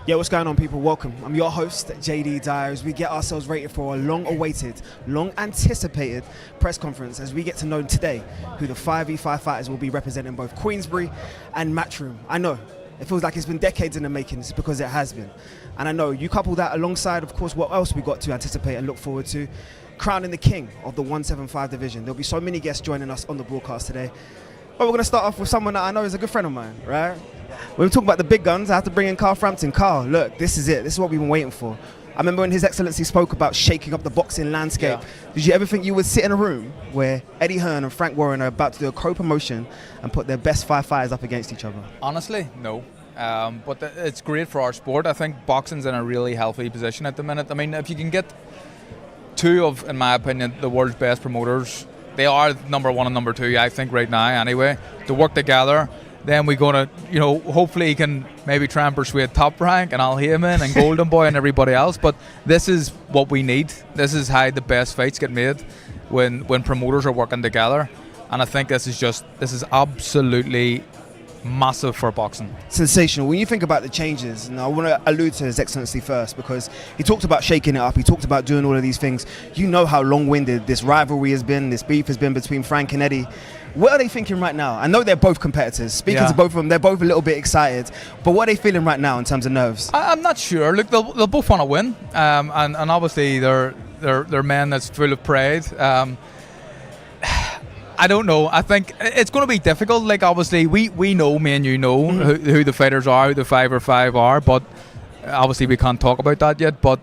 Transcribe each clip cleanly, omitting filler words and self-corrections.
Yeah, what's going on, people? Welcome. I'm your host, JD Dyer, as we get ourselves rated for a long-awaited, long-anticipated press conference as we get to know today who the 5v5 fighters will be representing both Queensberry and Matchroom. I know, it feels like it's been decades in the making, it's because it has been. And I know you couple that alongside, of course, what else we got to anticipate and look forward to, crowning the king of the 175 division. There'll be so many guests joining us on the broadcast today. But we're going to start off with someone that I know is a good friend of mine, right? When we talk about the big guns, I have to bring in Carl Frampton. Carl, look, this is it. This is what we've been waiting for. I remember when His Excellency spoke about shaking up the boxing landscape. Yeah. Did you ever think you would sit in a room where Eddie Hearn and Frank Warren are about to do a co-promotion and put their best five fighters up against each other? Honestly, no. But it's great for our sport. I think boxing's in a really healthy position at the minute. I mean, if you can get two of, in my opinion, the world's best promoters, they are number one and number two, I think, right now anyway, to work together. Then we're going to, hopefully he can maybe try and persuade Top Rank and Al Heyman and Golden Boy and everybody else. But this is what we need. This is how the best fights get made when promoters are working together. And I think this is absolutely massive for boxing. Sensational. When you think about the changes, and I want to allude to His Excellency first because he talked about shaking it up, he talked about doing all of these things. You know how long-winded this rivalry has been, this beef has been between Frank and Eddie. What are they thinking right now? I know they're both competitors. Speaking to both of them, they're both a little bit excited. But what are they feeling right now in terms of nerves? I'm not sure. Look, they'll both want to win, and obviously they're men that's full of pride. I don't know. I think it's going to be difficult. Like, obviously, we know, me and you know, who the fighters are, who the 5 are, but obviously we can't talk about that yet. But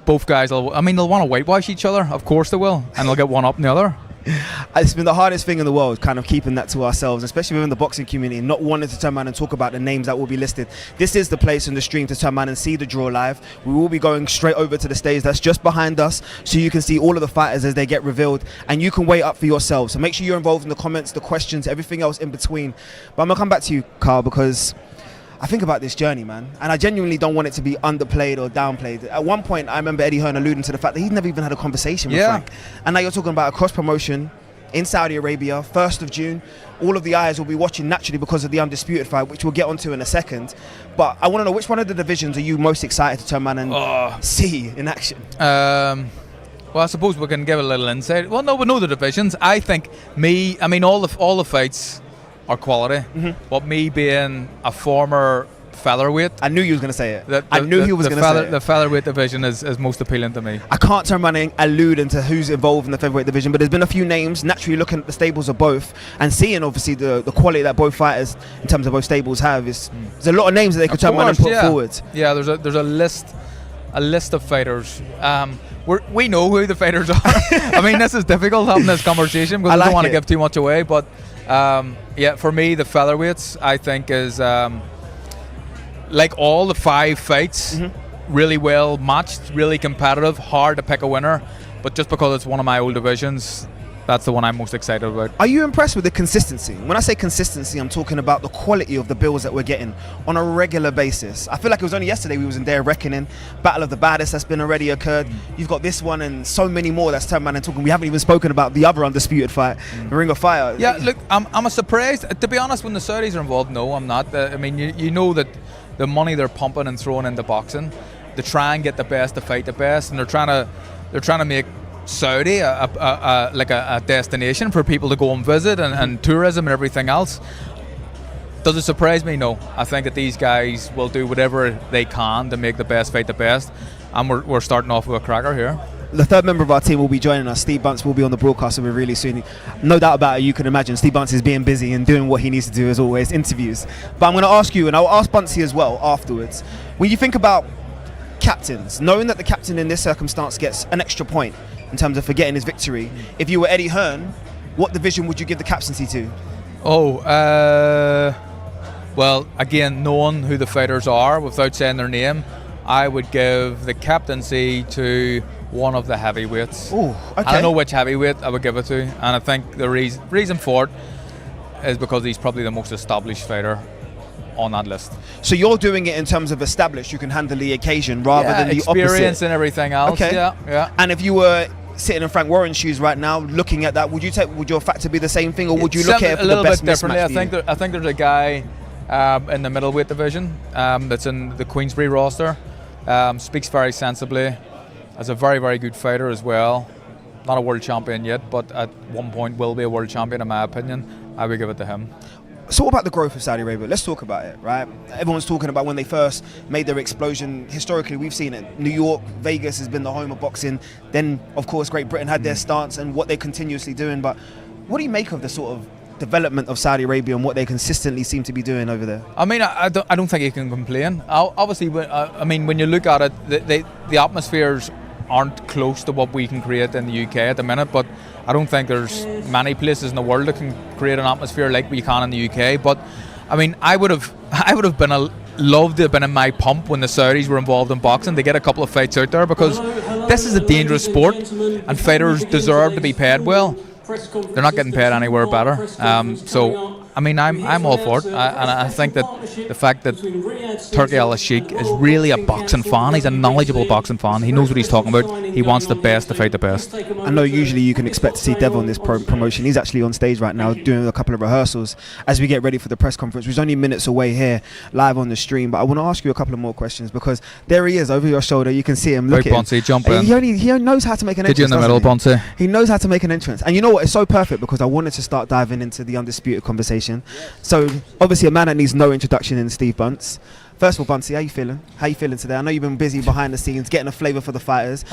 both guys, they'll want to whitewash each other. Of course they will, and they'll get one up in the other. It's been the hardest thing in the world, kind of keeping that to ourselves, especially within the boxing community, not wanting to turn around and talk about the names that will be listed. This is the place in the stream to turn around and see the draw live. We will be going straight over to the stage that's just behind us, so you can see all of the fighters as they get revealed, and you can weigh up for yourself. So make sure you're involved in the comments, the questions, everything else in between. But I'm going to come back to you, Carl, because I think about this journey, man, and I genuinely don't want it to be underplayed or downplayed. At one point, I remember Eddie Hearn alluding to the fact that he'd never even had a conversation with Frank. And now you're talking about a cross-promotion in Saudi Arabia, 1st of June. All of the eyes will be watching naturally because of the Undisputed fight, which we'll get onto in a second. But I want to know, which one of the divisions are you most excited to turn around and see in action? Well, I suppose we can give a little insight. Well, no, we know the divisions. I think all the fights are quality. But me being a former featherweight, I knew you was going to say it. I knew he was going to say it. The featherweight division is most appealing to me. I can't turn around and allude into who's involved in the featherweight division, but there's been a few names, naturally looking at the stables of both and seeing obviously the quality that both fighters in terms of both stables have. There's a lot of names that they could turn around and put forward. Yeah, there's a list of fighters. We know who the fighters are. I mean, this is difficult having this conversation because I don't want to give too much away, but for me, the featherweights, I think, is like all the 5 fights, really well matched, really competitive, hard to pick a winner. But just because it's one of my old divisions, that's the one I'm most excited about. Are you impressed with the consistency? When I say consistency, I'm talking about the quality of the bills that we're getting on a regular basis. I feel like it was only yesterday we was in Day of Reckoning, Battle of the Baddest that's been already occurred. You've got this one and so many more that's turned around and talking. We haven't even spoken about the other Undisputed fight, the Ring of Fire. Yeah, look, I'm surprised. To be honest, when the Saudis are involved, no, I'm not. You know that the money they're pumping and throwing into boxing, to try and get the best to fight the best, and they're trying to make Saudi a destination for people to go and visit and tourism and everything else. Does it surprise me? No. I think that these guys will do whatever they can to make the best fight the best, and we're starting off with a cracker here. The third member of our team will be joining us. Steve Bunce will be on the broadcast with me really soon. No doubt about it, you can imagine Steve Bunce is being busy and doing what he needs to do as always, interviews. But I'm going to ask you, and I'll ask Buncey as well afterwards, when you think about captains, knowing that the captain in this circumstance gets an extra point in terms of forgetting his victory, if you were Eddie Hearn, what division would you give the captaincy to? Well, again, knowing who the fighters are without saying their name, I would give the captaincy to one of the heavyweights. Oh, okay. I don't know which heavyweight I would give it to, and I think the reason for it is because he's probably the most established fighter on that list. So you're doing it in terms of established, you can handle the occasion rather than the opposite. Experience and everything else. Okay. Yeah. And if you were sitting in Frank Warren's shoes right now, looking at that, would your factor be the same thing, or would you look at it for the best mismatch? I think there's a guy in the middleweight division that's in the Queensberry roster. Speaks very sensibly. As a very, very good fighter as well. Not a world champion yet, but at one point will be a world champion in my opinion. I would give it to him. So what about the growth of Saudi Arabia? Let's talk about it, right? Everyone's talking about when they first made their explosion. Historically, we've seen it. New York, Vegas has been the home of boxing. Then, of course, Great Britain had their stance and what they're continuously doing. But what do you make of the sort of development of Saudi Arabia and what they consistently seem to be doing over there? I mean, I don't think you can complain. Obviously, I mean, when you look at it, the atmospheres aren't close to what we can create in the UK at the minute, but I don't think there's many places in the world that can create an atmosphere like we can in the UK. But I mean, I would have loved to have been in my pump when the Saudis were involved in boxing to get a couple of fights out there, because this is a dangerous sport and fighters deserve to be paid well. They're not getting paid anywhere better. So I mean, I'm all for it, and I think that the fact that Turki Al-Sheikh is really a boxing fan, he's a knowledgeable boxing fan, he knows what he's talking about, he wants the best to fight the best. I know usually you can expect to see Dev on this promotion. He's actually on stage right now doing a couple of rehearsals as we get ready for the press conference, which is only minutes away here live on the stream. But I want to ask you a couple of more questions, because there he is over your shoulder. You can see him. Look at him. Jump in. He knows how to make an entrance. Did you in the middle, Bonsi? He knows how to make an entrance. And you know what? It's so perfect, because I wanted to start diving into the Undisputed conversation. So obviously a man that needs no introduction in Steve Bunce. First of all, Buncey, how you feeling? How you feeling today? I know you've been busy behind the scenes getting a flavour for the fighters.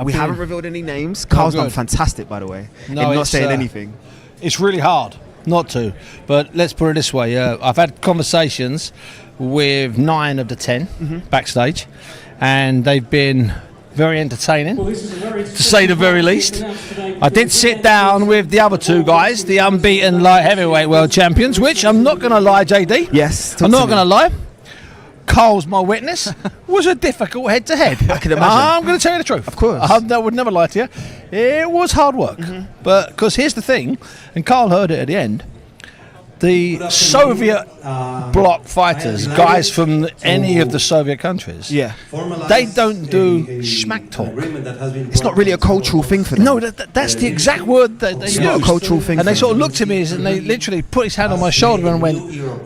We haven't revealed any names. Carl's done fantastic, by the way, in not saying anything. It's really hard not to, but let's put it this way. I've had conversations with 9 of the 10 backstage, and they've been very entertaining, to say the very least. I did sit down with the other 2 guys, the unbeaten light heavyweight world champions, which I'm not going to lie, JD. Yes. I'm not going to lie. Carl's my witness. Was a difficult head-to-head. I can imagine. I'm going to tell you the truth. Of course. I would never lie to you. It was hard work. But because here's the thing, and Carl heard it at the end, the Soviet bloc fighters, guys from any of the Soviet countries, they don't do schmack talk. It's not really a cultural thing for them. No, that's the exact word that they use. It's not a cultural thing. And they sort of looked at me and they literally put his hand on my shoulder and went,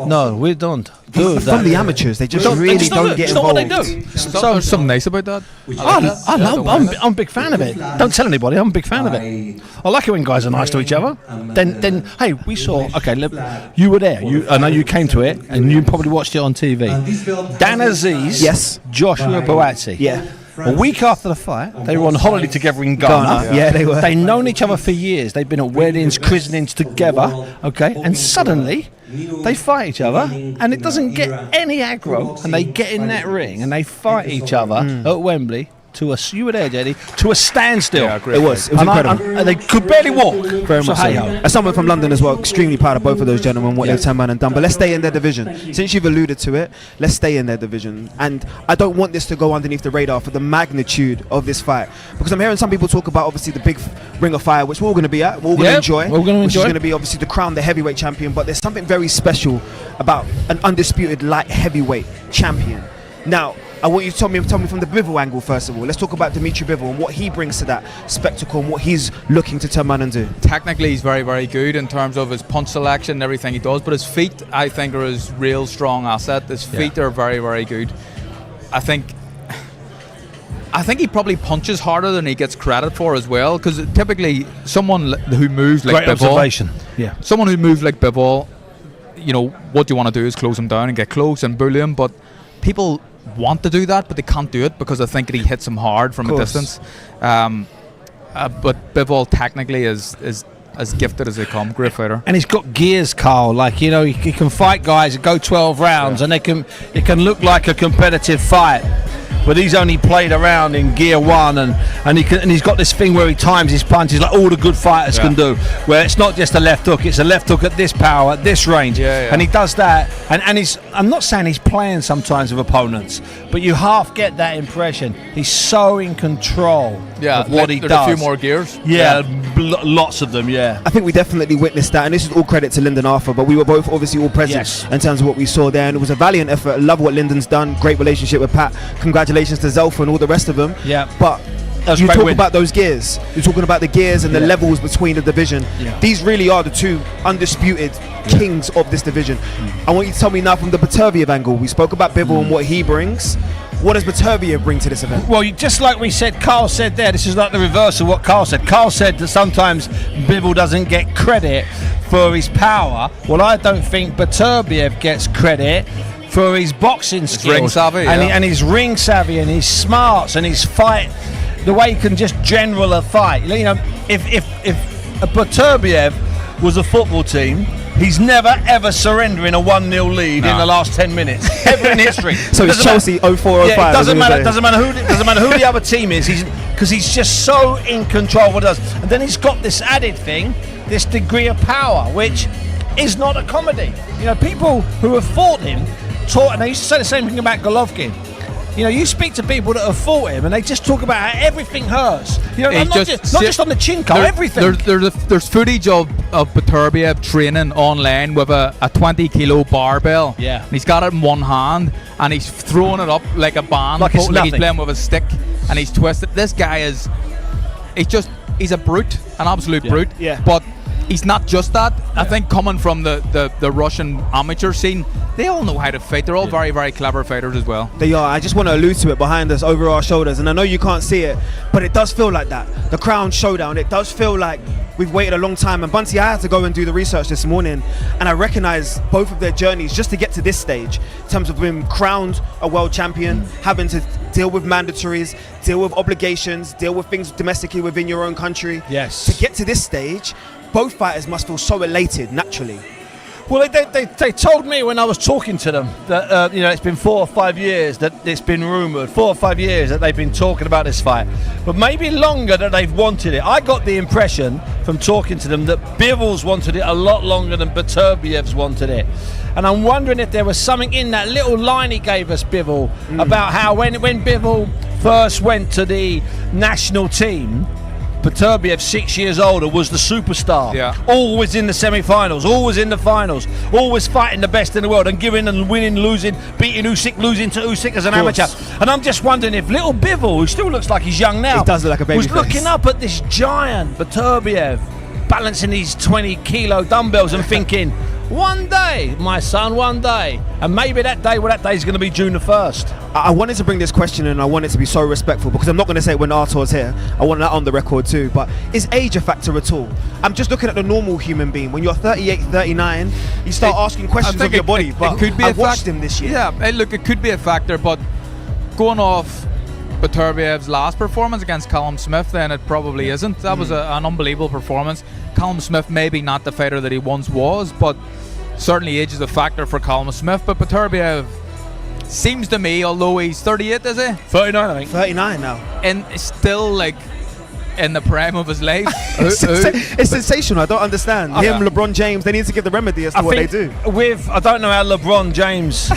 "No, we don't do that." From the amateurs, they just really don't get involved. It's not what they do. So there's something nice about that. I'm a big fan of it. Don't tell anybody. I'm a big fan of it. I like it when guys are nice to each other. Then hey, we saw. Okay, you were there. I know you came to it, and you probably watched it on TV. Dan Aziz, yes, Joshua Boazzi. Yeah. A week after the fight, they were on holiday together in Ghana. Yeah, they were. They'd known each other for years. They'd been at weddings, christenings together. Okay, and suddenly they fight each other, and it doesn't get any aggro. And they get in that ring and they fight each other at Wembley. You were there, JD, to a standstill. Yeah, it was incredible. And they could barely walk. Very much so. As someone from London as well, extremely proud of both of those gentlemen, what they've turned around and done. But let's stay in their division. Since you've alluded to it, let's stay in their division. And I don't want this to go underneath the radar for the magnitude of this fight, because I'm hearing some people talk about obviously the big Ring of Fire, which we're all going to be at, we're all going to enjoy. Which is going to be obviously the crown, the heavyweight champion. But there's something very special about an undisputed light heavyweight champion. Now, I want you to tell me from the Bivol angle first of all. Let's talk about Dmitry Bivol and what he brings to that spectacle and what he's looking to turn around and do. Technically, he's very, very good in terms of his punch selection and everything he does, but his feet, I think, are his real strong asset. His feet are very, very good. I think he probably punches harder than he gets credit for as well, because typically someone who moves like Bivol, observation. Yeah. Someone who moves like Bivol, you know, what you want to do is close him down and get close and bully him, but people want to do that, but they can't do it because I think he hits him hard from a distance. But Bivol technically is as gifted as they come. Great fighter. And he's got gears, Carl. Like, you know, he can fight guys that go 12 rounds, and it can look like a competitive fight. But he's only played around in gear 1, and he's got this thing where he times his punches like all the good fighters can do, where it's not just a left hook, it's a left hook at this power, at this range, and he does that. And I'm not saying he's playing sometimes with opponents, but you half get that impression. He's so in control of what he does. A few more gears. Lots of them. I think we definitely witnessed that, and this is all credit to Lyndon Arthur, but we were both obviously all present in terms of what we saw there, and it was a valiant effort. I love what Lyndon's done. Great relationship with Pat. Congratulations to Zelfa and all the rest of them. But you talk about those gears. You're talking about the gears and the levels between the division. These really are the two undisputed kings of this division. I want you to tell me now from the Beterbiev angle. We spoke about Bivol and what he brings. What does Beterbiev bring to this event? Well, just like we said, Carl said there, this is like the reverse of what Carl said. Carl said that sometimes Bivol doesn't get credit for his power. Well, I don't think Beterbiev gets credit for his boxing skills. Ring savvy, and his ring savvy and his smarts and his fight, the way he can just general a fight. You know, if a Beterbiev was a football team, he's never ever surrendering a 1-0 lead in the last 10 minutes ever in history. So it's Chelsea 04-05. Yeah, it doesn't matter who the other team is. Because he's just so in control of what he does. And then he's got this added thing, this degree of power, which is not a comedy. You know, people who have fought him and they used to say the same thing about Golovkin. You know, you speak to people that have fought him and they just talk about how everything hurts. You know, not just on the chin, Carl, everything. There's footage of Beterbiev training online with a 20-kilo barbell. Yeah. And he's got it in one hand and he's throwing it up like a band. Like it's he's playing with a stick and he's twisted. This guy he's a brute, an absolute brute. Yeah. But he's not just that. I think coming from the Russian amateur scene, they all know how to fight. They're all very, very clever fighters as well. They are. I just want to allude to it behind us, over our shoulders, and I know you can't see it, but it does feel like that. The Crown Showdown, it does feel like we've waited a long time. And Bunty, I had to go and do the research this morning, and I recognize both of their journeys just to get to this stage, in terms of being crowned a world champion, having to deal with mandatories, deal with obligations, deal with things domestically within your own country. Yes. To get to this stage, both fighters must feel so elated naturally. Well, they told me when I was talking to them that it's been 4 or 5 years that it's been rumoured, 4 or 5 years that they've been talking about this fight, but maybe longer that they've wanted it. I got the impression from talking to them that Bivol's wanted it a lot longer than Beterbiev's wanted it, and I'm wondering if there was something in that little line he gave us, Bivol, about how when Bivol first went to the national team, Beterbiev, 6 years older, was the superstar. Yeah. Always in the semi-finals, always in the finals, always fighting the best in the world and giving and winning, losing, beating Usyk, losing to Usyk as an amateur. And I'm just wondering if little Bivol, who still looks like he's young now, he does look like a baby was face, looking up at this giant Beterbiev, balancing these 20-kilo dumbbells and thinking, one day, my son, one day. And maybe that day is going to be June the 1st. I wanted to bring this question and I want it to be so respectful, because I'm not going to say it when Artur's here. I want that on the record too. But is age a factor at all? I'm just looking at the normal human being. When you're 38, 39, you start asking questions of your body. But it could be I watched him this year. Yeah, look, it could be a factor, but going off Beterbiev's last performance against Callum Smith, then it probably isn't. That was an unbelievable performance. Callum Smith maybe not the fighter that he once was, but certainly age is a factor for Callum Smith. But Beterbiev seems to me, although he's 38, is he? 39, I think. 39 now. And still like in the prime of his life. It's sensational. I don't understand. LeBron James, they need to give the remedy as to what they do. I don't know how LeBron James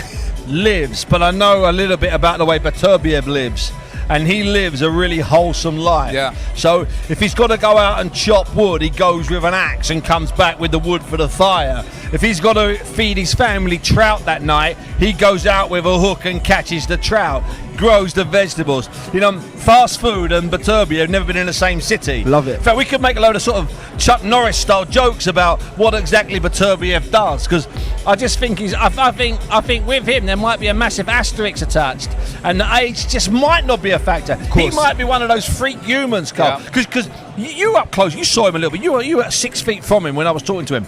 lives, but I know a little bit about the way Beterbiev lives. And he lives a really wholesome life. Yeah. So if he's got to go out and chop wood, he goes with an axe and comes back with the wood for the fire. If he's got to feed his family trout that night, he goes out with a hook and catches the trout, grows the vegetables. You know, fast food and Beterbiev have never been in the same city. Love it. In fact, we could make a load of sort of Chuck Norris style jokes about what exactly Beterbiev does, because I just think I think with him there might be a massive asterisk attached, and the age just might not be a factor. He might be one of those freak humans, Carl. Because you up close, you saw him a little bit. You were at 6 feet from him when I was talking to him.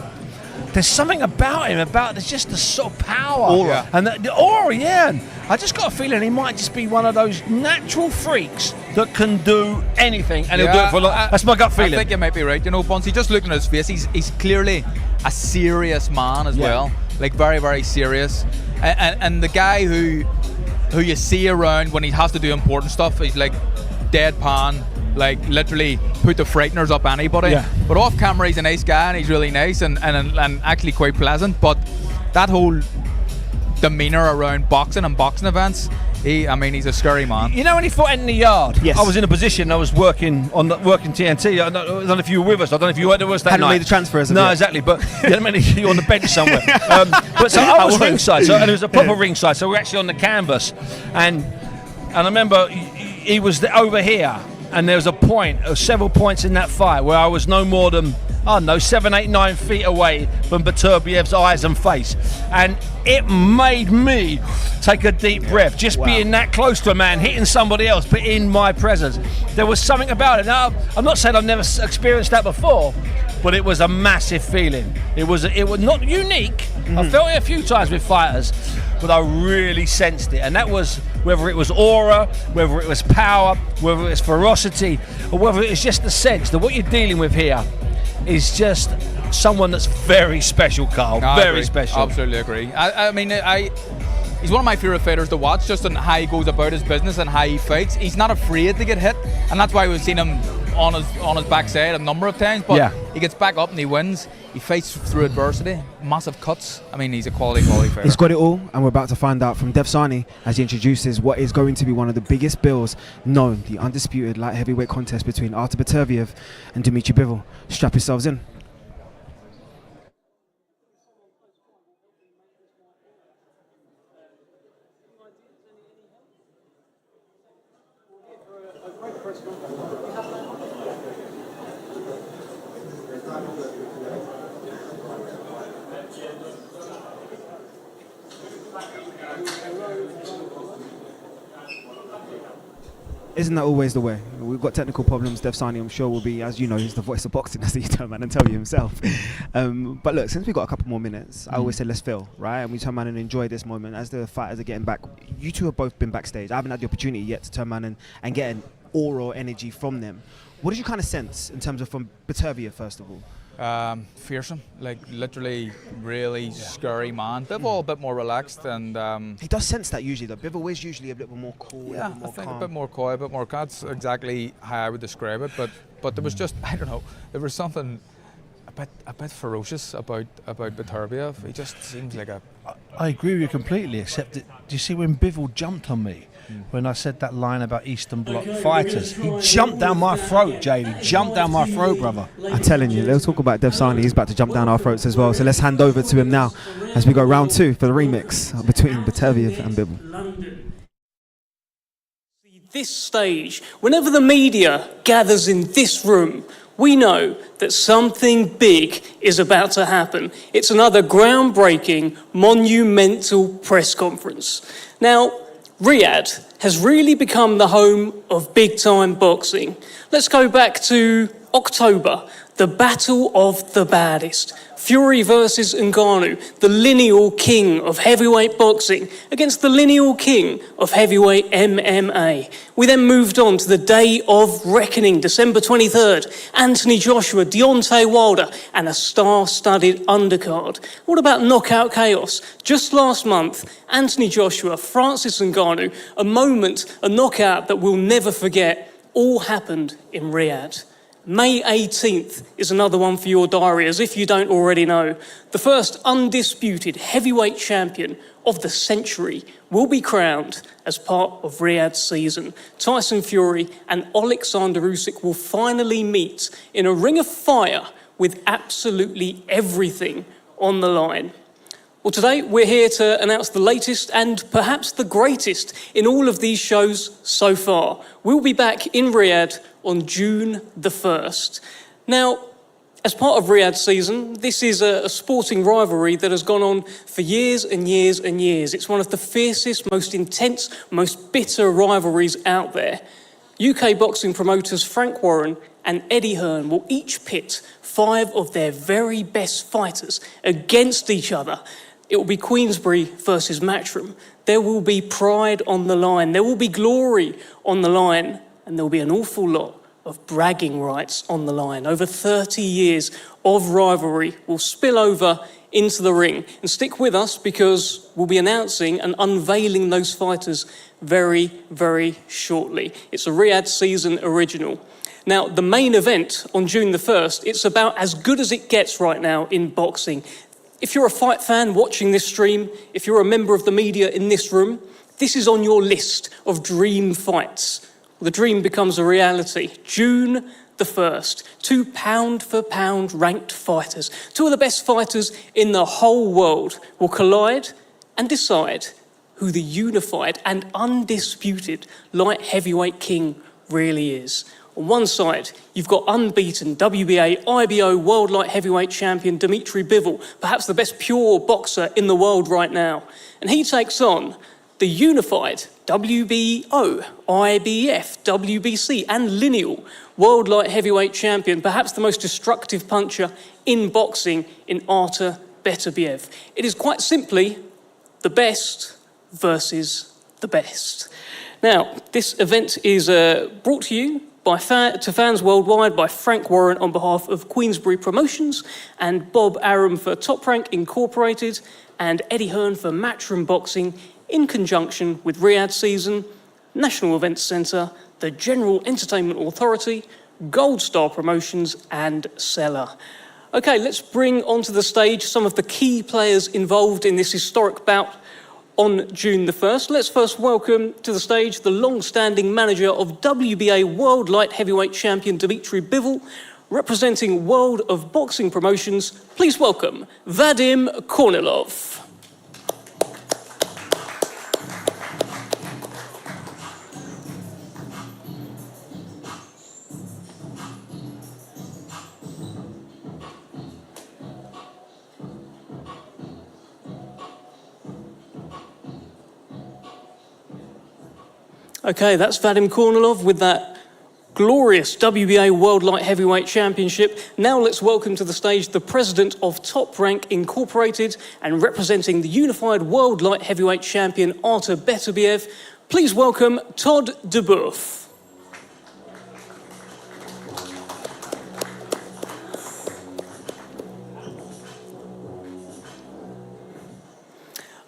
There's something about him, there's just the sort of power. Aura. And the aura, yeah. And I just got a feeling he might just be one of those natural freaks that can do anything, and he'll do it for a lot. That's my gut feeling. I think you might be right. You know, Bunsey, just looking at his face, he's clearly a serious man as well. Like very, very serious. And the guy who you see around when he has to do important stuff, he's like deadpan, like literally put the frighteners up anybody. Yeah. But off camera he's a nice guy and he's really nice and actually quite pleasant. But that whole demeanour around boxing and boxing events, he's a scary man. You know when he fought in the yard? Yes. I was in a position, I was working TNT. I don't know if you were with us. I don't know if you were with us that Hadn't night. made the transfer as of No, yet. exactly. But you were on the bench somewhere. But so I was ringside, and it was a proper ringside. So we're actually on the canvas, and I remember he was over here, and there was several points in that fight where I was no more than I don't know, 7, 8, 9 feet away from Beterbiev's eyes and face. And it made me take a deep breath, just being that close to a man, hitting somebody else, but in my presence. There was something about it. Now, I'm not saying I've never experienced that before, but it was a massive feeling. It was not unique. I felt it a few times with fighters, but I really sensed it. And that was, whether it was aura, whether it was power, whether it was ferocity, or whether it was just the sense that what you're dealing with here is just someone that's very special, Carl. No, very special. Absolutely agree. I mean, he's one of my favourite fighters to watch, just on how he goes about his business and how he fights. He's not afraid to get hit, and that's why we've seen him on his backside a number of times, but he gets back up and he wins. He fights through adversity, massive cuts. I mean, he's a quality fighter. He's got it all, and we're about to find out from Devsani as he introduces what is going to be one of the biggest bills known, the undisputed light heavyweight contest between Artur Beterbiev and Dmitry Bivol. Strap yourselves in. Isn't that always the way? We've got technical problems. Devsani, I'm sure, will be, as you know, he's the voice of boxing, as he turn around and tell you himself. But look, since we've got a couple more minutes, I always say let's feel, right? And we turn around and enjoy this moment as the fighters are getting back. You two have both been backstage. I haven't had the opportunity yet to turn around and get an aura or energy from them. What did you kind of sense in terms of from Beterbiev, first of all? Fearsome, like literally really scary man. Bivol a bit more relaxed, and he does sense that usually. Though Bivol is usually a bit more cool, yeah, a bit more I think calm. a bit more coy, a bit more. That's exactly how I would describe it. But there was just, I don't know, there was something a bit ferocious about Beterbiev. He just seems like a. I agree with you completely, except that, do you see when Bivol jumped on me? When I said that line about Eastern Bloc fighters, he jumped down my throat, Jade. He jumped down my throat, brother. I'm telling you, let's talk about Devsani. He's about to jump down our throats as well. So let's hand over to him now as we go round 2 for the remix between Beterbiev and Bivol. This stage, whenever the media gathers in this room, we know that something big is about to happen. It's another groundbreaking, monumental press conference. Now, Riyadh has really become the home of big-time boxing. Let's go back to October, the battle of the baddest. Fury versus Ngannou, the lineal king of heavyweight boxing against the lineal king of heavyweight MMA. We then moved on to the day of reckoning, December 23rd. Anthony Joshua, Deontay Wilder, and a star-studded undercard. What about knockout chaos? Just last month, Anthony Joshua, Francis Ngannou, a moment, a knockout that we'll never forget, all happened in Riyadh. May 18th is another one for your diary, as if you don't already know. The first undisputed heavyweight champion of the century will be crowned as part of Riyadh's season. Tyson Fury and Alexander Usyk will finally meet in a ring of fire with absolutely everything on the line. Well, today we're here to announce the latest and perhaps the greatest in all of these shows so far. We'll be back in Riyadh on June the 1st. Now, as part of Riyadh's season, this is a sporting rivalry that has gone on for years and years and years. It's one of the fiercest, most intense, most bitter rivalries out there. UK boxing promoters Frank Warren and Eddie Hearn will each pit 5 of their very best fighters against each other. It will be Queensberry versus Matchroom. There will be pride on the line. There will be glory on the line. And there will be an awful lot of bragging rights on the line. Over 30 years of rivalry will spill over into the ring. And stick with us because we'll be announcing and unveiling those fighters very, very shortly. It's a Riyadh season original. Now, the main event on June the 1st, it's about as good as it gets right now in boxing. If you're a fight fan watching this stream, if you're a member of the media in this room, this is on your list of dream fights. The dream becomes a reality. June the 1st, 2 pound-for-pound ranked fighters, 2 of the best fighters in the whole world will collide and decide who the unified and undisputed light heavyweight king really is. On one side, you've got unbeaten WBA, IBO World Light Heavyweight Champion Dmitry Bivol, perhaps the best pure boxer in the world right now. And he takes on the unified WBO, IBF, WBC and lineal World Light Heavyweight Champion, perhaps the most destructive puncher in boxing, in Artur Beterbiev. It is quite simply the best versus the best. Now, this event is brought to you to fans worldwide by Frank Warren on behalf of Queensberry Promotions and Bob Arum for Top Rank Incorporated and Eddie Hearn for Matchroom Boxing in conjunction with Riyadh Season, National Events Centre, the General Entertainment Authority, Gold Star Promotions and Seller. Okay, let's bring onto the stage some of the key players involved in this historic bout on June the 1st. Let's first welcome to the stage the long-standing manager of WBA World Light Heavyweight Champion Dmitry Bivol, representing World of Boxing Promotions. Please welcome Vadim Kornilov. Okay, that's Vadim Kornilov with that glorious WBA World Light Heavyweight Championship. Now let's welcome to the stage the president of Top Rank Incorporated and representing the unified World Light Heavyweight Champion Artur Beterbiev. Please welcome Todd DeBoeuf.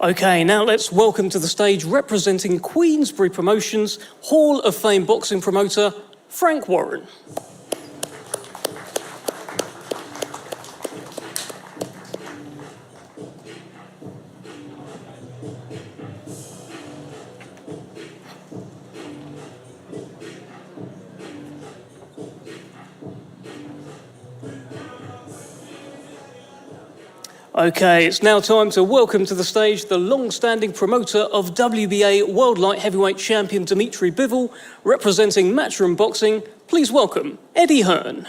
Okay, now let's welcome to the stage representing Queensberry Promotions, Hall of Fame boxing promoter, Frank Warren. Okay, it's now time to welcome to the stage the long-standing promoter of WBA World Light Heavyweight Champion Dmitry Bivol, representing Matchroom Boxing. Please welcome Eddie Hearn.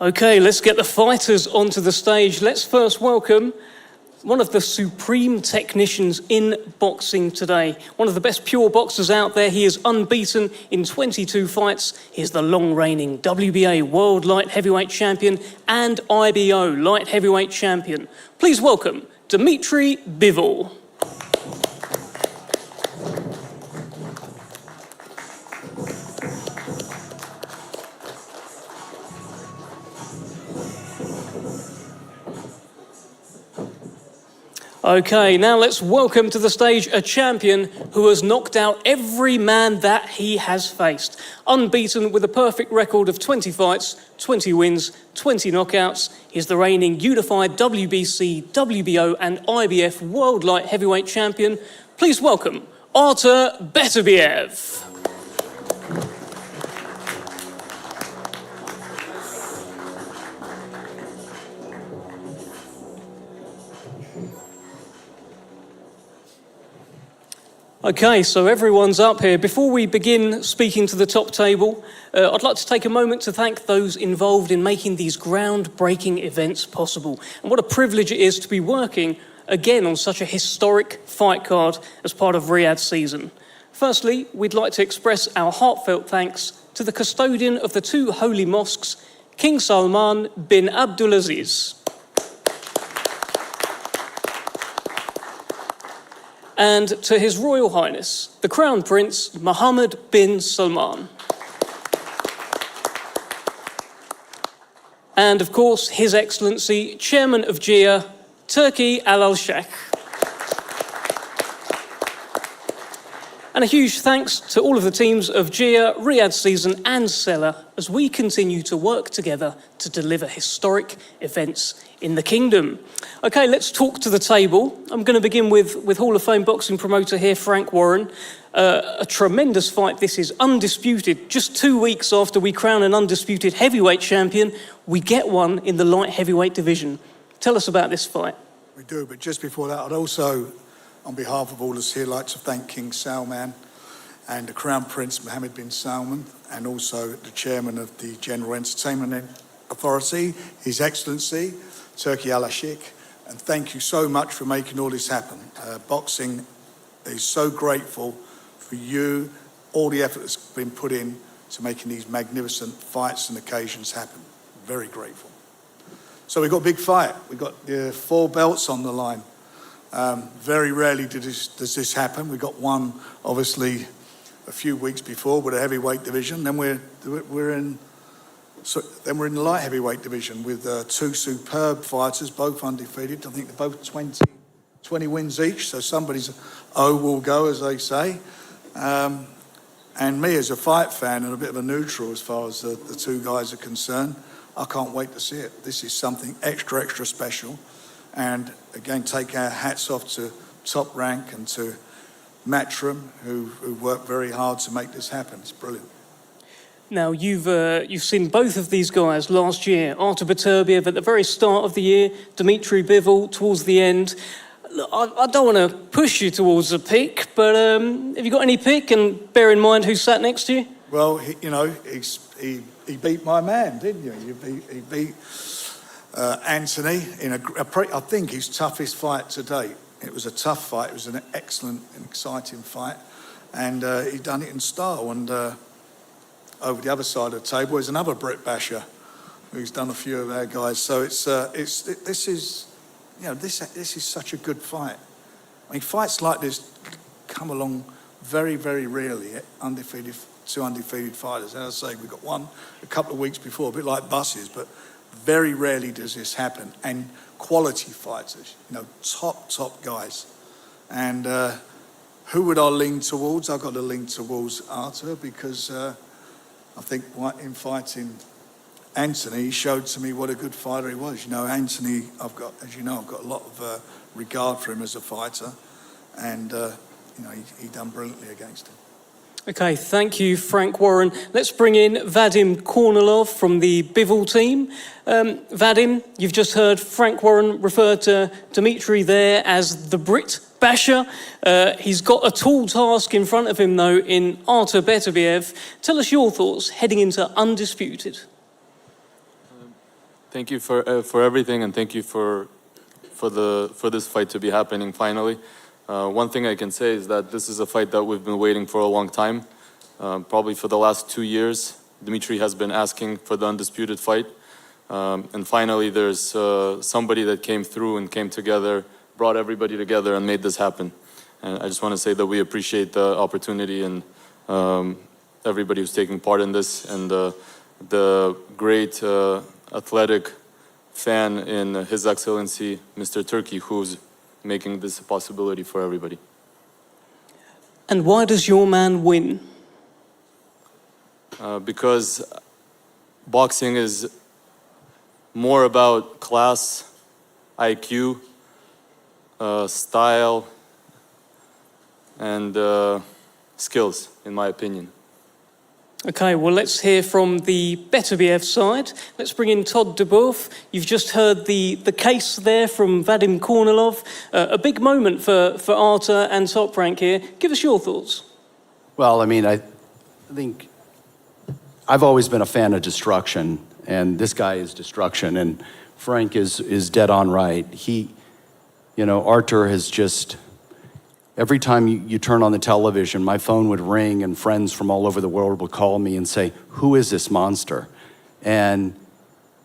Okay, let's get the fighters onto the stage. Let's first welcome one of the supreme technicians in boxing today. One of the best pure boxers out there. He is unbeaten in 22 fights. He is the long-reigning WBA World Light Heavyweight Champion and IBO Light Heavyweight Champion. Please welcome Dmitry Bivol. Okay, now let's welcome to the stage a champion who has knocked out every man that he has faced. Unbeaten with a perfect record of 20 fights, 20 wins, 20 knockouts. He's the reigning unified WBC, WBO and IBF World Light Heavyweight Champion. Please welcome Artur Beterbiev. Okay, so everyone's up here. Before we begin speaking to the top table, I'd like to take a moment to thank those involved in making these groundbreaking events possible. And what a privilege it is to be working again on such a historic fight card as part of Riyadh Season. Firstly, we'd like to express our heartfelt thanks to the custodian of the two holy mosques, King Salman bin Abdulaziz. And to His Royal Highness, the Crown Prince Mohammed bin Salman. And of course, His Excellency, Chairman of GIA, Turki Al-Sheikh. And a huge thanks to all of the teams of GIA, Riyadh Season and Seller as we continue to work together to deliver historic events in the kingdom. Okay, let's talk to the table. I'm going to begin with Hall of Fame boxing promoter here, Frank Warren. A tremendous fight. This is Undisputed. Just 2 weeks after we crown an undisputed heavyweight champion, we get one in the light heavyweight division. Tell us about this fight. We do, but just before that, I'd also, on behalf of all of us here, like to thank King Salman and the Crown Prince Mohammed bin Salman, and also the chairman of the General Entertainment Authority, His Excellency, Turki Al-Ashik, and thank you so much for making all this happen. Boxing is so grateful for you, all the effort that's been put in to making these magnificent fights and occasions happen. Very grateful. So we've got a big fight. We've got 4 belts on the line. Very rarely does this happen. We got one, obviously, a few weeks before with a heavyweight division. Then we're in the light heavyweight division with 2 superb fighters, both undefeated. I think they're both 20 wins each, so somebody's O will go, as they say. And me as a fight fan and a bit of a neutral as far as the 2 guys are concerned, I can't wait to see it. This is something extra special. And again, take our hats off to Top Rank and to Matchroom, who worked very hard to make this happen. It's brilliant. Now, you've seen both of these guys last year. Artur Beterbiev at the very start of the year, Dmitry Bivol towards the end. Look, I don't want to push you towards a pick, but have you got any pick? And bear in mind who sat next to you. Well, he beat my man, didn't you? He beat Anthony in I think his toughest fight to date. It was a tough fight. It was an excellent and exciting fight, and he done it in style. And over the other side of the table is another Brit basher who's done a few of our guys. So this is such a good fight. I mean, fights like this come along very, very rarely. Two undefeated fighters. As I say, we got one a couple of weeks before, a bit like buses, but very rarely does this happen. And quality fighters, top guys. And who would I lean towards? I've got to lean towards Artur because I think in fighting Anthony, he showed to me what a good fighter he was. Anthony, I've got a lot of regard for him as a fighter, and he done brilliantly against him. Okay, thank you, Frank Warren. Let's bring in Vadim Kornilov from the Bivol team. Vadim, you've just heard Frank Warren refer to Dmitry there as the Brit basher. He's got a tall task in front of him, though, in Artur Beterbiev. Tell us your thoughts heading into Undisputed. Thank you for everything, and thank you for this fight to be happening finally. One thing I can say is that this is a fight that we've been waiting for a long time. Probably for the last 2 years, Dmitry has been asking for the Undisputed fight. And finally, there's somebody that came through and came together, brought everybody together and made this happen. And I just want to say that we appreciate the opportunity and everybody who's taking part in this, and the great athletic fan in His Excellency, Mr. Turki, who's making this a possibility for everybody. And why does your man win? Because boxing is more about class, IQ, style, and skills, in my opinion. Okay, well, let's hear from the Beterbiev side. Let's bring in Todd DeBoeuf. You've just heard the case there from Vadim Kornilov. A big moment for Artur and Top Rank here. Give us your thoughts. Well, I mean, I think I've always been a fan of destruction, and this guy is destruction, and Frank is dead on right. Artur has just... Every time you turn on the television, my phone would ring and friends from all over the world would call me and say, who is this monster? And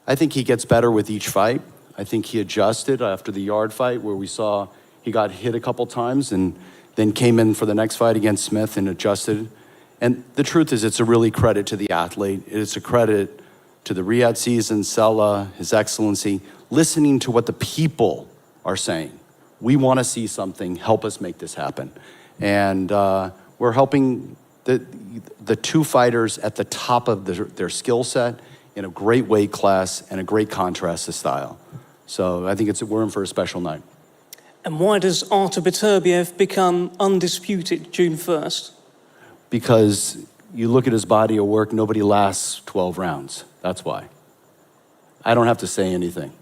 I think he gets better with each fight. I think he adjusted after the Yard fight where we saw he got hit a couple times and then came in for the next fight against Smith and adjusted. And the truth is, it's a really credit to the athlete. It's a credit to the Riyadh season, Sella, His Excellency, listening to what the people are saying. We want to see something, help us make this happen. And we're helping the 2 fighters at the top of their skill set in a great weight class and a great contrast to style. So I think we're in for a special night. And why does Artur Beterbiev become undisputed June 1st? Because you look at his body of work, nobody lasts 12 rounds. That's why. I don't have to say anything.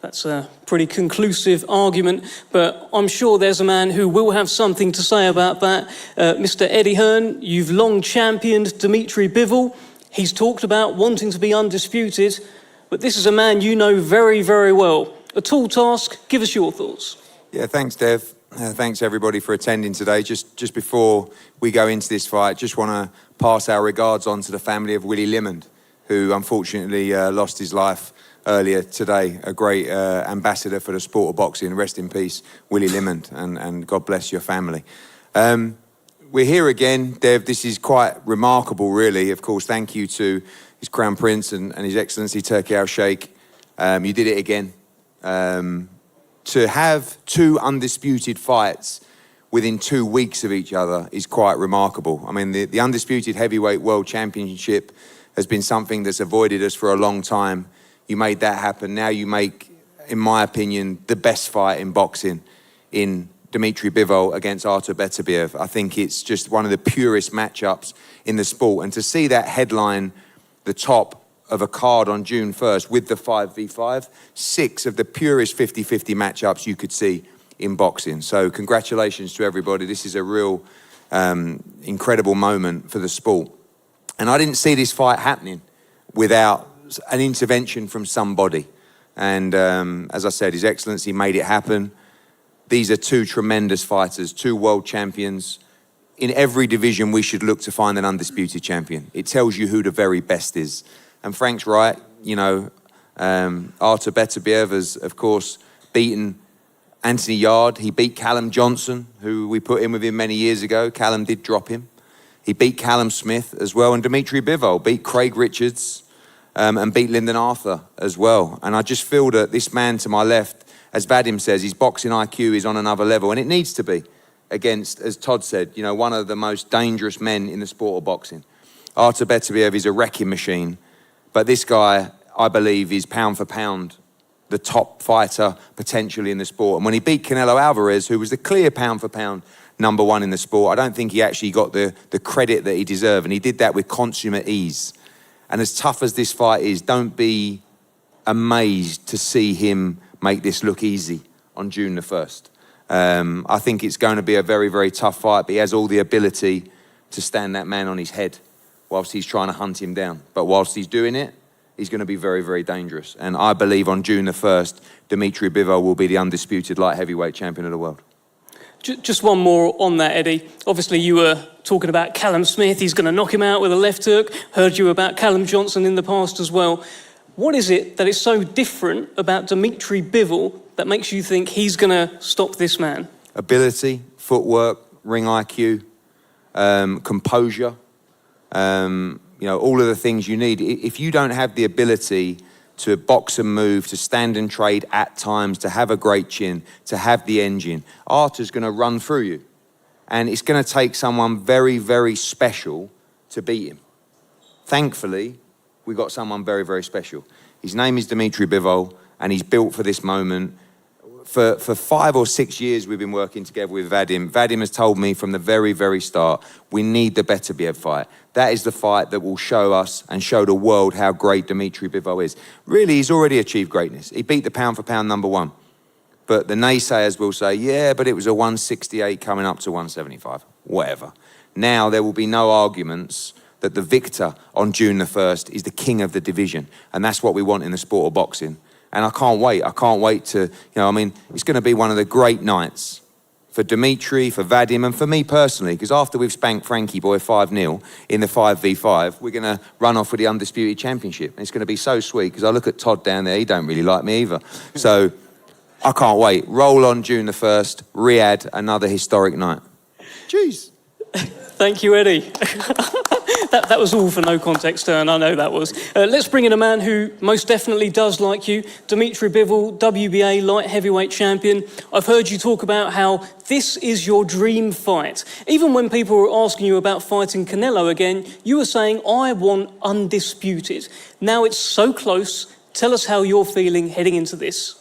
That's a pretty conclusive argument, but I'm sure there's a man who will have something to say about that. Mr. Eddie Hearn, you've long championed Dmitry Bivol. He's talked about wanting to be undisputed, but this is a man you know very, very well. A tall task. Give us your thoughts. Yeah, thanks, Dev. Thanks, everybody, for attending today. Just before we go into this fight, just want to pass our regards on to the family of Willie Limond, who unfortunately lost his life earlier today. A great ambassador for the sport of boxing. Rest in peace, Willie Limond, and God bless your family. We're here again, Dev. This is quite remarkable, really. Of course, thank you to His Crown Prince and His Excellency Turki Al-Sheikh. You did it again. To have two undisputed fights within 2 weeks of each other is quite remarkable. I mean, the Undisputed Heavyweight World Championship has been something that's avoided us for a long time. You made that happen. Now you make, in my opinion, the best fight in boxing in Dmitry Bivol against Artur Beterbiev. I think it's just one of the purest matchups in the sport. And to see that headline the top of a card on June 1st with the 5v5, 6 of the purest 50-50 matchups you could see in boxing. So congratulations to everybody. This is a real incredible moment for the sport. And I didn't see this fight happening without an intervention from somebody. And as I said, His Excellency made it happen. These are two tremendous fighters, two world champions. In every division, we should look to find an undisputed champion. It tells you who the very best is. And Frank's right, you know, Artur Beterbiev has, of course, beaten Anthony Yard. He beat Callum Johnson, who we put in with him many years ago. Callum did drop him. He beat Callum Smith as well. And Dmitry Bivol beat Craig Richards and beat Lyndon Arthur as well. And I just feel that this man to my left, as Vadim says, his boxing IQ is on another level. And it needs to be against, as Todd said, you know, one of the most dangerous men in the sport of boxing. Artur Beterbiev is a wrecking machine. But this guy, I believe, is pound for pound the top fighter potentially in the sport. And when he beat Canelo Alvarez, who was the clear pound for pound #1 in the sport, I don't think he actually got the credit that he deserved. And he did that with consummate ease. And as tough as this fight is, don't be amazed to see him make this look easy on June the 1st. I think it's going to be a very, very tough fight, but he has all the ability to stand that man on his head whilst he's trying to hunt him down. But whilst he's doing it, he's going to be very, very dangerous. And I believe on June the 1st, Dmitry Bivol will be the undisputed light heavyweight champion of the world. Just one more on that, Eddie. Obviously, you were talking about Callum Smith. He's going to knock him out with a left hook. Heard you about Callum Johnson in the past as well. What is it that is so different about Dmitry Bivol that makes you think he's going to stop this man? Ability, footwork, ring IQ, composure. You know, all of the things you need. If you don't have the ability to box and move, to stand and trade at times, to have a great chin, to have the engine, Artur's going to run through you. And it's going to take someone very, very special to beat him. Thankfully, we got someone very, very special. His name is Dmitry Bivol, and he's built for this moment. For 5 or 6 years, we've been working together with Vadim. Vadim has told me from the very, very start, we need the Beterbiev fight. That is the fight that will show us and show the world how great Dmitry Bivol is. Really, he's already achieved greatness. He beat the pound for pound #1. But the naysayers will say, yeah, but it was a 168 coming up to 175. Whatever. Now there will be no arguments that the victor on June the 1st is the king of the division. And that's what we want in the sport of boxing. And I can't wait. I can't wait to, you know, I mean, it's going to be one of the great nights for Dmitry, for Vadim, and for me personally, because after we've spanked Frankie Boy 5-0 in the 5v5, we're going to run off with the Undisputed Championship. And it's going to be so sweet, because I look at Todd down there, he don't really like me either. So I can't wait. Roll on June the 1st, Riyadh, another historic night. Jeez. Thank you, Eddie. That was all for No Context Turn, I know that was. Let's bring in a man who most definitely does like you, Dmitry Bivol, WBA light heavyweight champion. I've heard you talk about how this is your dream fight. Even when people were asking you about fighting Canelo again, you were saying, I want undisputed. Now it's so close. Tell us how you're feeling heading into this.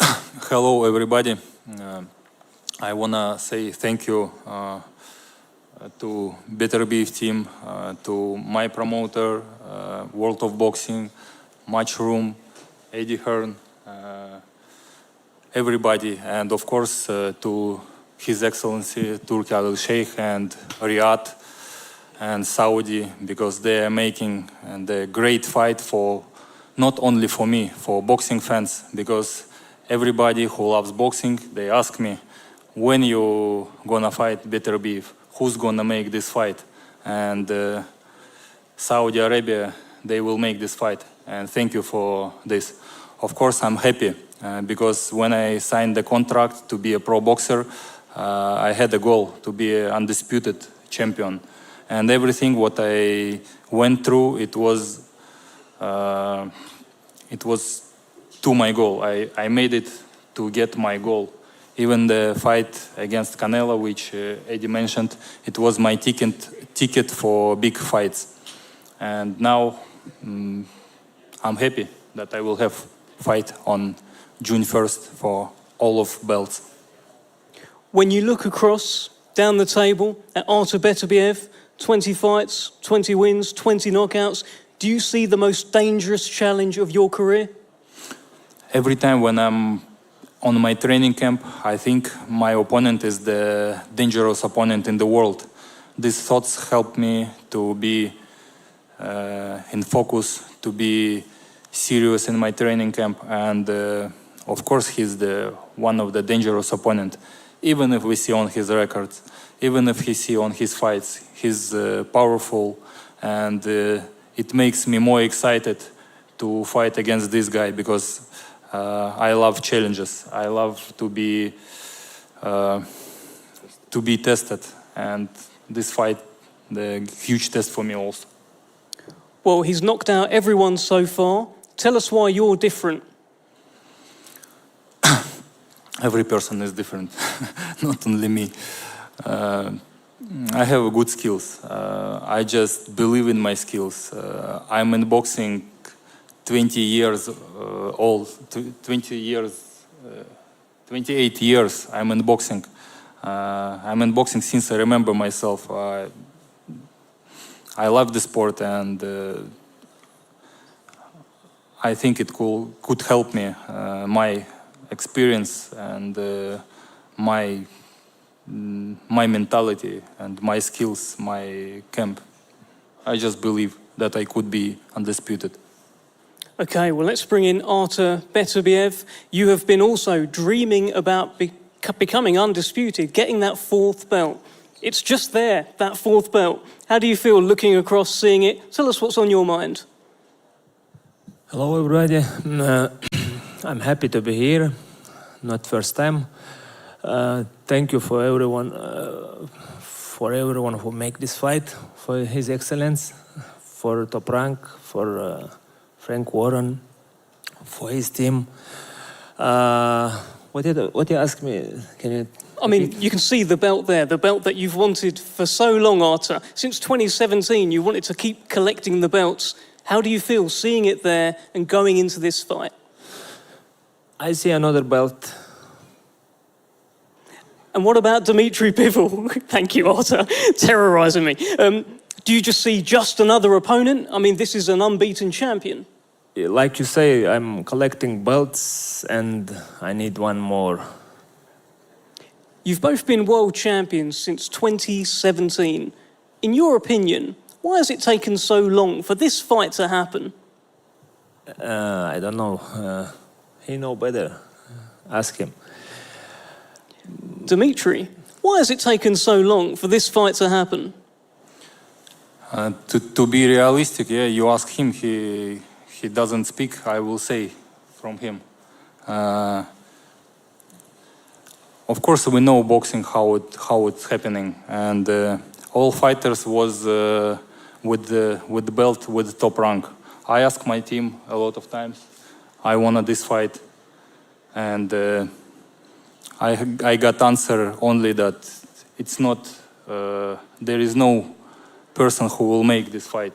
Hello, everybody. I wanna say thank you to Beterbiev team, to my promoter, World of Boxing, Matchroom, Hearn, everybody, and of course to His Excellency Turki Al Sheikh and Riyadh and Saudi, because they are making a great fight for not only for me, for boxing fans, because everybody who loves boxing, they ask me, when you gonna fight Beterbiev? Who's gonna make this fight? And Saudi Arabia, they will make this fight. And thank you for this. Of course, I'm happy because when I signed the contract to be a pro boxer, I had a goal to be an undisputed champion. And everything what I went through, it was to my goal. I made it to get my goal. Even the fight against Canelo, which Eddie mentioned, it was my ticket for big fights. And now I'm happy that I will have fight on June 1st for all of belts. When you look across, down the table, at Artur Beterbiev, 20 fights, 20 wins, 20 knockouts, do you see the most dangerous challenge of your career? Every time when I'm on my training camp, I think my opponent is the dangerous opponent in the world. These thoughts help me to be in focus, to be serious in my training camp, and of course he's one of the dangerous opponent. Even if we see on his records, even if he see on his fights, he's powerful, and it makes me more excited to fight against this guy because I love challenges. I love to be tested, and this fight, the huge test for me also. Well, he's knocked out everyone so far. Tell us why you're different. Every person is different, not only me. I have good skills. I just believe in my skills. I'm in boxing 20 years old, 28 years I'm in boxing. I'm in boxing since I remember myself. I love the sport, and I think it could help me, my experience and my mentality and my skills, my camp. I just believe that I could be undisputed. Okay, well, let's bring in Artur Beterbiev. You have been also dreaming about becoming undisputed, getting that fourth belt. It's just there, that fourth belt. How do you feel looking across, seeing it? Tell us what's on your mind. Hello, everybody. I'm happy to be here. Not first time. Thank you for everyone who make this fight, for His Excellence, for Top Rank, for Frank Warren, for his team. What you ask me? Can you? I mean, you can see the belt there, the belt that you've wanted for so long, Artur. Since 2017, you wanted to keep collecting the belts. How do you feel seeing it there and going into this fight? I see another belt. And what about Dmitry Bivol? Thank you, Artur, terrorizing me. Do you just see just another opponent? I mean, this is an unbeaten champion. Like you say, I'm collecting belts and I need one more. You've both been world champions since 2017. In your opinion, why has it taken so long for this fight to happen? I don't know. He know better. Ask him. Dmitry, why has it taken so long for this fight to happen? To be realistic, yeah, you ask him, he doesn't speak, I will say from him. Of course, we know boxing how it's happening, and all fighters was with the belt with Top Rank. I asked my team a lot of times, I wanted this fight, and I got answer only that it's not. There is no person who will make this fight.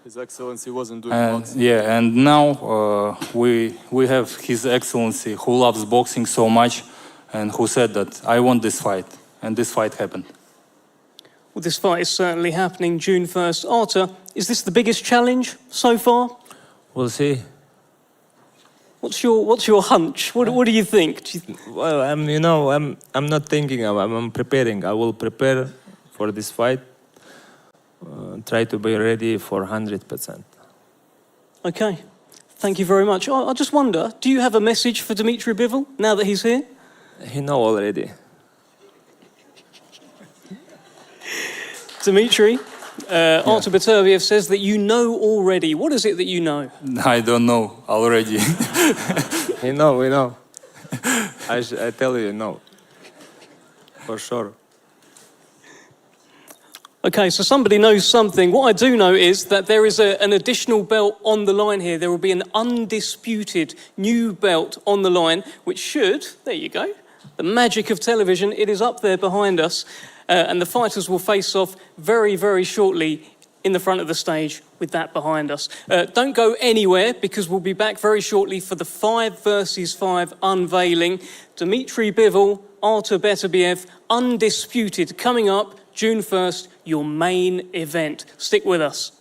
His Excellency wasn't doing boxing. Yeah, and now we have His Excellency who loves boxing so much and who said that I want this fight, and this fight happened. Well, this fight is certainly happening June 1st. Artur, is this the biggest challenge so far? We'll see. What's your hunch? What do you think? Well, I'm not thinking. I'm preparing. I will prepare for this fight. Try to be ready for 100%. Okay, thank you very much. I just wonder, do you have a message for Dmitry Bivol now that he's here? He know already. Dimitri, Artur Beterbiev says that you know already. What is it that you know? I don't know already. We know. I tell you, no. For sure. Okay, so somebody knows something. What I do know is that there is an additional belt on the line here. There will be an undisputed new belt on the line, which should, there you go, the magic of television, it is up there behind us. And the fighters will face off very, very shortly in the front of the stage with that behind us. Don't go anywhere because we'll be back very shortly for the 5 versus 5 unveiling. Dmitry Bivol, Artur Beterbiev, Undisputed, coming up June 1st, your main event. Stick with us.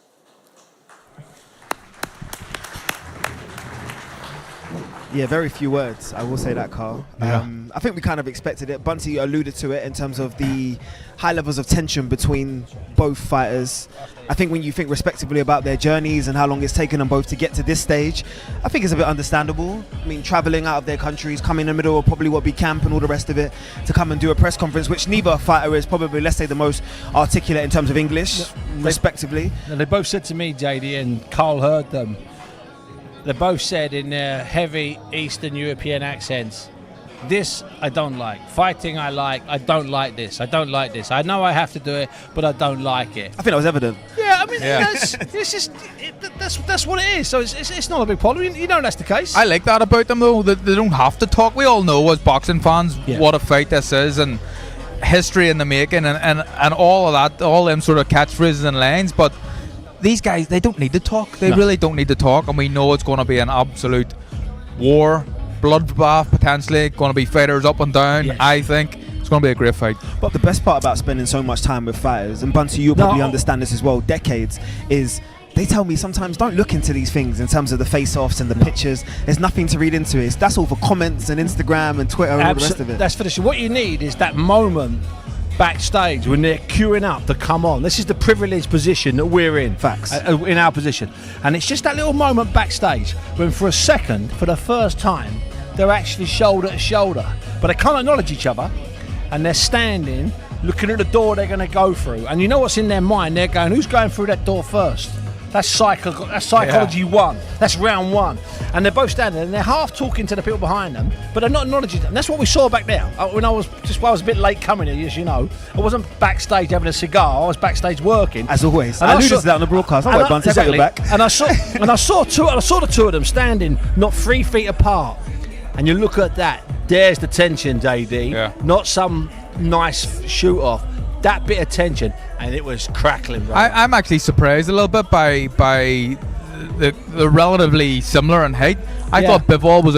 Yeah, very few words. I will say that, Carl. Yeah. I think we kind of expected it. Bunty alluded to it in terms of the high levels of tension between both fighters. I think when you think respectively about their journeys and how long it's taken them both to get to this stage, I think it's a bit understandable. I mean, traveling out of their countries, coming in the middle of probably what be camp and all the rest of it, to come and do a press conference, which neither fighter is probably, let's say, the most articulate in terms of English, respectively. And they both said to me, JD, and Carl heard them, they both said in their heavy Eastern European accents, this I don't like. Fighting I like. I don't like this. I don't like this. I know I have to do it, but I don't like it. I think that was evident. Yeah, I mean, that's what it is. So it's not a big problem. You know that's the case. I like that about them, though. That they don't have to talk. We all know as boxing fans what a fight this is and history in the making and all of that, all them sort of catchphrases and lines. But these guys, they don't need to talk. They really don't need to talk. And we know it's going to be an absolute war, bloodbath, potentially. Going to be fighters up and down. Yes. I think it's going to be a great fight. But the best part about spending so much time with fighters, and Bunty, you'll probably understand this as well, decades, is they tell me sometimes don't look into these things in terms of the face-offs and the pictures. There's nothing to read into it. That's all for comments and Instagram and Twitter and all the rest of it. That's for the show. What you need is that moment backstage when they're queuing up to come on. This is the privileged position that we're in. Facts. In our position. And it's just that little moment backstage when for a second, for the first time, they're actually shoulder to shoulder. But they can't acknowledge each other. And they're standing, looking at the door they're going to go through. And you know what's in their mind? They're going, who's going through that door first? That's psychology one. That's round one. And they're both standing and they're half talking to the people behind them, but they're not acknowledging them. And that's what we saw back there. When I was a bit late coming here, as you know. I wasn't backstage having a cigar. I was backstage working. As always. I alluded to that on the broadcast. All right, Bunty, I've got your back. And I saw the two of them standing not 3 feet apart. And you look at that. There's the tension, JD. Yeah. Not some nice shoot off. That bit of tension, and it was crackling. I'm actually surprised a little bit by the relatively similar in height. I thought Bivol was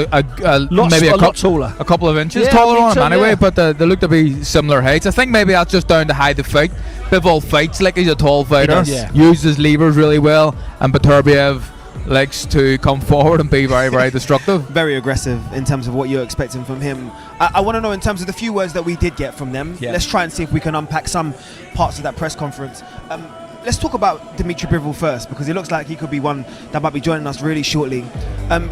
maybe a lot taller, a couple of inches taller on him anyway. But they look to be similar heights. I think maybe that's just down to how they fight. Bivol fights like he's a tall fighter, uses levers really well, and Beterbiev likes to come forward and be very, very destructive. Very aggressive in terms of what you're expecting from him. I want to know in terms of the few words that we did get from them. Yeah. Let's try and see if we can unpack some parts of that press conference. Let's talk about Dmitry Bivol first, because it looks like he could be one that might be joining us really shortly.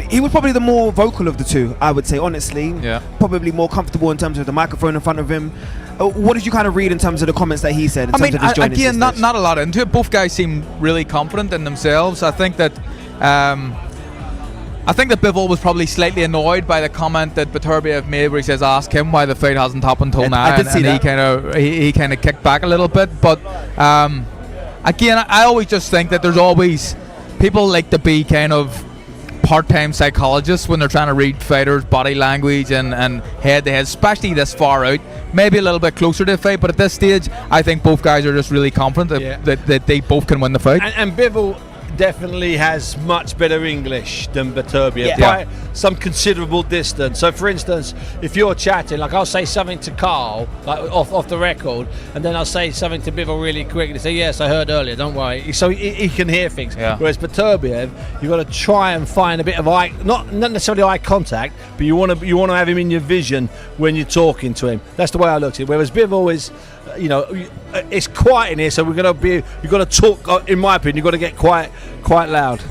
He was probably the more vocal of the two, I would say, honestly. Yeah. Probably more comfortable in terms of the microphone in front of him. What did you kind of read in terms of the comments that he said in terms of his joining? Again, not a lot into it. Both guys seem really confident in themselves. I think that Bivol was probably slightly annoyed by the comment that Beterbiev made, where he says, "Ask him why the fight hasn't happened until now." I did see that. He kind of kicked back a little bit, but again, I always just think that there's always people like to be kind of part-time psychologists when they're trying to read fighters' body language and head-to-head, especially this far out. Maybe a little bit closer to the fight, but at this stage, I think both guys are just really confident that they both can win the fight. And Bivol definitely has much better English than Beterbiev by some considerable distance. So, for instance, if you're chatting, like I'll say something to Carl, like off the record, and then I'll say something to Bivol really quick, and he say, "Yes, I heard earlier. Don't worry." So he can hear things. Yeah. Whereas Beterbiev, you've got to try and find a bit of not necessarily eye contact, but you want to have him in your vision when you're talking to him. That's the way I look at it. Whereas Bivol is, it's quiet in here, so you've got to talk. In my opinion, you've got to get quite loud.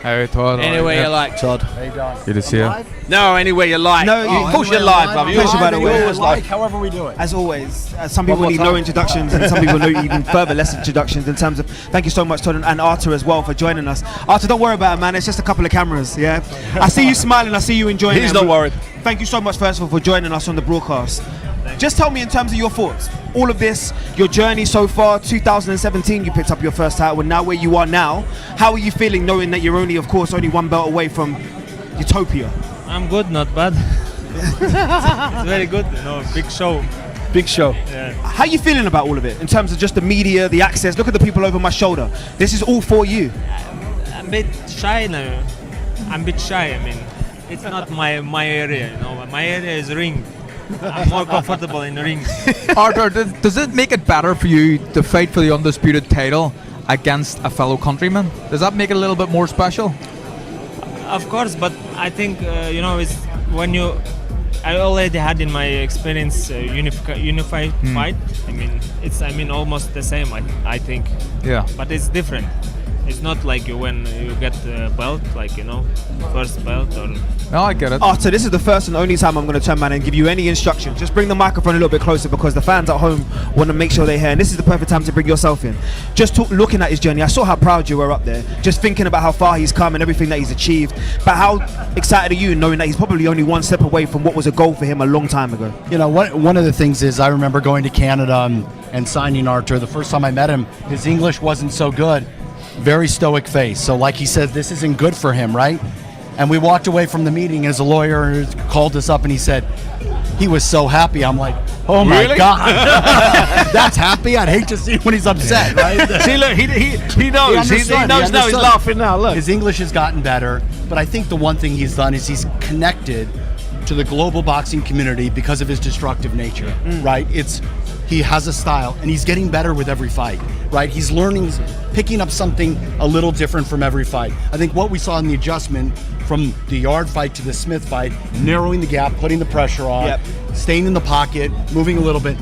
Hey, Todd. Anyway, you like, Todd. How you doing? Good to see you. No, anyway, you like. No, of course you're live, brother. Of course you're live. Like, however we do it. As always, some people more need time. no introductions and some people need even further less introductions in terms of thank you so much Todd and Artur as well for joining us. Artur, don't worry about it, man, it's just a couple of cameras, yeah? I see you smiling, I see you enjoying it. He's not worried. Thank you so much first of all for joining us on the broadcast. Just tell me in terms of your thoughts, all of this, your journey so far, 2017 you picked up your first title and now where you are now, how are you feeling knowing that you're only one belt away from Utopia? I'm good, not bad. It's very good, big show. Big show. Yeah. How are you feeling about all of it in terms of just the media, the access? Look at the people over my shoulder. This is all for you. I'm a bit shy now. I mean, it's not my area, My area is ring. I'm more comfortable in the ring. Artur, does it make it better for you to fight for the Undisputed title against a fellow countryman? Does that make it a little bit more special? Of course, but I think it's when I already had in my experience unified fight. I mean, it's almost the same. I think. Yeah. But it's different. It's not like when you get a belt, first belt or. No, I get it. Artur, this is the first and only time I'm going to turn man and give you any instructions. Just bring the microphone a little bit closer because the fans at home want to make sure they hear. And this is the perfect time to bring yourself in. Just looking at his journey, I saw how proud you were up there. Just thinking about how far he's come and everything that he's achieved. But how excited are you knowing that he's probably only one step away from what was a goal for him a long time ago? One of the things is I remember going to Canada and signing Artur. The first time I met him, his English wasn't so good. Very stoic face. So like he said, this isn't good for him, right? And we walked away from the meeting as a lawyer called us up and he said, he was so happy. I'm like, oh my Really? God. That's happy? I'd hate to see when he's upset, right? See, look, he knows. He knows now. He's laughing now. Look. His English has gotten better, but I think the one thing he's done is he's connected to the global boxing community because of his destructive nature, right? He has a style, and he's getting better with every fight, right? He's picking up something a little different from every fight. I think what we saw in the adjustment from the Yard fight to the Smith fight, narrowing the gap, putting the pressure on, staying in the pocket, moving a little bit,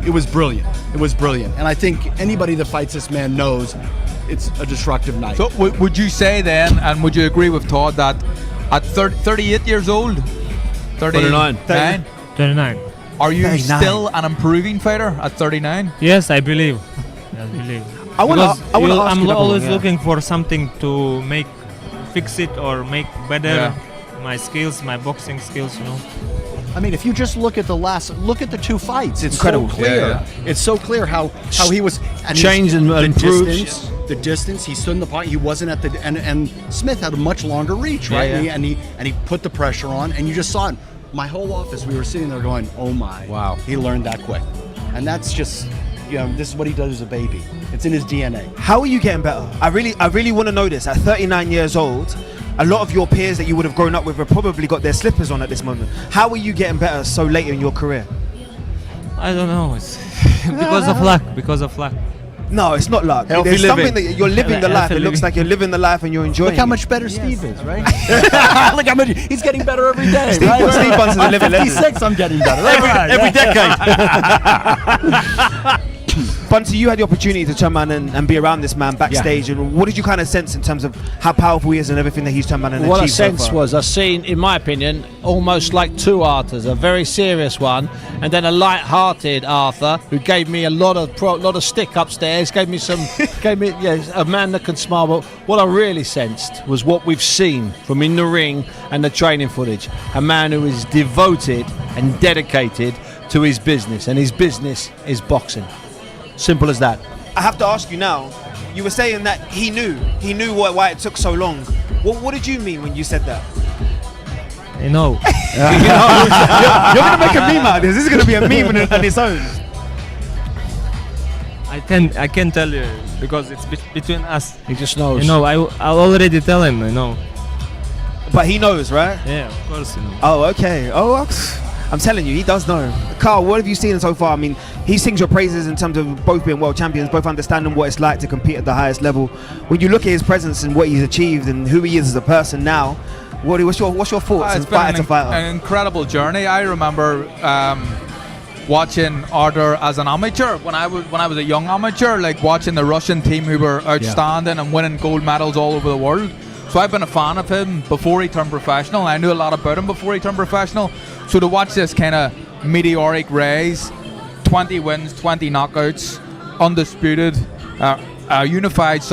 it was brilliant. It was brilliant. And I think anybody that fights this man knows it's a destructive night. So would you say then, and would you agree with Todd, that at 38 years old, 39, 39. are you 39. still an improving fighter at 39? Yes, I believe. I want to ask I'm you another always one, yeah. looking for something to fix it or make better my skills, my boxing skills, I mean, if you just look at the two fights, it's Incredible. so clear. Yeah. It's so clear how he was Changed and improved. The distance. He stood in the pocket. He wasn't at the and Smith had a much longer reach, right? Yeah. And he put the pressure on, and you just saw it. My whole office, we were sitting there going, "Oh my, Wow. He learned that quick," and that's just, this is what he does as a baby. It's in his DNA. How are you getting better? I really want to know this. At 39 years old, a lot of your peers that you would have grown up with have probably got their slippers on at this moment. How are you getting better so late in your career? I don't know. It's because of luck. No, it's not luck. Healthy There's living. something that you're living the life. It looks like you're living the life and you're enjoying Look how it. much better Steve is, right? Look how much he's getting better every day. Steve- right? Steve Bunce is a living legend. 56, I'm getting better. Every decade. Bunty, you had the opportunity to turn man and be around this man backstage. And what did you kind of sense in terms of how powerful he is and everything that he's turned man and What I achieved so sensed far? was, I've seen, in my opinion, almost like two Arthurs, a very serious one, and then a light-hearted Arthur who gave me a lot of stick upstairs, gave me a man that can smile. But what I really sensed was what we've seen from in the ring and the training footage, a man who is devoted and dedicated to his business, and his business is boxing. Simple as that. I have to ask you now, you were saying that he knew why it took so long. What did you mean when you said that? You know. You're going to make a meme out of this. This is going to be a meme on its own. I can't tell you because it's between us. He just knows. You know, I'll already tell him. You know. But he knows, right? Yeah, of course. You know. Oh, okay. Oh, I'm telling you, he does know. Carl, what have you seen so far? I mean, he sings your praises in terms of both being world champions, both understanding what it's like to compete at the highest level. When you look at his presence and what he's achieved and who he is as a person now, what's your thoughts as fighter to fighter? An incredible journey. I remember watching Artur as an amateur when I was a young amateur, like watching the Russian team who were outstanding and winning gold medals all over the world. So I've been a fan of him before he turned professional. I knew a lot about him before he turned professional. So to watch this kind of meteoric rise, 20 wins, 20 knockouts, undisputed, unified,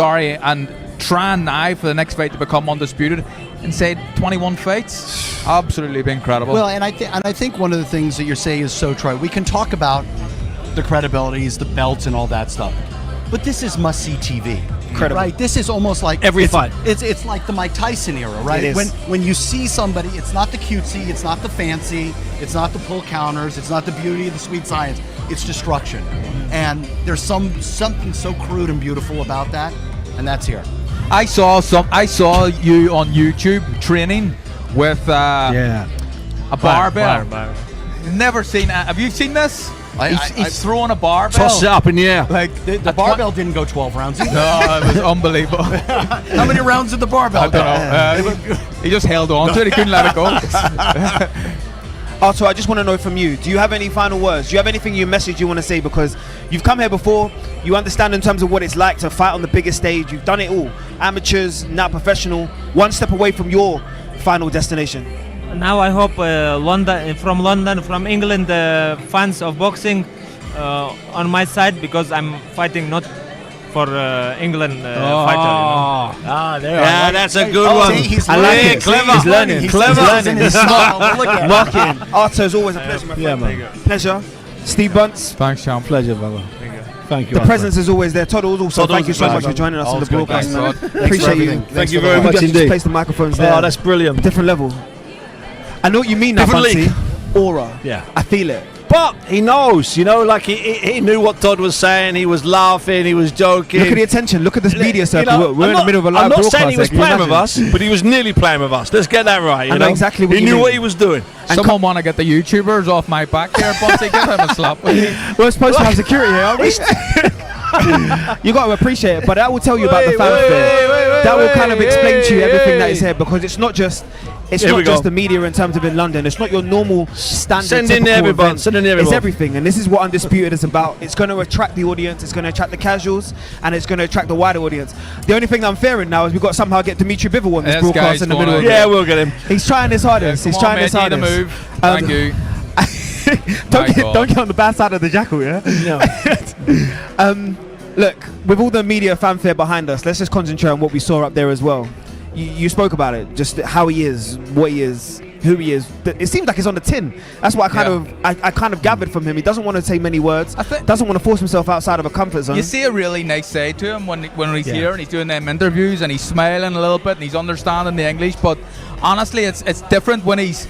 and trying now for the next fight to become undisputed, and say 21 fights, absolutely be incredible. Well, and I think one of the things that you're saying is so true. We can talk about the credibilities, the belts, and all that stuff, but this is must-see TV. Incredible. Right? This is almost like Every fight. It's like the Mike Tyson era, right? It is. When you see somebody, it's not the cutesy, it's not the fancy, it's not the pull counters, it's not the beauty of the sweet science. It's destruction, and there's something so crude and beautiful about that, and that's here. I saw you on YouTube training with a barbell. Bar. Never seen. Have you seen this? He's throwing a barbell. Toss it up in the air. Like The barbell didn't go 12 rounds either. No, it was unbelievable. How many rounds did the barbell I don't know. He just held on to it. He couldn't let it go. Artur, I just want to know from you, do you have any final words? Do you have anything you want to say? Because you've come here before, you understand in terms of what it's like to fight on the biggest stage. You've done it all. Amateurs, now professional, one step away from your final destination. Now I hope London, from England, fans of boxing on my side, because I'm fighting not for England fighter. Yeah, that's a good one. He's I like learning. it. Clever. He's learning. Clever. He's learning. He's smart. Look at him. Marking. Artur, it's always a pleasure, my friend. man. Pleasure. Steve Bunce. Thanks, champ. Pleasure, brother. Thank you. The presence is always there. Todd also, thank you so much for joining us on the broadcast, man. Appreciate you. Thank you very much Just indeed. place the microphones there. Oh, that's brilliant. Different level. I know what you mean now, Different Bunsey. league. Aura. Yeah. I feel it. But he knows, like he knew what Todd was saying. He was laughing. He was joking. Look at the attention. Look at this media circle. You know, We're in the middle of a live I'm not broadcast. saying he was Can you playing with imagine? us, but he was nearly playing with us. Let's get that right. I know exactly what he you knew mean. what he was doing. Someone want to get the YouTubers off my back here, Bunsey. Give him a slap. We're supposed to have security here, aren't we? You got to appreciate it, but that will tell you about the fanfare. That will kind of explain to you everything that is here, because it's not just the media in terms of in London. It's not your normal standard. Send in everyone. Send in everyone. It's everything, and this is what Undisputed is about. It's going to attract the audience. It's going to attract the casuals, and it's going to attract the wider audience. The only thing that I'm fearing now is we've got to somehow get Dmitry Bivol on this This broadcast guy's in the going middle. Of Yeah, we'll get him. He's trying his hardest. He's trying his hardest. Move. Thank you. Don't get on the bad side of the jackal, yeah? No. Look, with all the media fanfare behind us, let's just concentrate on what we saw up there as well. You spoke about it, just how he is, what he is, who he is. It seems like he's on the tin. That's what I kind of gathered from him. He doesn't want to say many words. Doesn't want to force himself outside of a comfort zone. You see a really nice side to him when he's here and he's doing them interviews and he's smiling a little bit and he's understanding the English. But honestly, it's different when he's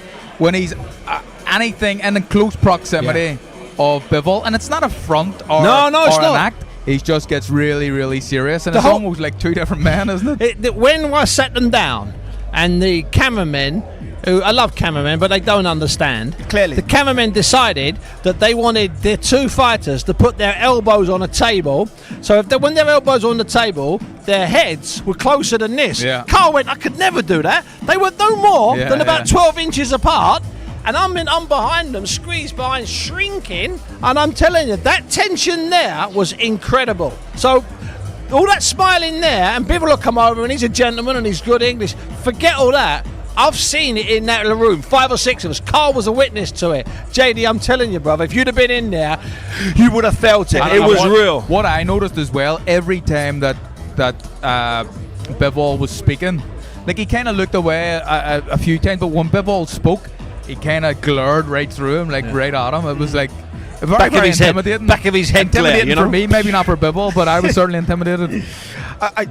anything in close proximity of Bivol, and it's not a front or it's an not. act. He just gets really, really serious, and it's almost like two different men, isn't it? When I sat them down, and the cameramen, who I love cameramen, but they don't understand. Clearly. The cameramen decided that they wanted their two fighters to put their elbows on a table. So when their elbows were on the table, their heads were closer than this. Yeah. Carl went, I could never do that. They were no more than about 12 inches apart. And I'm behind them, squeezed behind, shrinking. And I'm telling you, that tension there was incredible. So all that smiling there, and people will come over, and he's a gentleman and he's good English. Forget all that. I've seen it in that room, 5 or 6 of us. Carl was a witness to it. JD, I'm telling you, brother, if you'd have been in there, you would have felt it. It was real. What I noticed as well, every time that Bivol was speaking, like he kind of looked away a few times, but when Bivol spoke, he kind of glared right through him, right at him. It was like Very, back very of his head, intimidating. back of his head glare, Intimidating you know? for me, maybe not for Bivol, but I was certainly intimidated.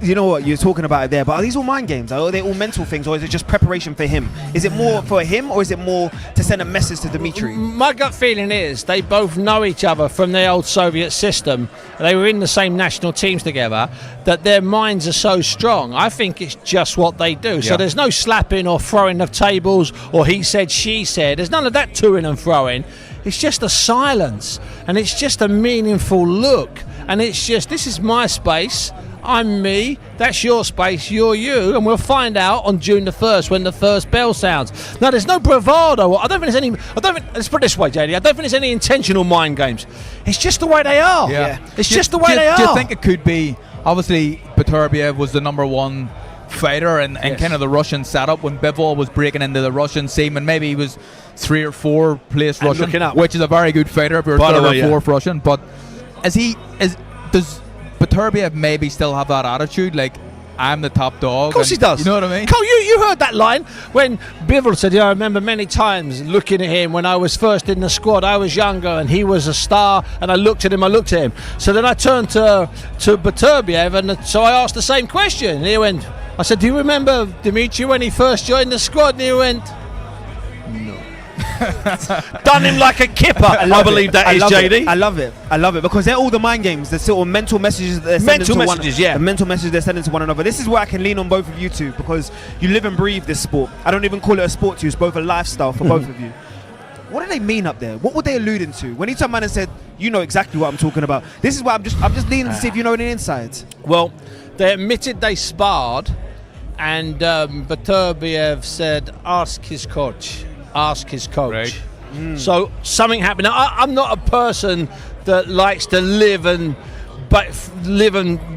You know what, you're talking about it there, but are these all mind games? Are they all mental things, or is it just preparation for him? Is it more for him, or is it more to send a message to Dmitry? My gut feeling is they both know each other from the old Soviet system. They were in the same national teams together, that their minds are so strong. I think it's just what they do. So there's no slapping or throwing of tables or he said, she said. There's none of that toing and throwing. It's just a silence, and it's just a meaningful look. And it's just, this is my space. I'm me, that's your space, you're you, and we'll find out on June the 1st when the first bell sounds. Now, there's no bravado. Let's put it this way, JD, I don't think there's any intentional mind games. It's just the way they are. It's just the way they are. Do you think it could be, obviously, Beterbiev was the number one fighter and kind of the Russian setup when Bivol was breaking into the Russian scene, and maybe he was 3 or 4 place Russian, which is a very good fighter if you're third or fourth Russian. But does Beterbiev maybe still have that attitude, like, I'm the top dog? Of course he does. You know what I mean? Cole, you heard that line when Bivol said, I remember many times looking at him when I was first in the squad. I was younger and he was a star, and I looked at him. So then I turned to Beterbiev, and so I asked the same question. And he went, I said, do you remember Dmitry when he first joined the squad? And he went, done him like a kipper. I believe that is JD. I love it because they're all the mind games, the sort of mental messages that they're sending the mental messages they're sending to one another. This is where I can lean on both of you two, because you live and breathe this sport. I don't even call it a sport to you, it's both a lifestyle for both of you. What do they mean up there? What were they alluding to when he turned around and said, you know exactly what I'm talking about? This is why I'm just leaning to see if you know any insides. Well, they admitted they sparred, and Beterbiev said, ask his coach. Right. So something happened. Now, I'm not a person that likes to live and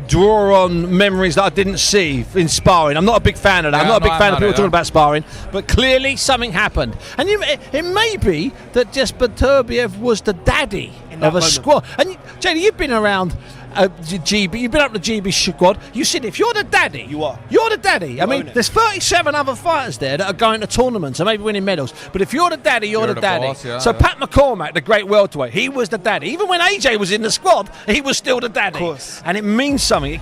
draw on memories that I didn't see in sparring. I'm not a big fan of that. I'm not a big fan of people talking about sparring, but clearly something happened. And it may be that just Beterbiev was the daddy of a squad. And JD, you've been around GB, you've been up to GB squad. You said if you're the daddy, you're the daddy. I mean, there's 37 other fighters there that are going to tournaments and maybe winning medals. But if you're the daddy, you're the daddy. Boss, Pat McCormack, the great welterweight, he was the daddy. Even when AJ was in the squad, he was still the daddy. Of course. And it means something. You're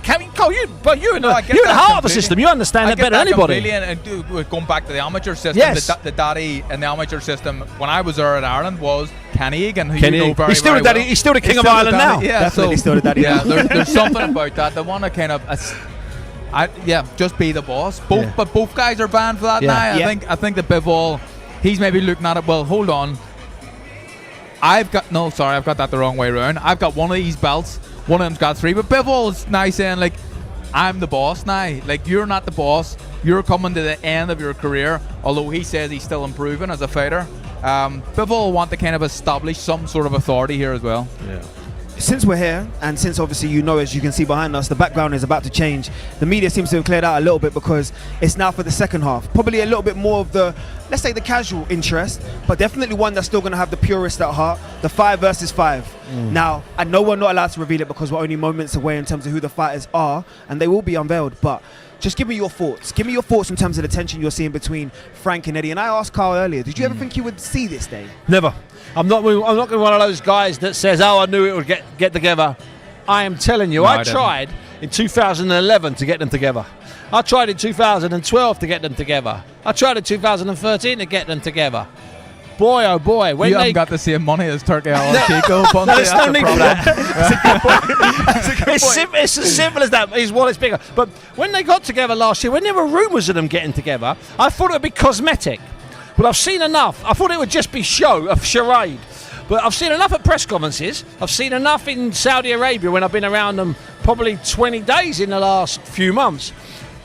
in the heart of the system. You understand that better than anybody. And going back to the amateur system, the daddy in the amateur system when I was there in Ireland was Kenny Egan, who you know very, he's still the daddy. Well. He's still the king of Ireland now. Yeah, definitely still the daddy. Yeah, there's something about that. They want to kind of, just be the boss. But both guys are banned for that now. I think that Bivol, he's maybe looking at it. Well, hold on. I've got that the wrong way around. I've got one of these belts. One of them's got 3. But Bivol's now saying, like, I'm the boss now. Like, you're not the boss. You're coming to the end of your career. Although he says he's still improving as a fighter. Bivol want to kind of establish some sort of authority here as well. Yeah. Since we're here, and since obviously as you can see behind us, the background is about to change. The media seems to have cleared out a little bit because it's now for the second half. Probably a little bit more of the, let's say, the casual interest, but definitely one that's still going to have the purist at heart. The 5 versus 5. Now, I know we're not allowed to reveal it because we're only moments away in terms of who the fighters are, and they will be unveiled, but just give me your thoughts. Give me your thoughts in terms of the tension you're seeing between Frank and Eddie. And I asked Carl earlier, did you ever think you would see this day? Never. I'm not going to be one of those guys that says, I knew it would get together. I am telling you, I tried in 2011 to get them together. I tried in 2012 to get them together. I tried in 2013 to get them together. Boy, oh boy. When you haven't got the same money as Turkey and Chico. No, there's no need for that. It's as simple as that. His wallet's bigger. But when they got together last year, when there were rumours of them getting together, I thought it would be cosmetic. But I've seen enough. I thought it would just be a charade. But I've seen enough at press conferences. I've seen enough in Saudi Arabia when I've been around them probably 20 days in the last few months.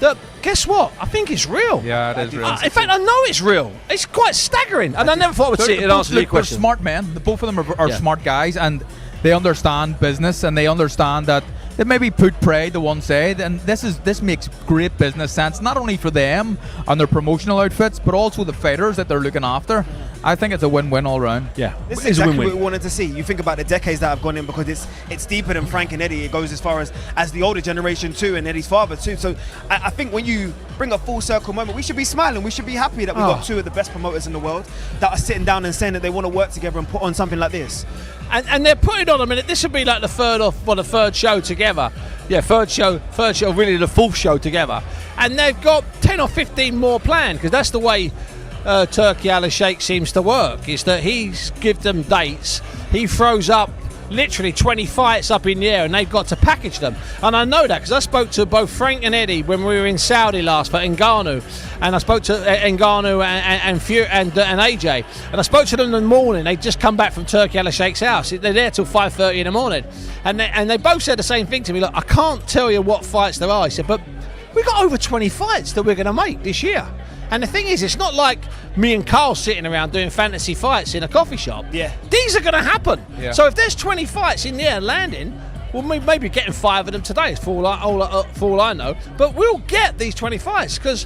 That, guess what? I think it's real. Yeah, it is real. In fact, I know it's real. It's quite staggering. And I never thought I would see it in answer to your question. They're smart men. Both of them are smart guys, and they understand business, and they understand that they maybe put pride to one side, and this makes great business sense, not only for them and their promotional outfits, but also the fighters that they're looking after. I think it's a win-win all round. Yeah, This is it's a exactly win-win. what we wanted to see. You think about the decades that have gone in, because it's deeper than Frank and Eddie. It goes as far as the older generation too, and Eddie's father too. So I think when you bring a full circle moment, we should be smiling. We should be happy that we got two of the best promoters in the world that are sitting down and saying that they want to work together and put on something like this. And they're putting on. I mean, this would be like the third show together. Yeah, third show, really the fourth show together. And they've got 10 or 15 more planned, because that's the way Turki Al-Sheikh seems to work, is that he's give them dates, he throws up literally 20 fights up in the air, and they've got to package them. And I know that because I spoke to both Frank and Eddie when we were in Saudi last for Ngannou, and I spoke to Ngannou and AJ, and I spoke to them in the morning. They just come back from Turki Al-Sheikh's house. They're there till 5:30 in the morning, and they both said the same thing to me. Look, I can't tell you what fights there are. He said, but we got over 20 fights that we're going to make this year. And the thing is, it's not like me and Carl sitting around doing fantasy fights in a coffee shop. Yeah. These are going to happen. Yeah. So if there's 20 fights in the air landing, well, maybe getting 5 of them today, for all I know. But we'll get these 20 fights because,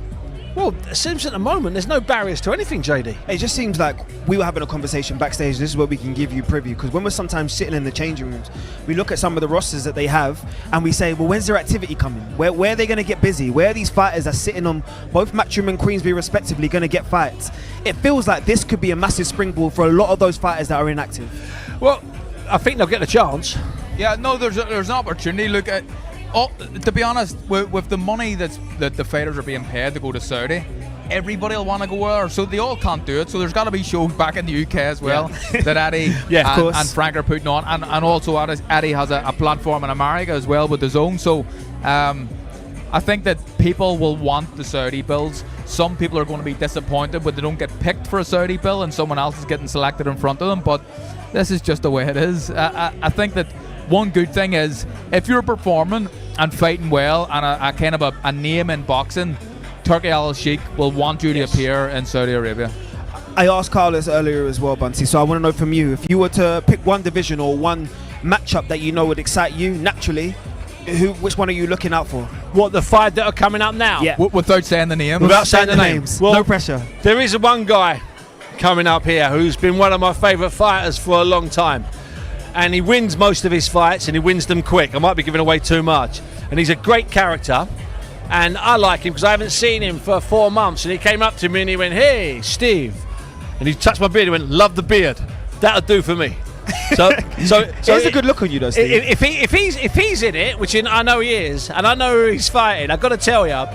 well, it seems at the moment there's no barriers to anything, JD. It just seems like we were having a conversation backstage. This is what we can give you preview, because when we're sometimes sitting in the changing rooms, we look at some of the rosters that they have and we say, well, when's their activity coming? Where are they going to get busy? Where are these fighters that are sitting on both Matchroom and Queensberry respectively going to get fights? It feels like this could be a massive springboard for a lot of those fighters that are inactive. Well, I think they'll get the chance. Yeah, no, there's an opportunity. Look, to be honest, with the money that the fighters are being paid to go to Saudi, everybody will want to go there, so they all can't do it. So there's got to be shows back in the UK as well that Eddie and Frank are putting on, and also Eddie has a platform in America as well with his own. So I think that people will want the Saudi bills. Some people are going to be disappointed when they don't get picked for a Saudi bill and someone else is getting selected in front of them, but this is just the way it is. I think that one good thing is, if you're performing and fighting well and a kind of a name in boxing, Turki Al-Sheikh will want you to appear in Saudi Arabia. I asked Carlos earlier as well, Bunty, so I want to know from you, if you were to pick one division or one matchup that you know would excite you naturally, which one are you looking out for? What, the 5 that are coming up now? Yeah. Without saying the name. Without saying the names. Well, no pressure. There is one guy coming up here who's been one of my favourite fighters for a long time. And he wins most of his fights, and he wins them quick. I might be giving away too much. And he's a great character. And I like him because I haven't seen him for 4 months. And he came up to me and he went, "Hey, Steve." And he touched my beard. He went, "Love the beard. That'll do for me." So it's a good look on you, though, Steve. If he's in it, which I know he is, and I know who he's fighting, I've got to tell you,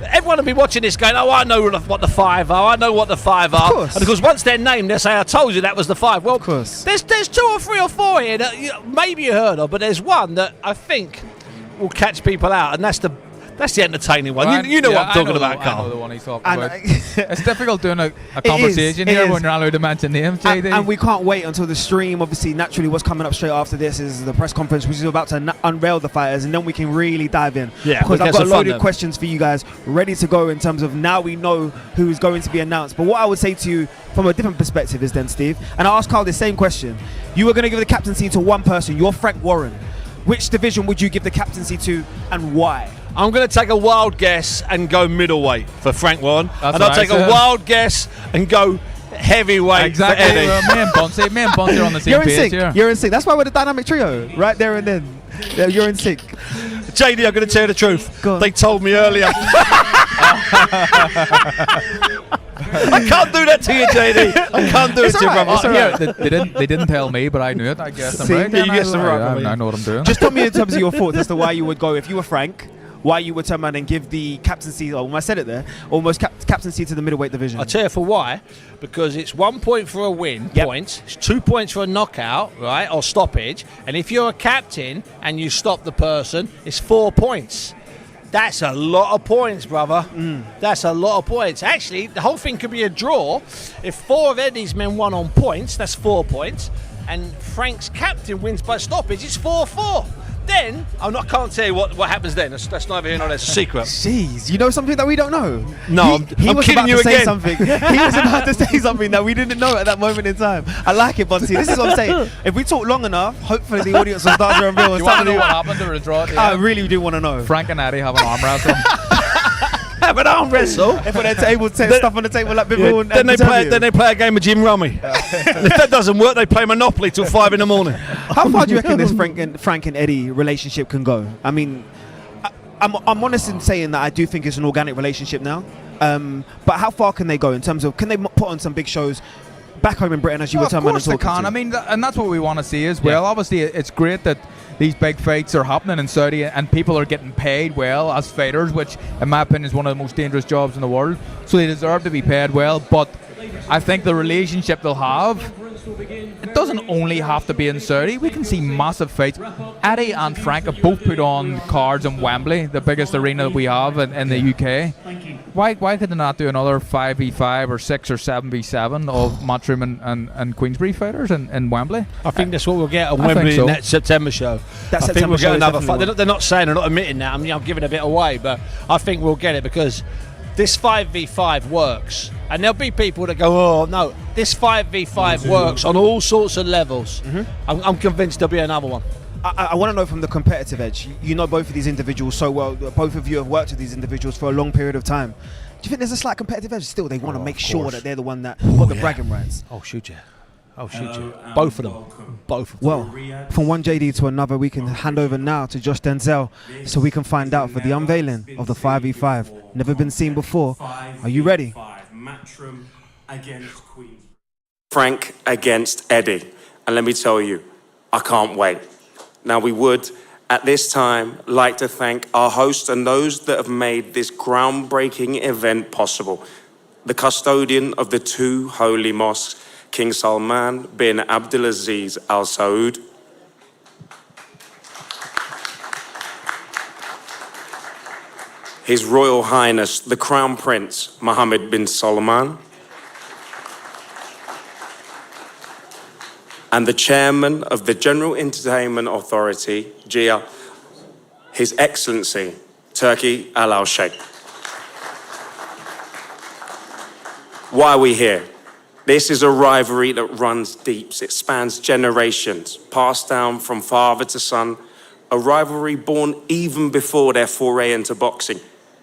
everyone will be watching this going, "Oh, I know what the 5 are. I know what the 5 are." Of course. And because once they're named, they'll say, "I told you that was the 5." Well, of course. There's 2 or 3 or 4 here that maybe you heard of, but there's one that I think will catch people out, and that's the entertaining one. Well, you know what I'm talking about, Carl. I know the one he's talking about. It's difficult doing a conversation here when you're not allowed to mention names, JD. And we can't wait until the stream. Obviously, naturally, what's coming up straight after this is the press conference, which is about to unveil the fighters, and then we can really dive in. Yeah, because I've got loaded questions for you guys ready to go in terms of now we know who is going to be announced. But what I would say to you from a different perspective is then, Steve, and I asked Carl the same question. You were going to give the captaincy to one person. You're Frank Warren. Which division would you give the captaincy to, and why? I'm going to take a wild guess and go middleweight for Frank Warren. And I'll take a wild guess and go heavyweight exactly. for Eddie. Me and Bonsi are on the same You're in page sync. here. You're in sync. That's why we're the dynamic trio, right there and then. Yeah, you're in sync. JD, I'm going to tell you the truth. They told me earlier. I can't do that to you, JD. I can't do it to you, brother. Yeah, they didn't tell me, but I knew it. I guess I'm right. You guessed them right. I know what I'm doing. Just tell me in terms of your thoughts as to why you would go, if you were Frank, why you would turn around and give the captaincy, I said it there, almost captaincy to the middleweight division. I'll tell you for why. Because it's 1 point for a win, points. It's 2 points for a knockout, right, or stoppage. And if you're a captain and you stop the person, it's 4 points. That's a lot of points, brother. That's a lot of points. Actually, the whole thing could be a draw. If 4 of Eddie's men won on points, that's 4 points. And Frank's captain wins by stoppage, it's 4-4. Then, I can't tell you what happens then. That's neither here nor there. It's a secret. Jeez, you know something that we don't know? No, he I'm was kidding about you to say again. something. He was about to say something that we didn't know at that moment in time. I like it, Bunty. This is what I'm saying. If we talk long enough, hopefully the audience will start to reveal. You want to know what happened to the draw? I really do want to know. Frank and Eddie have an arm wrestle. have an arm wrestle. They put their table stuff on the table like Bivol and then Beterbiev. they play a game of Jim Rummy. And if that doesn't work, they play Monopoly till 5 in the morning. How far do you reckon this Frank and Eddie relationship can go? I mean, I'm honest in saying that I do think it's an organic relationship now. But how far can they go in terms of, can they put on some big shows back home in Britain, as you were telling me? Of course they can. I mean, and that's what we want to see as well. Obviously, it's great that these big fights are happening in Saudi and people are getting paid well as fighters, which in my opinion is one of the most dangerous jobs in the world. So they deserve to be paid well. But I think the relationship they'll have, it doesn't only have to be in Saudi. We can see massive fights. Eddie and Frank have both put on cards in Wembley, the biggest arena that we have in the UK. Why could they not do another 5v5 or 6 or 7v7 of Matchroom and Queensberry fighters in Wembley? I think that's what we'll get on Wembley in that September show. I think we'll get another fight. They're not saying, they're not admitting that. I mean, I'm giving a bit away, but I think we'll get it because this 5v5 works. And there'll be people that go, oh, no, this 5v5 works on all sorts of levels. I'm convinced there'll be another one. I want to know from the competitive edge. You know both of these individuals so well. Both of you have worked with these individuals for a long period of time. Do you think there's a slight competitive edge? Still, they want to make sure that they're the one that got the bragging rights. Oh, shoot you. Both of them. Well, from one JD to another, we can hand over now to Josh Denzel so we can find out for the unveiling of the 5v5. Never been seen before. Are you ready? Matchroom against Queensberry. Frank against Eddie. And let me tell you, I can't wait. Now, we would, at this time, like to thank our hosts and those that have made this groundbreaking event possible. The custodian of the two holy mosques, King Salman bin Abdulaziz Al Saud. His Royal Highness, the Crown Prince, Mohammed bin Salman. And the chairman of the General Entertainment Authority, GIA, His Excellency, Turki Al Sheikh. Why are we here? This is a rivalry that runs deep. It spans generations, passed down from father to son, a rivalry born even before their foray into boxing.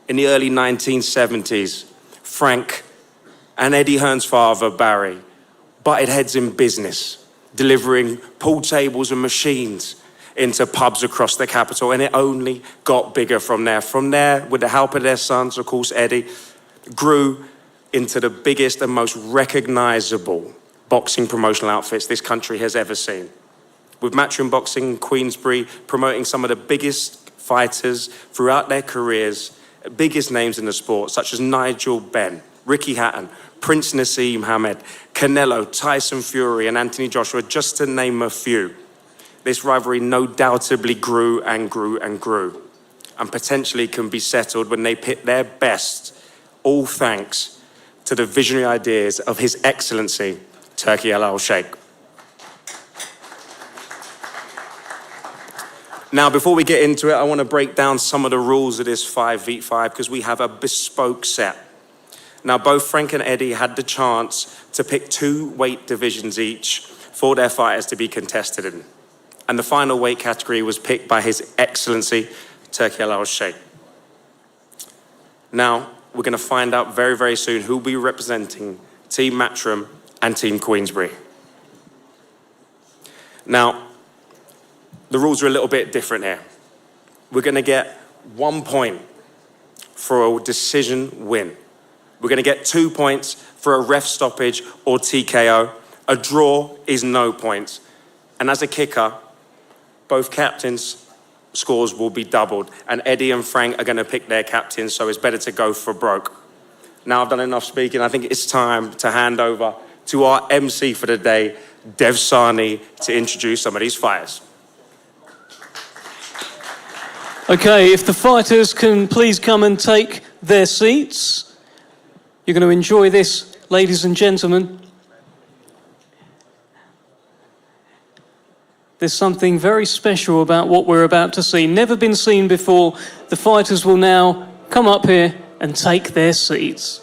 In the early 1970s, Frank and Eddie Hearn's father, Barry, butted heads in business, delivering pool tables and machines into pubs across the capital, and it only got bigger from there. From there, with the help of their sons, of course, Eddie, grew into the biggest and most recognizable boxing promotional outfits this country has ever seen. With Matchroom Boxing, Queensberry promoting some of the biggest fighters throughout their careers, biggest names in the sport, such as Nigel Benn, Ricky Hatton, Prince Nassim Hamed, Canelo, Tyson Fury, and Anthony Joshua, just to name a few. This rivalry no doubtably grew and grew and grew, and potentially can be settled when they pit their best, all thanks to the visionary ideas of His Excellency, Turki Al Sheikh. Now, before we get into it, I want to break down some of the rules of this 5v5 because we have a bespoke set. Now, both Frank and Eddie had the chance to pick 2 weight divisions each for their fighters to be contested in. And the final weight category was picked by His Excellency, Turki Al Sheikh. Now, we're going to find out very, very soon who will be representing Team Matchroom and Team Queensberry. Now, the rules are a little bit different here. We're going to get 1 point for a decision win. We're going to get 2 points for a ref stoppage or TKO. A draw is no points. And as a kicker, both captains' scores will be doubled. And Eddie and Frank are going to pick their captains, so it's better to go for broke. Now I've done enough speaking. I think it's time to hand over to our MC for the day, Dev Sani, to introduce some of these fighters. Okay, if the fighters can please come and take their seats. You're going to enjoy this, ladies and gentlemen. There's something very special about what we're about to see. Never been seen before. The fighters will now come up here and take their seats.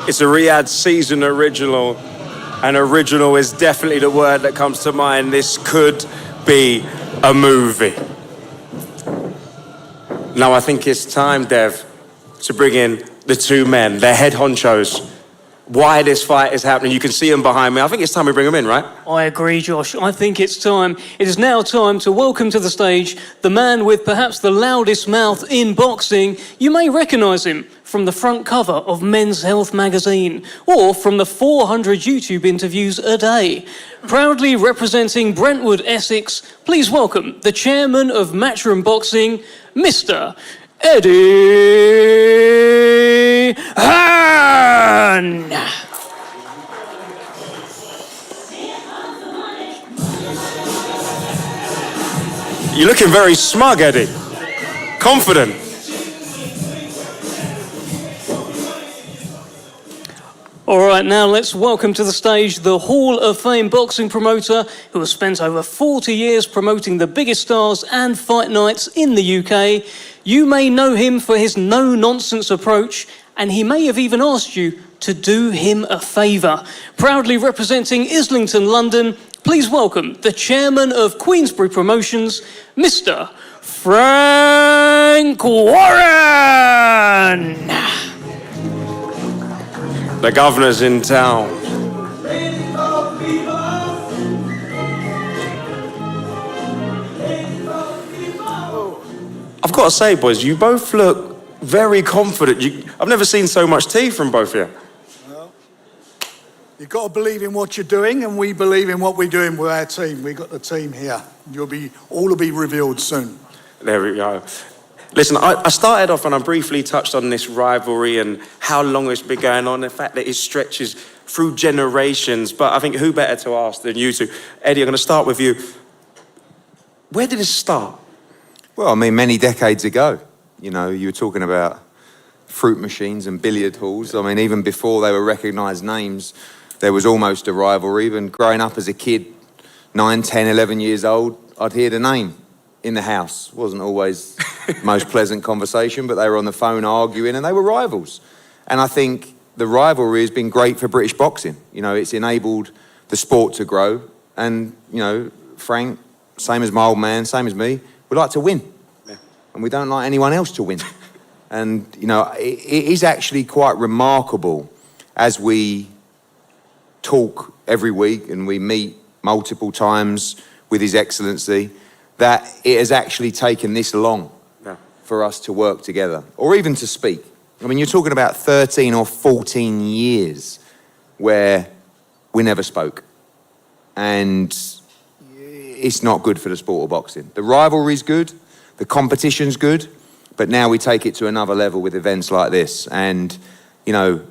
It's a Riyadh season original, and original is definitely the word that comes to mind. This could be a movie. Now I think it's time, Dev, to bring in the two men, their head honchos. Why this fight is happening. You can see them behind me. I think it's time we bring them in, right? I agree, Josh. I think it's time. It is now time to welcome to the stage the man with perhaps the loudest mouth in boxing. You may recognise him from the front cover of Men's Health magazine or from the 400 YouTube interviews a day. Proudly representing Brentwood, Essex, please welcome the chairman of Matchroom Boxing, Mr. Eddie Hearn. You're looking very smug, Eddie. Confident. All right, now let's welcome to the stage the Hall of Fame boxing promoter who has spent over 40 years promoting the biggest stars and fight nights in the UK. You may know him for his no-nonsense approach, and he may have even asked you to do him a favour. Proudly representing Islington, London, please welcome the chairman of Queensberry Promotions, Mr. Frank Warren. The governor's in town. I've got to say, boys, you both look very confident. I've never seen so much teeth from both of you. Well, you've got to believe in what you're doing, and we believe in what we're doing with our team. We've got the team here. All will be revealed soon. There we go. Listen, I started off and I briefly touched on this rivalry and how long it's been going on, the fact that it stretches through generations. But I think who better to ask than you two? Eddie, I'm going to start with you. Where did it start? Well, I mean, many decades ago. You know, you were talking about fruit machines and billiard halls. I mean, even before they were recognised names, there was almost a rivalry. Even growing up as a kid, 9, 10, 11 years old, I'd hear the name in the house. It wasn't always the most pleasant conversation, but they were on the phone arguing and they were rivals. And I think the rivalry has been great for British boxing. You know, it's enabled the sport to grow. And, you know, Frank, same as my old man, same as me, we like to win. Yeah. And we don't like anyone else to win. And, you know, it is actually quite remarkable as we talk every week and we meet multiple times with His Excellency, that it has actually taken this long for us to work together, or even to speak. I mean, you're talking about 13 or 14 years where we never spoke. And it's not good for the sport of boxing. The rivalry's good, the competition's good, but now we take it to another level with events like this. And, you know,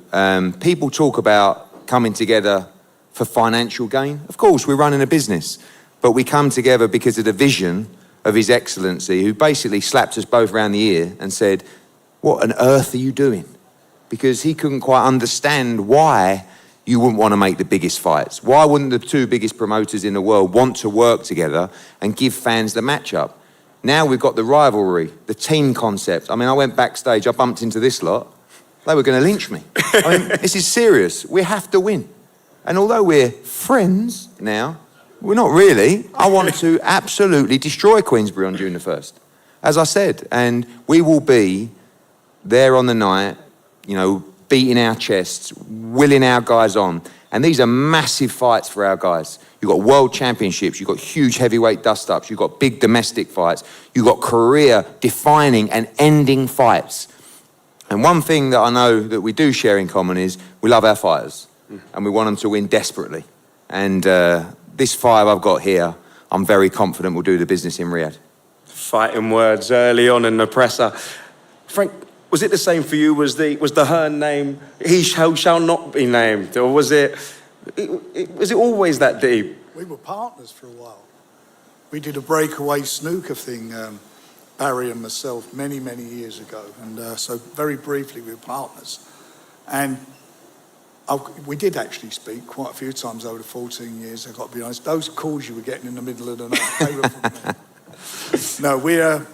people talk about coming together for financial gain. Of course, we're running a business. But we come together because of the vision of His Excellency, who basically slapped us both around the ear and said, what on earth are you doing? Because he couldn't quite understand why you wouldn't want to make the biggest fights. Why wouldn't the two biggest promoters in the world want to work together and give fans the matchup? Now we've got the rivalry, the team concept. I mean, I went backstage, I bumped into this lot. They were going to lynch me. I mean, this is serious. We have to win. And although we're friends now, we're not really. I want to absolutely destroy Queensberry on June the 1st, as I said. And we will be there on the night, you know, beating our chests, willing our guys on. And these are massive fights for our guys. You've got world championships, you've got huge heavyweight dust-ups, you've got big domestic fights, you've got career-defining and ending fights. And one thing that I know that we do share in common is we love our fighters, and we want them to win desperately. And this five I've got here, I'm very confident we'll do the business in Riyadh. Fighting words early on in the presser. Frank, was it the same for you? Was the Hearn name, he shall not be named? Or was it always that deep? We were partners for a while. We did a breakaway snooker thing, Barry and myself, many, many years ago. And so very briefly, we were partners. And we did actually speak quite a few times over the 14 years, I've got to be honest. Those calls you were getting in the middle of the night, they were from me. No,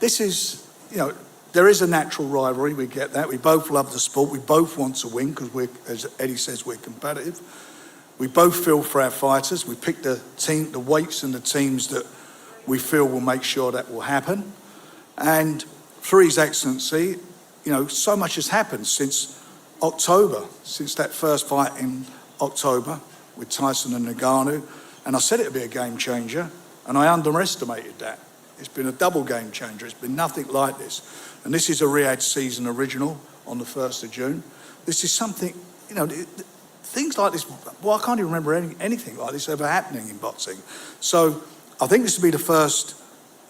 this is there is a natural rivalry. We get that. We both love the sport. We both want to win because as Eddie says, we're competitive. We both feel for our fighters. We pick the weights and the teams that we feel will make sure that will happen. And through His Excellency, so much has happened since October, since that first fight in October with Tyson and Ngannou. And I said it would be a game changer, and I underestimated that. It's been a double game changer. It's been nothing like this. And this is a Riyadh season original on the 1st of June. This is something, things like this, I can't even remember anything like this ever happening in boxing. So I think this will be the first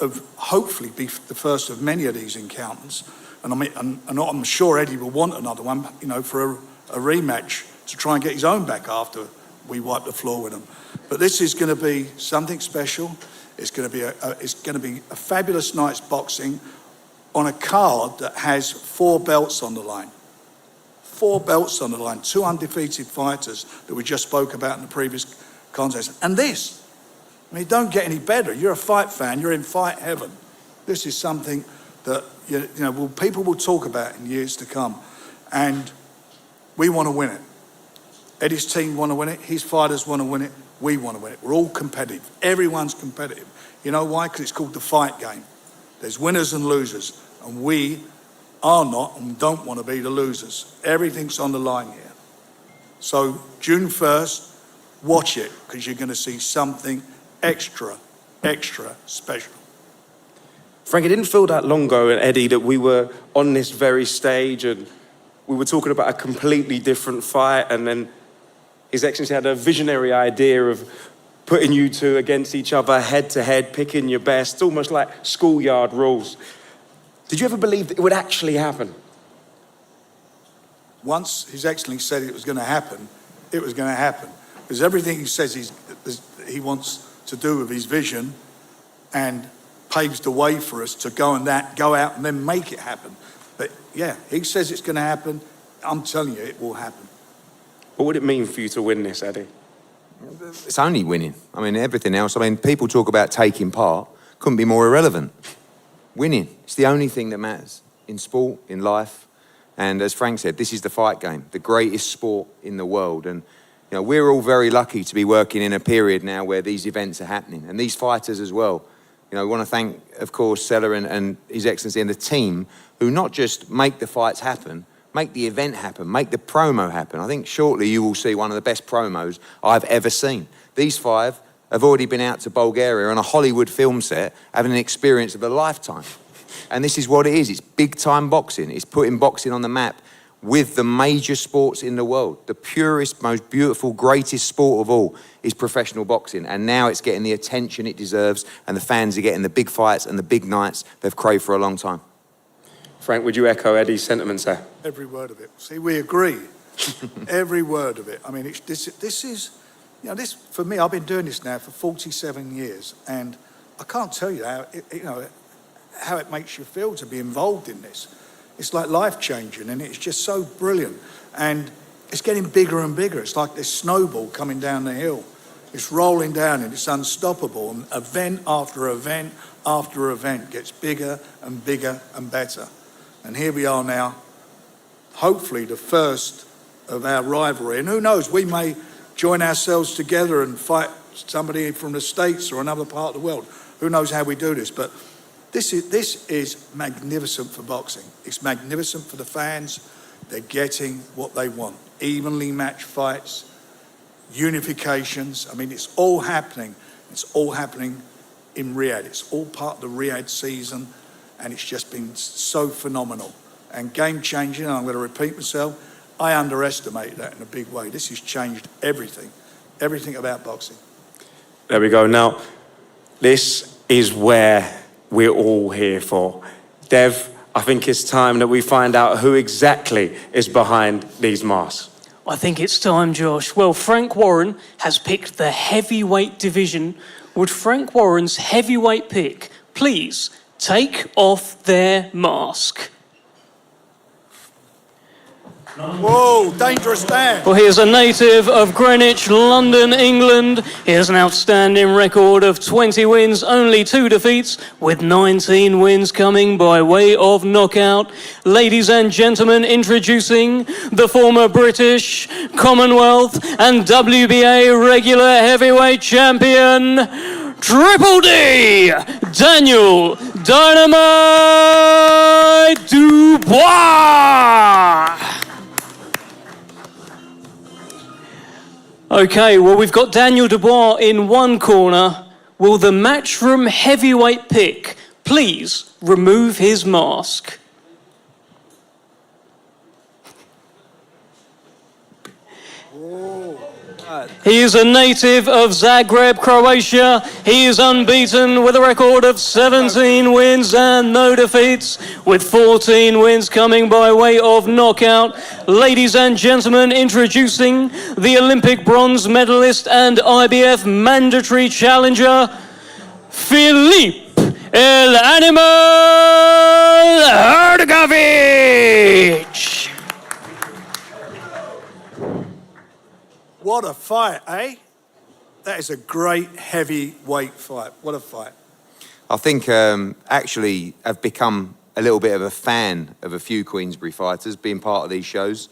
of, hopefully be the first of many of these encounters. And I'm sure Eddie will want another one, for a rematch to try and get his own back after we wipe the floor with him. But this is going to be something special. It's going to be a fabulous night's boxing on a card that has 4 belts on the line. 4 belts on the line, 2 undefeated fighters that we just spoke about in the previous contest. And this, don't get any better. You're a fight fan, you're in fight heaven. This is something that people will talk about in years to come. And we want to win it. Eddie's team want to win it, his fighters want to win it, we want to win it. We're all competitive. Everyone's competitive. You know why? Because it's called the fight game. There's winners and losers, and we are not and don't want to be the losers. Everything's on the line here. So June 1st, watch it, because you're going to see something extra special. Frank, it didn't feel that long ago, Eddie, that we were on this very stage and we were talking about a completely different fight, and then His Excellency had a visionary idea of putting you two against each other, head to head, picking your best, almost like schoolyard rules. Did you ever believe that it would actually happen? Once His Excellency said it was going to happen, it was going to happen. Because everything he says he wants to do with his vision and paves the way for us to go out and then make it happen. But yeah, he says it's going to happen. I'm telling you, it will happen. What would it mean for you to win this, Eddie? It's only winning. Everything else. People talk about taking part. Couldn't be more irrelevant. Winning. It's the only thing that matters in sport, in life. And as Frank said, this is the fight game, the greatest sport in the world. And we're all very lucky to be working in a period now where these events are happening, and these fighters as well. We want to thank, of course, Sella and His Excellency and the team who not just make the fights happen, make the event happen, make the promo happen. I think shortly you will see one of the best promos I've ever seen. These 5 have already been out to Bulgaria on a Hollywood film set, having an experience of a lifetime. And this is what it is. It's big-time boxing. It's putting boxing on the map with the major sports in the world. The purest, most beautiful, greatest sport of all is professional boxing. And now it's getting the attention it deserves, and the fans are getting the big fights and the big nights they've craved for a long time. Frank, would you echo Eddie's sentiments there? Every word of it. See, we agree. Every word of it. This is, this, for me, I've been doing this now for 47 years, and I can't tell you how it makes you feel to be involved in this. It's like life-changing, and it's just so brilliant. And it's getting bigger and bigger. It's like this snowball coming down the hill. It's rolling down, and it's unstoppable. And event after event after event gets bigger and bigger and better. And here we are now, hopefully the first of our rivalry. And who knows, we may join ourselves together and fight somebody from the States or another part of the world. Who knows how we do this, but this is magnificent for boxing. It's magnificent for the fans. They're getting what they want. Evenly matched fights, unifications. It's all happening. It's all happening in Riyadh. It's all part of the Riyadh season, and it's just been so phenomenal and game-changing. And I'm going to repeat myself, I underestimated that in a big way. This has changed everything about boxing. There we go. Now, this is where we're all here for. Dev, I think it's time that we find out who exactly is behind these masks. I think it's time, Josh. Well, Frank Warren has picked the heavyweight division. Would Frank Warren's heavyweight pick please take off their mask? Whoa, dangerous stand. Well, he is a native of Greenwich, London, England. He has an outstanding record of 20 wins, only 2 defeats, with 19 wins coming by way of knockout. Ladies and gentlemen, introducing the former British, Commonwealth and WBA regular heavyweight champion, Triple D, Daniel Dynamite Dubois. Okay, well, we've got Daniel Dubois in one corner. Will the Matchroom heavyweight pick please remove his mask? He is a native of Zagreb, Croatia. He is unbeaten with a record of 17 wins and no defeats, with 14 wins coming by way of knockout. Ladies and gentlemen, introducing the Olympic bronze medalist and IBF mandatory challenger, Filip El Animal Hrgović. What a fight, eh? That is a great heavyweight fight. What a fight. I think actually I've become a little bit of a fan of a few Queensberry fighters, being part of these shows.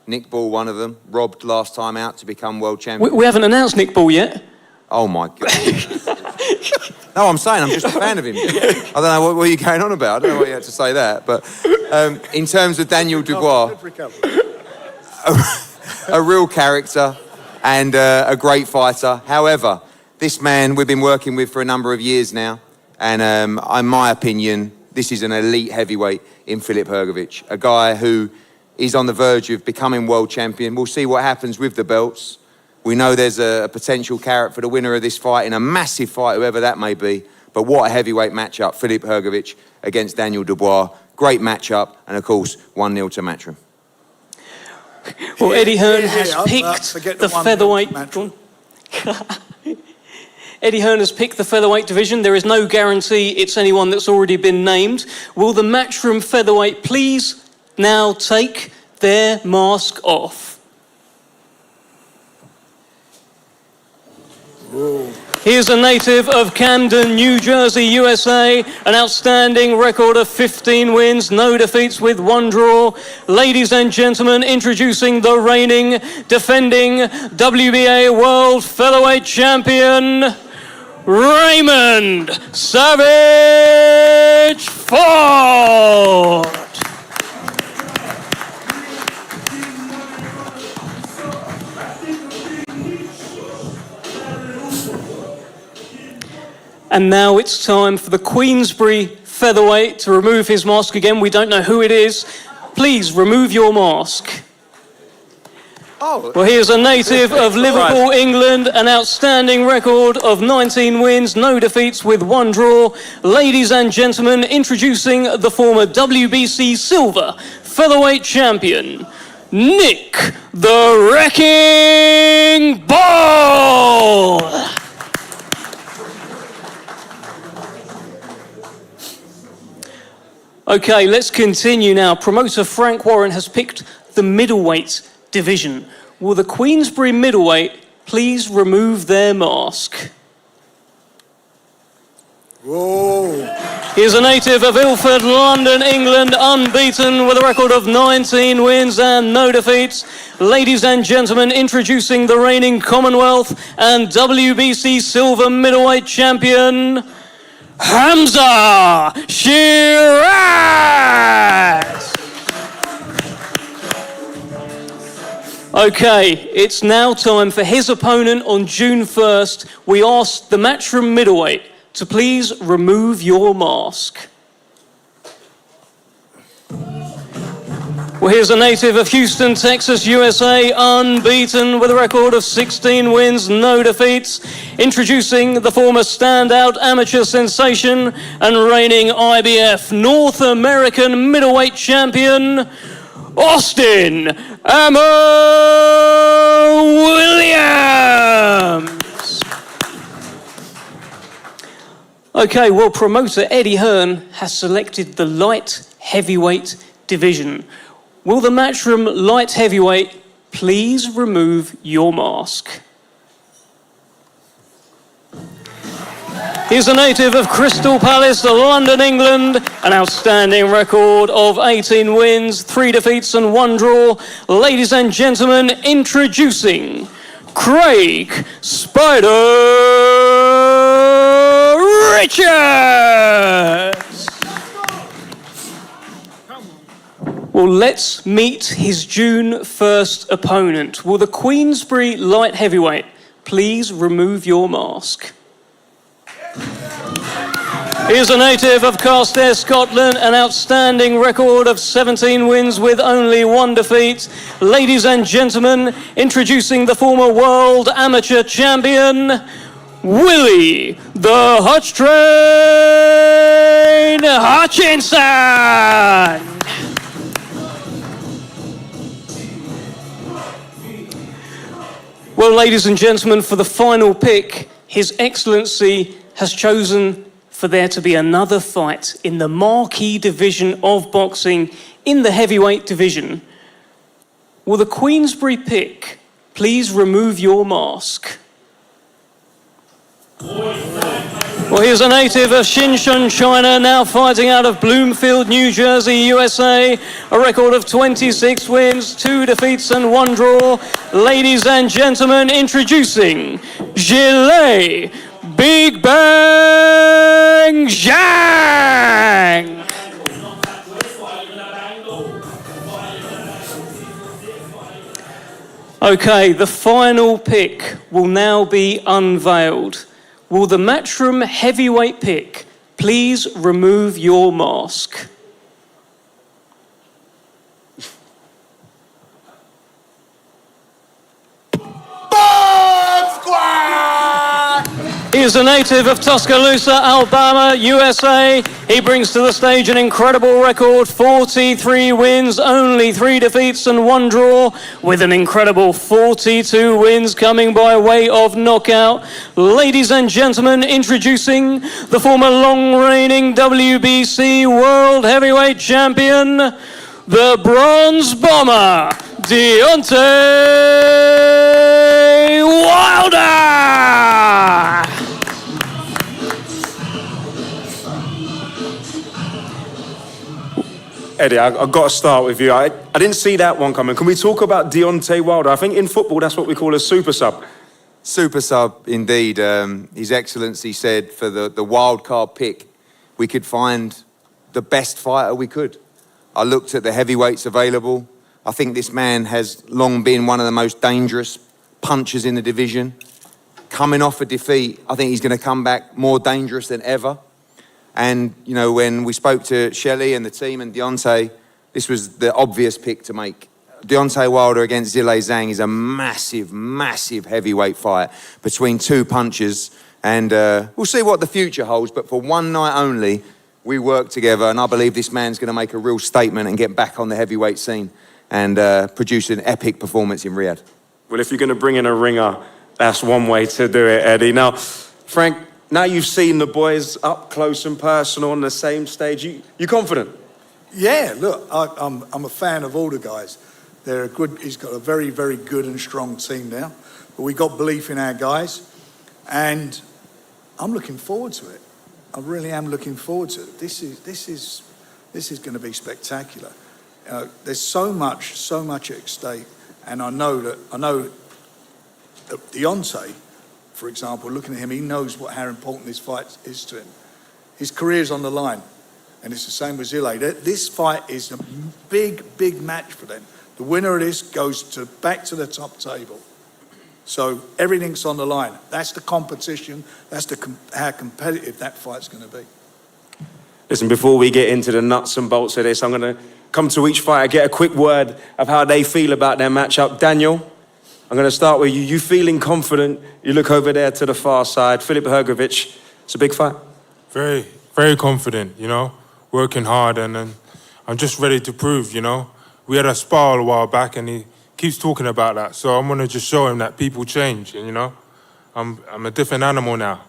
Nick Ball, one of them, robbed last time out to become world champion. We haven't announced Nick Ball yet. Oh my God. No, I'm saying I'm just a fan of him. I don't know what you're going on about. I don't know why you had to say that. But in terms of Daniel Dubois, a real character and a great fighter. However, this man we've been working with for a number of years now, and in my opinion, this is an elite heavyweight in Filip Hrgović, a guy who is on the verge of becoming world champion. We'll see what happens with the belts. We know there's a potential carrot for the winner of this fight in a massive fight, whoever that may be. But what a heavyweight matchup, Filip Hrgović against Daniel Dubois. Great matchup, and of course, 1-0 to Matchroom. Well, Eddie Hearn has picked the featherweight. Eddie Hearn has picked the featherweight division. There is no guarantee it's anyone that's already been named. Will the Matchroom featherweight please now take their mask off? Whoa. He is a native of Camden, New Jersey, USA. An outstanding record of 15 wins, no defeats with 1 draw. Ladies and gentlemen, introducing the reigning, defending WBA World Featherweight Champion, Raymond Savage Ford. And now it's time for the Queensberry featherweight to remove his mask again. We don't know who it is. Please remove your mask. Oh. Well, he is a native of Liverpool, England, an outstanding record of 19 wins, no defeats with 1 draw. Ladies and gentlemen, introducing the former WBC silver featherweight champion, Nick the Wrecking Ball. Okay, let's continue now. Promoter Frank Warren has picked the middleweight division. Will the Queensberry middleweight please remove their mask? Whoa. He is a native of Ilford, London, England, unbeaten with a record of 19 wins and no defeats. Ladies and gentlemen, introducing the reigning Commonwealth and WBC silver middleweight champion, Hamza Shiraz! Okay, it's now time for his opponent on June 1st. We asked the Matchroom middleweight to please remove your mask. Well, here's a native of Houston, Texas, USA, unbeaten with a record of 16 wins, no defeats. Introducing the former standout amateur sensation and reigning IBF North American middleweight champion, Austin Ammo Williams. Okay, well, promoter Eddie Hearn has selected the light heavyweight division. will the Matchroom light heavyweight please remove your mask? He's a native of Crystal Palace, London, England. An outstanding record of 18 wins, 3 defeats and 1 draw. Ladies and gentlemen, introducing Craig Spider Richards. Well, let's meet his June 1st opponent. Will the Queensberry light heavyweight please remove your mask? He is a native of Carstairs, Scotland, an outstanding record of 17 wins with only 1 defeat. Ladies and gentlemen, introducing the former world amateur champion, Willie the Hutch Train Hutchinson. Well, ladies and gentlemen, for the final pick, His Excellency has chosen for there to be another fight in the marquee division of boxing, in the heavyweight division. Will the Queensberry pick please remove your mask? Well, he is a native of Shenzhen, China, now fighting out of Bloomfield, New Jersey, USA. A record of 26 wins, 2 defeats and 1 draw. Ladies and gentlemen, introducing Zhilei Big Bang Zhang. Okay, the final pick will now be unveiled. Will the Matchroom heavyweight pick please remove your mask? He is a native of Tuscaloosa, Alabama, USA. He brings to the stage an incredible record, 43 wins, only 3 defeats and 1 draw, with an incredible 42 wins coming by way of knockout. Ladies and gentlemen, introducing the former long-reigning WBC World Heavyweight Champion, the Bronze Bomber, Deontay Wilder! Eddie, I've got to start with you. I didn't see that one coming. Can we talk about Deontay Wilder? I think in football, that's what we call a super sub. Super sub, indeed. His Excellency said for the wild card pick, we could find the best fighter we could. I looked at the heavyweights available. I think this man has long been one of the most dangerous punchers in the division. Coming off a defeat, I think he's going to come back more dangerous than ever. And, you know, when we spoke to Shelley and the team and Deontay, this was the obvious pick to make. Deontay Wilder against Zhilei Zhang is a massive, massive heavyweight fight between 2 punchers. And we'll see what the future holds. But for one night only, we work together. And I believe this man's going to make a real statement and get back on the heavyweight scene and produce an epic performance in Riyadh. Well, if you're going to bring in a ringer, that's one way to do it, Eddie. Now, Frank, now you've seen the boys up close and personal on the same stage. You confident? Yeah, look, I'm a fan of all the guys. They're good. He's got a very, very good and strong team now. But we got belief in our guys, and I'm looking forward to it. I really am looking forward to it. This is going to be spectacular. There's so much at stake, and I know that Deontay, for example, looking at him, he knows how important this fight is to him. His career's on the line, and it's the same with Zhilei. This fight is a big, big match for them. The winner of this goes back to the top table. So everything's on the line. That's the competition. That's how competitive that fight's going to be. Listen, before we get into the nuts and bolts of this, I'm going to come to each fighter, get a quick word of how they feel about their matchup. Daniel, I'm going to start with you. You feeling confident? You look over there to the far side. Filip Hrgović, it's a big fight. Very, very confident, you know, working hard, and I'm just ready to prove, you know. We had a spar a while back, and he keeps talking about that, so I'm going to just show him that people change, and, you know, I'm a different animal now.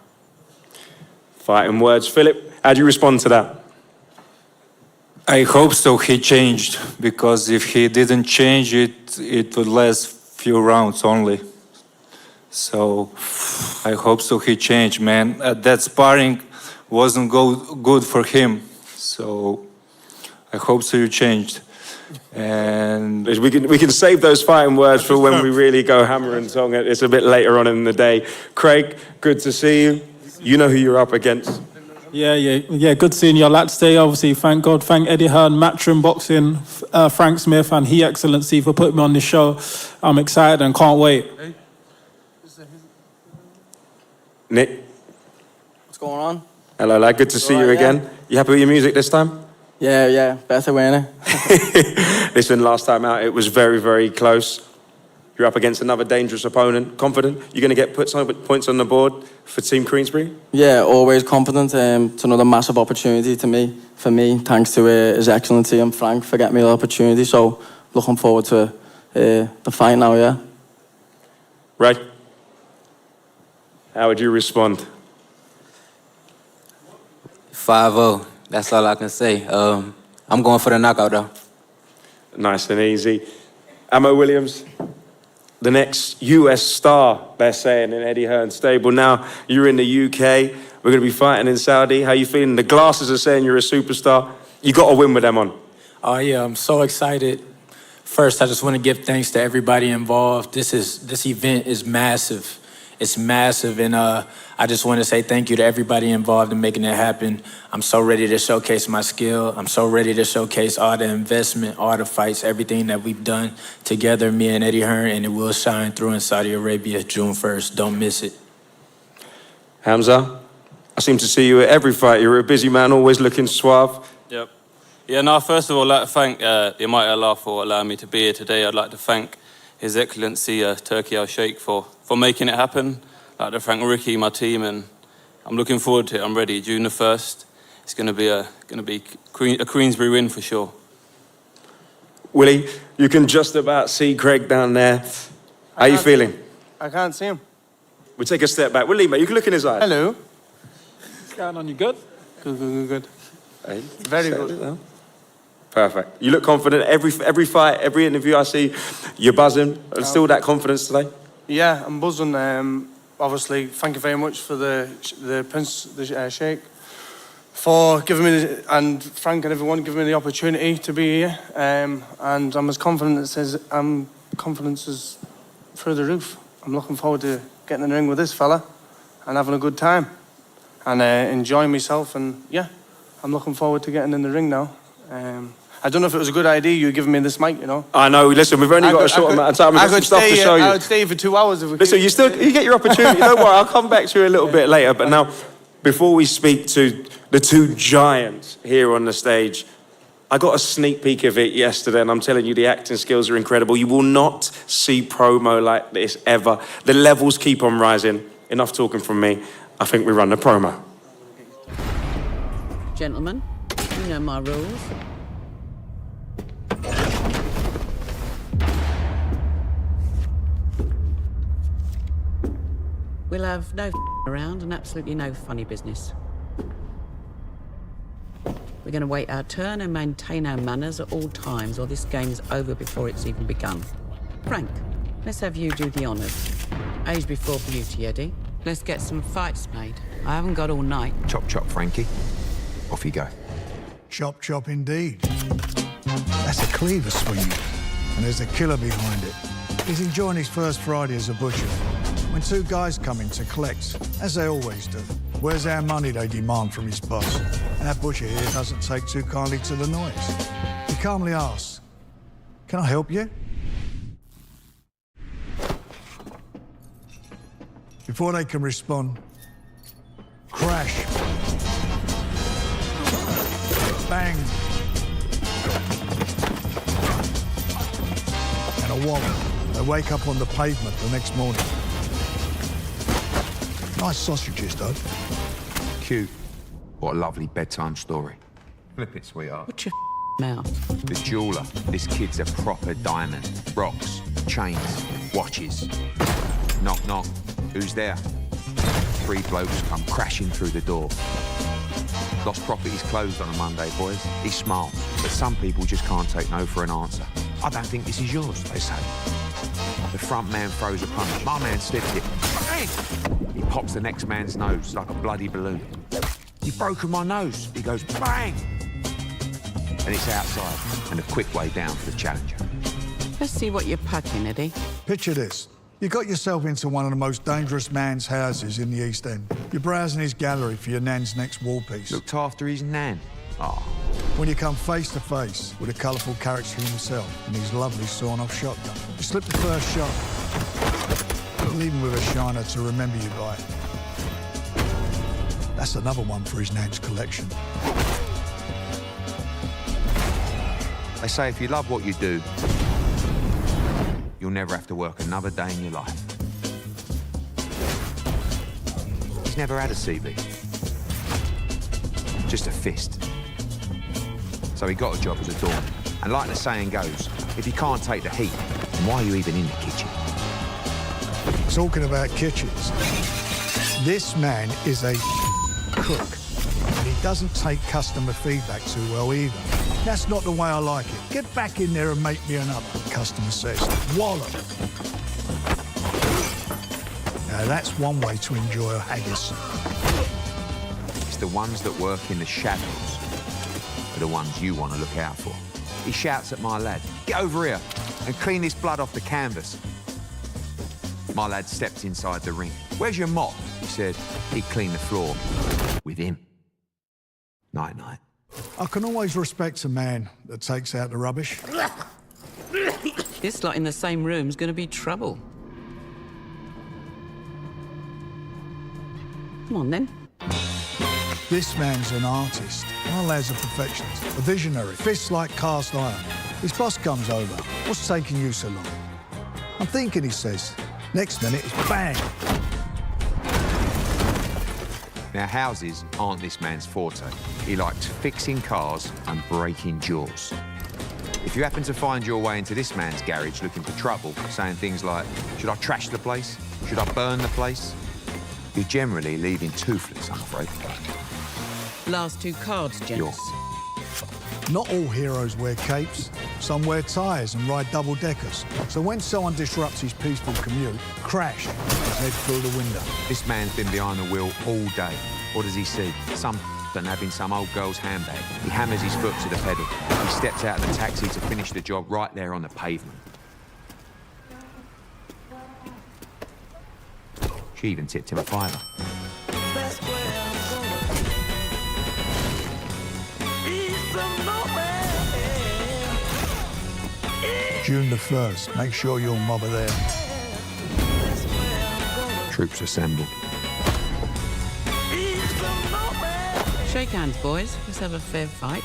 Fighting words. Filip, how do you respond to that? I hope so he changed, because if he didn't change it would last few rounds only. So I hope so he changed, man. That sparring wasn't good for him. So I hope so you changed. And we can save those fighting words for when we really go hammer and tong. It's a bit later on in the day. Craig, good to see you. You know who you're up against. Yeah. Good seeing your lads today. Obviously, thank God, thank Eddie Hearn, Matchroom Boxing, Frank Smith, and He Excellency for putting me on this show. I'm excited and can't wait. Nick, what's going on? Hello, lad. Good to see you again. Yeah. You happy with your music this time? Yeah, better winning. Listen, last time out it was very, very close. You're up against another dangerous opponent. Confident you're going to get points on the board for Team Queensberry? Yeah, always confident. It's another massive opportunity for me, thanks to His Excellency and Frank for getting me the opportunity. So looking forward to the fight now, yeah. Right. How would you respond? 5-0. That's all I can say. I'm going for the knockout, though. Nice and easy. Ammo Williams, the next US star, they're saying, in Eddie Hearn's stable. Now you're in the UK. We're going to be fighting in Saudi. How you feeling? The glasses are saying you're a superstar. You got to win with them on. Oh, yeah, I'm so excited. First, I just want to give thanks to everybody involved. This event is massive. It's massive, and I just want to say thank you to everybody involved in making it happen. I'm so ready to showcase my skill. I'm so ready to showcase all the investment, all the fights, everything that we've done together, me and Eddie Hearn, and it will shine through in Saudi Arabia, June 1st. Don't miss it. Hamza, I seem to see you at every fight. You're a busy man, always looking suave. Yep. Yeah, no, first of all, I'd like to thank the Almighty Allah for allowing me to be here today. I'd like to thank His Excellency Turki Al-Sheikh for making it happen. I'd like to thank Ricky, my team, and I'm looking forward to it. I'm ready. June the 1st. It's going to be a Queensberry win for sure. Willie, you can just about see Craig down there. How are you feeling? I can't see him. We'll take a step back. Willie, mate, you can look in his eyes. Hello. What's going on? You good? Good. Hey, Very good. Perfect. You look confident. Every fight, every interview I see, you're buzzing. Still that confidence today? Yeah, I'm buzzing. Obviously, thank you very much for the Prince, the Sheikh, for giving me, and Frank and everyone giving me the opportunity to be here. And I'm as confident as confidence is through the roof. I'm looking forward to getting in the ring with this fella and having a good time and enjoying myself. And yeah, I'm looking forward to getting in the ring now. I don't know if it was a good idea you giving me this mic, you know. I know. Listen, we've only got a short amount of time. We've got some stuff to show you. I would stay for 2 hours if we Listen, you get your opportunity. Don't worry, I'll come back to you a little bit later. But now, before we speak to the two giants here on the stage, I got a sneak peek of it yesterday, and I'm telling you, the acting skills are incredible. You will not see promo like this ever. The levels keep on rising. Enough talking from me. I think we run the promo. Gentlemen, you know my rules. We'll have no around and absolutely no funny business. We're going to wait our turn and maintain our manners at all times, or this game's over before it's even begun. Frank, let's have you do the honours. Age before beauty, Eddie. Let's get some fights made. I haven't got all night. Chop, chop, Frankie. Off you go. Chop, chop indeed. That's a cleaver swinging, and there's a killer behind it. He's enjoying his first Friday as a butcher. When two guys come in to collect, as they always do, where's our money they demand from his boss? Our butcher here doesn't take too kindly to the noise. He calmly asks, "Can I help you?" Before they can respond, crash. Bang. And a wallop. They wake up on the pavement the next morning. Nice sausages, though. Cute. What a lovely bedtime story. Flip it, sweetheart. Watch your mouth. The jeweler. This kid's a proper diamond. Rocks, chains, watches. Knock, knock. Who's there? 3 blokes come crashing through the door. Lost Property's closed on a Monday, boys. He smiles, but some people just can't take no for an answer. I don't think this is yours, they say. The front man throws a punch. My man slips it. Bang! He pops the next man's nose like a bloody balloon. You've broken my nose. He goes, bang! And it's outside, and a quick way down for the challenger. Let's see what you're packing, Eddie. Picture this. You got yourself into one of the most dangerous man's houses in the East End. You're browsing his gallery for your nan's next wall piece. Looked after his nan. Ah. When you come face to face with a colourful character himself and his lovely sawn-off shotgun, you slip the first shot, leaving with a shiner to remember you by. That's another one for his nan's collection. They say if you love what you do, you'll never have to work another day in your life. He's never had a CV. Just a fist. So he got a job as a doorman. And like the saying goes, if you can't take the heat, then why are you even in the kitchen? Talking about kitchens, this man is a cook. And he doesn't take customer feedback too well either. That's not the way I like it. Get back in there and make me another, the customer says. Wallop. Now that's one way to enjoy a haggis. It's the ones that work in the shadows are the ones you want to look out for. He shouts at my lad, get over here and clean this blood off the canvas. My lad steps inside the ring. Where's your mop? He said he'd clean the floor with him. Night, night. I can always respect a man that takes out the rubbish. This lot in the same room's gonna be trouble. Come on, then. This man's an artist. My lad's a perfectionist, a visionary, fists like cast iron. His boss comes over. What's taking you so long? I'm thinking, he says. Next minute, it's bang. Now, houses aren't this man's forte. He likes fixing cars and breaking jaws. If you happen to find your way into this man's garage looking for trouble, saying things like, should I trash the place? Should I burn the place? You're generally leaving toothless, I'm afraid. Last two cards, gents. Not all heroes wear capes. Some wear tyres and ride double-deckers. So when someone disrupts his peaceful commute, crash his head through the window. This man's been behind the wheel all day. What does he see? Some having some old girl's handbag. He hammers his foot to the pedal. He steps out of the taxi to finish the job right there on the pavement. She even tipped him a fiver. June the 1st, make sure your mob are there. Troops assembled. Shake hands, boys. Let's have a fair fight.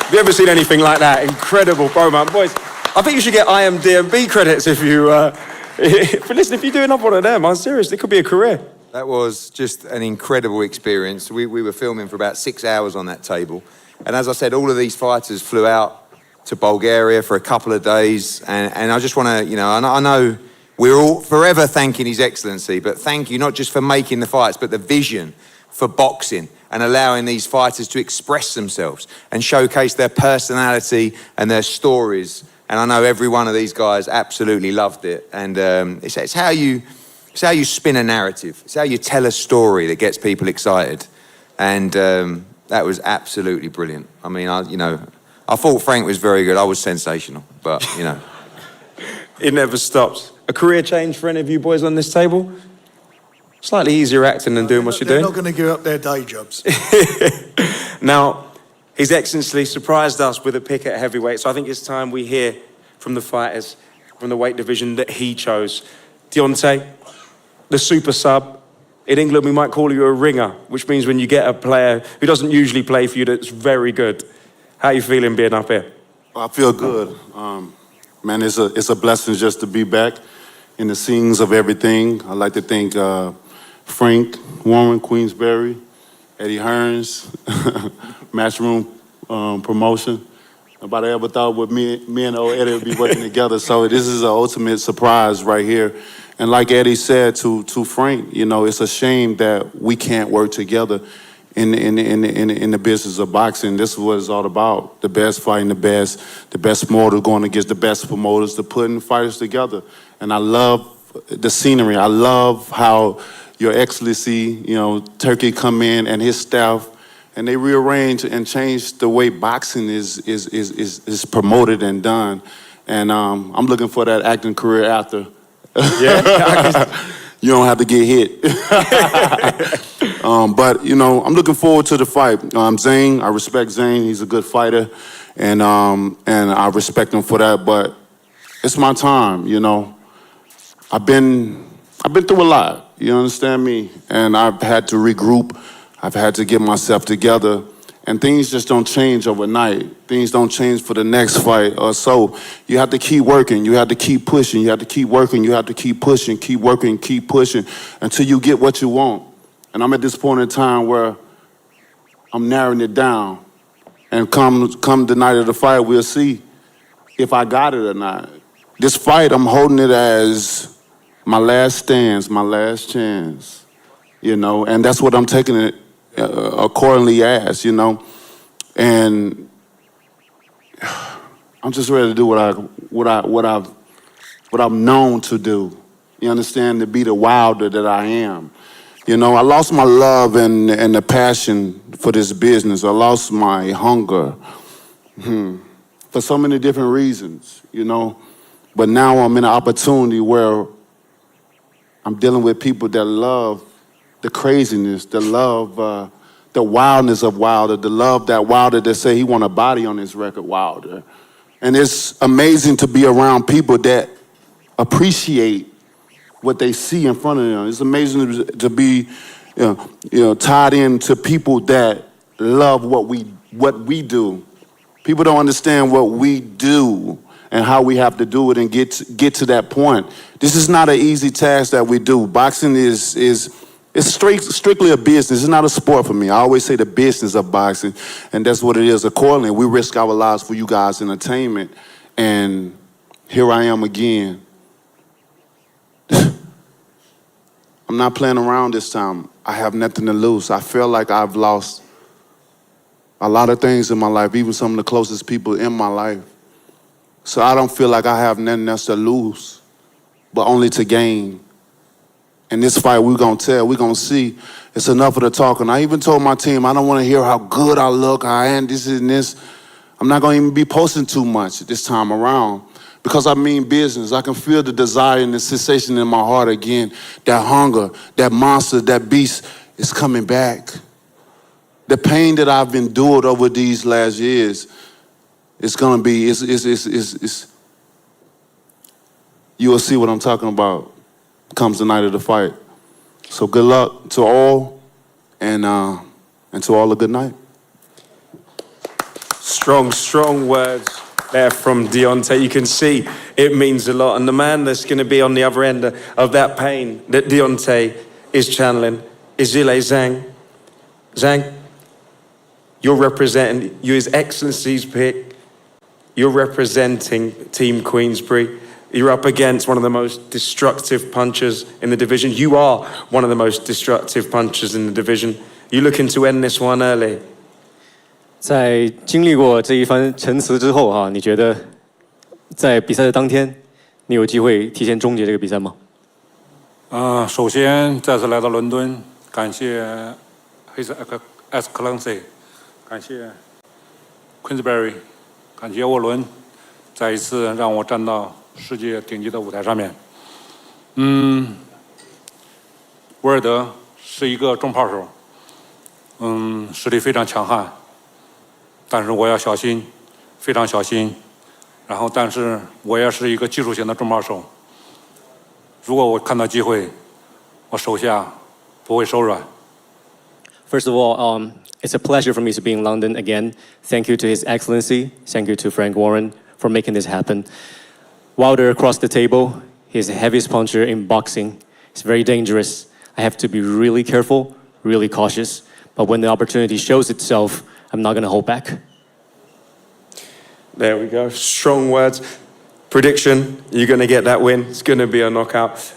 Have you ever seen anything like that? Incredible promo. Boys, I think you should get IMDb credits if you... if you do enough one of them, I'm serious, it could be a career. That was just an incredible experience. We were filming for about 6 hours on that table. And as I said, all of these fighters flew out to Bulgaria for a couple of days. And I just want to, I know we're all forever thanking His Excellency, but thank you not just for making the fights, but the vision for boxing and allowing these fighters to express themselves and showcase their personality and their stories. And I know every one of these guys absolutely loved it. And it's how you spin a narrative. It's how you tell a story that gets people excited. And that was absolutely brilliant. I mean, I thought Frank was very good. I was sensational, but, It never stops. A career change for any of you boys on this table? Slightly easier acting than doing what you're doing. They're not going to give up their day jobs. Now, His Excellency surprised us with a pick at heavyweight, so I think it's time we hear from the fighters from the weight division that he chose. Deontay, the super sub. In England, we might call you a ringer, which means when you get a player who doesn't usually play for you that's very good. How are you feeling being up here? I feel good. Man, it's a blessing just to be back in the scenes of everything. I'd like to thank Frank, Warren, Queensberry, Eddie Hearn's, Matchroom promotion. Nobody ever thought me and old Eddie would be working together. So this is an ultimate surprise right here. And like Eddie said to Frank, it's a shame that we can't work together in the business of boxing. This is what it's all about. The best fighting the best promoters going against the best promoters, to putting fighters together. And I love the scenery. I love how Your Excellency, Turkey come in and his staff, and they rearrange and change the way boxing is promoted and done. And I'm looking for that acting career after. Yeah. You don't have to get hit. But, I'm looking forward to the fight. Zang, I respect Zang. He's a good fighter. And I respect him for that. But it's my time, I've been through a lot. You understand me? And I've had to regroup. I've had to get myself together. And things just don't change overnight. Things don't change for the next fight or so. You have to keep working. You have to keep pushing. You have to keep working. You have to keep pushing, keep working, keep pushing until you get what you want. And I'm at this point in time where I'm narrowing it down. And come the night of the fight, we'll see if I got it or not. This fight, I'm holding it as my last stands, my last chance, and that's what I'm taking it accordingly as, and I'm just ready to do what I'm known to do. You understand? To be the wilder that I am. I lost my love and the passion for this business. I lost my hunger for so many different reasons, But now I'm in an opportunity where I'm dealing with people that love the craziness, that love the wildness of Wilder, the love that Wilder that say he want a body on his record, Wilder. And it's amazing to be around people that appreciate what they see in front of them. It's amazing to be tied into people that love what we do. People don't understand what we do and how we have to do it and get to that point. This is not an easy task that we do. Boxing is strictly a business. It's not a sport for me. I always say the business of boxing, and that's what it is. Accordingly, we risk our lives for you guys' entertainment, and here I am again. I'm not playing around this time. I have nothing to lose. I feel like I've lost a lot of things in my life, even some of the closest people in my life. So I don't feel like I have nothing else to lose, but only to gain. And this fight, we're going to see. It's enough of the talking. I even told my team, I don't want to hear how good I look, I am, this and this. I'm not going to even be posting too much this time around because I mean business. I can feel the desire and the sensation in my heart again. That hunger, that monster, that beast is coming back. The pain that I've endured over these last years, it's going to be, you will see what I'm talking about comes the night of the fight. So good luck to all, and to all a good night. Strong words there from Deontay. You can see it means a lot. And the man that's going to be on the other end of that pain that Deontay is channeling is Zhang. Zhang, you're representing, you're His Excellency's pick. You're representing Team Queensberry. You're up against one of the most destructive punchers in the division. You are one of the most destructive punchers in the division. You looking to end this one early? 在经历过这一番陈词之后哈，你觉得在比赛的当天，你有机会提前终结这个比赛吗？首先再次来到伦敦，感谢 His Excellency， 感谢 Queensberry， 感谢沃伦，再一次让我站到世界顶级的舞台上面。博尔德是一个重炮手，实力非常强悍。 但是我要小心，非常小心。然后，但是我也是一个技术型的重炮手。如果我看到机会，我手下不会手软。First of all, it's a pleasure for me to be in London again. Thank you to His Excellency. Thank you to Frank Warren for making this happen. Wilder across the table, he's the heaviest puncher in boxing. It's very dangerous. I have to be really careful, really cautious. But when the opportunity shows itself, I'm not going to hold back. There we go. Strong words. Prediction, you're going to get that win. It's going to be a knockout.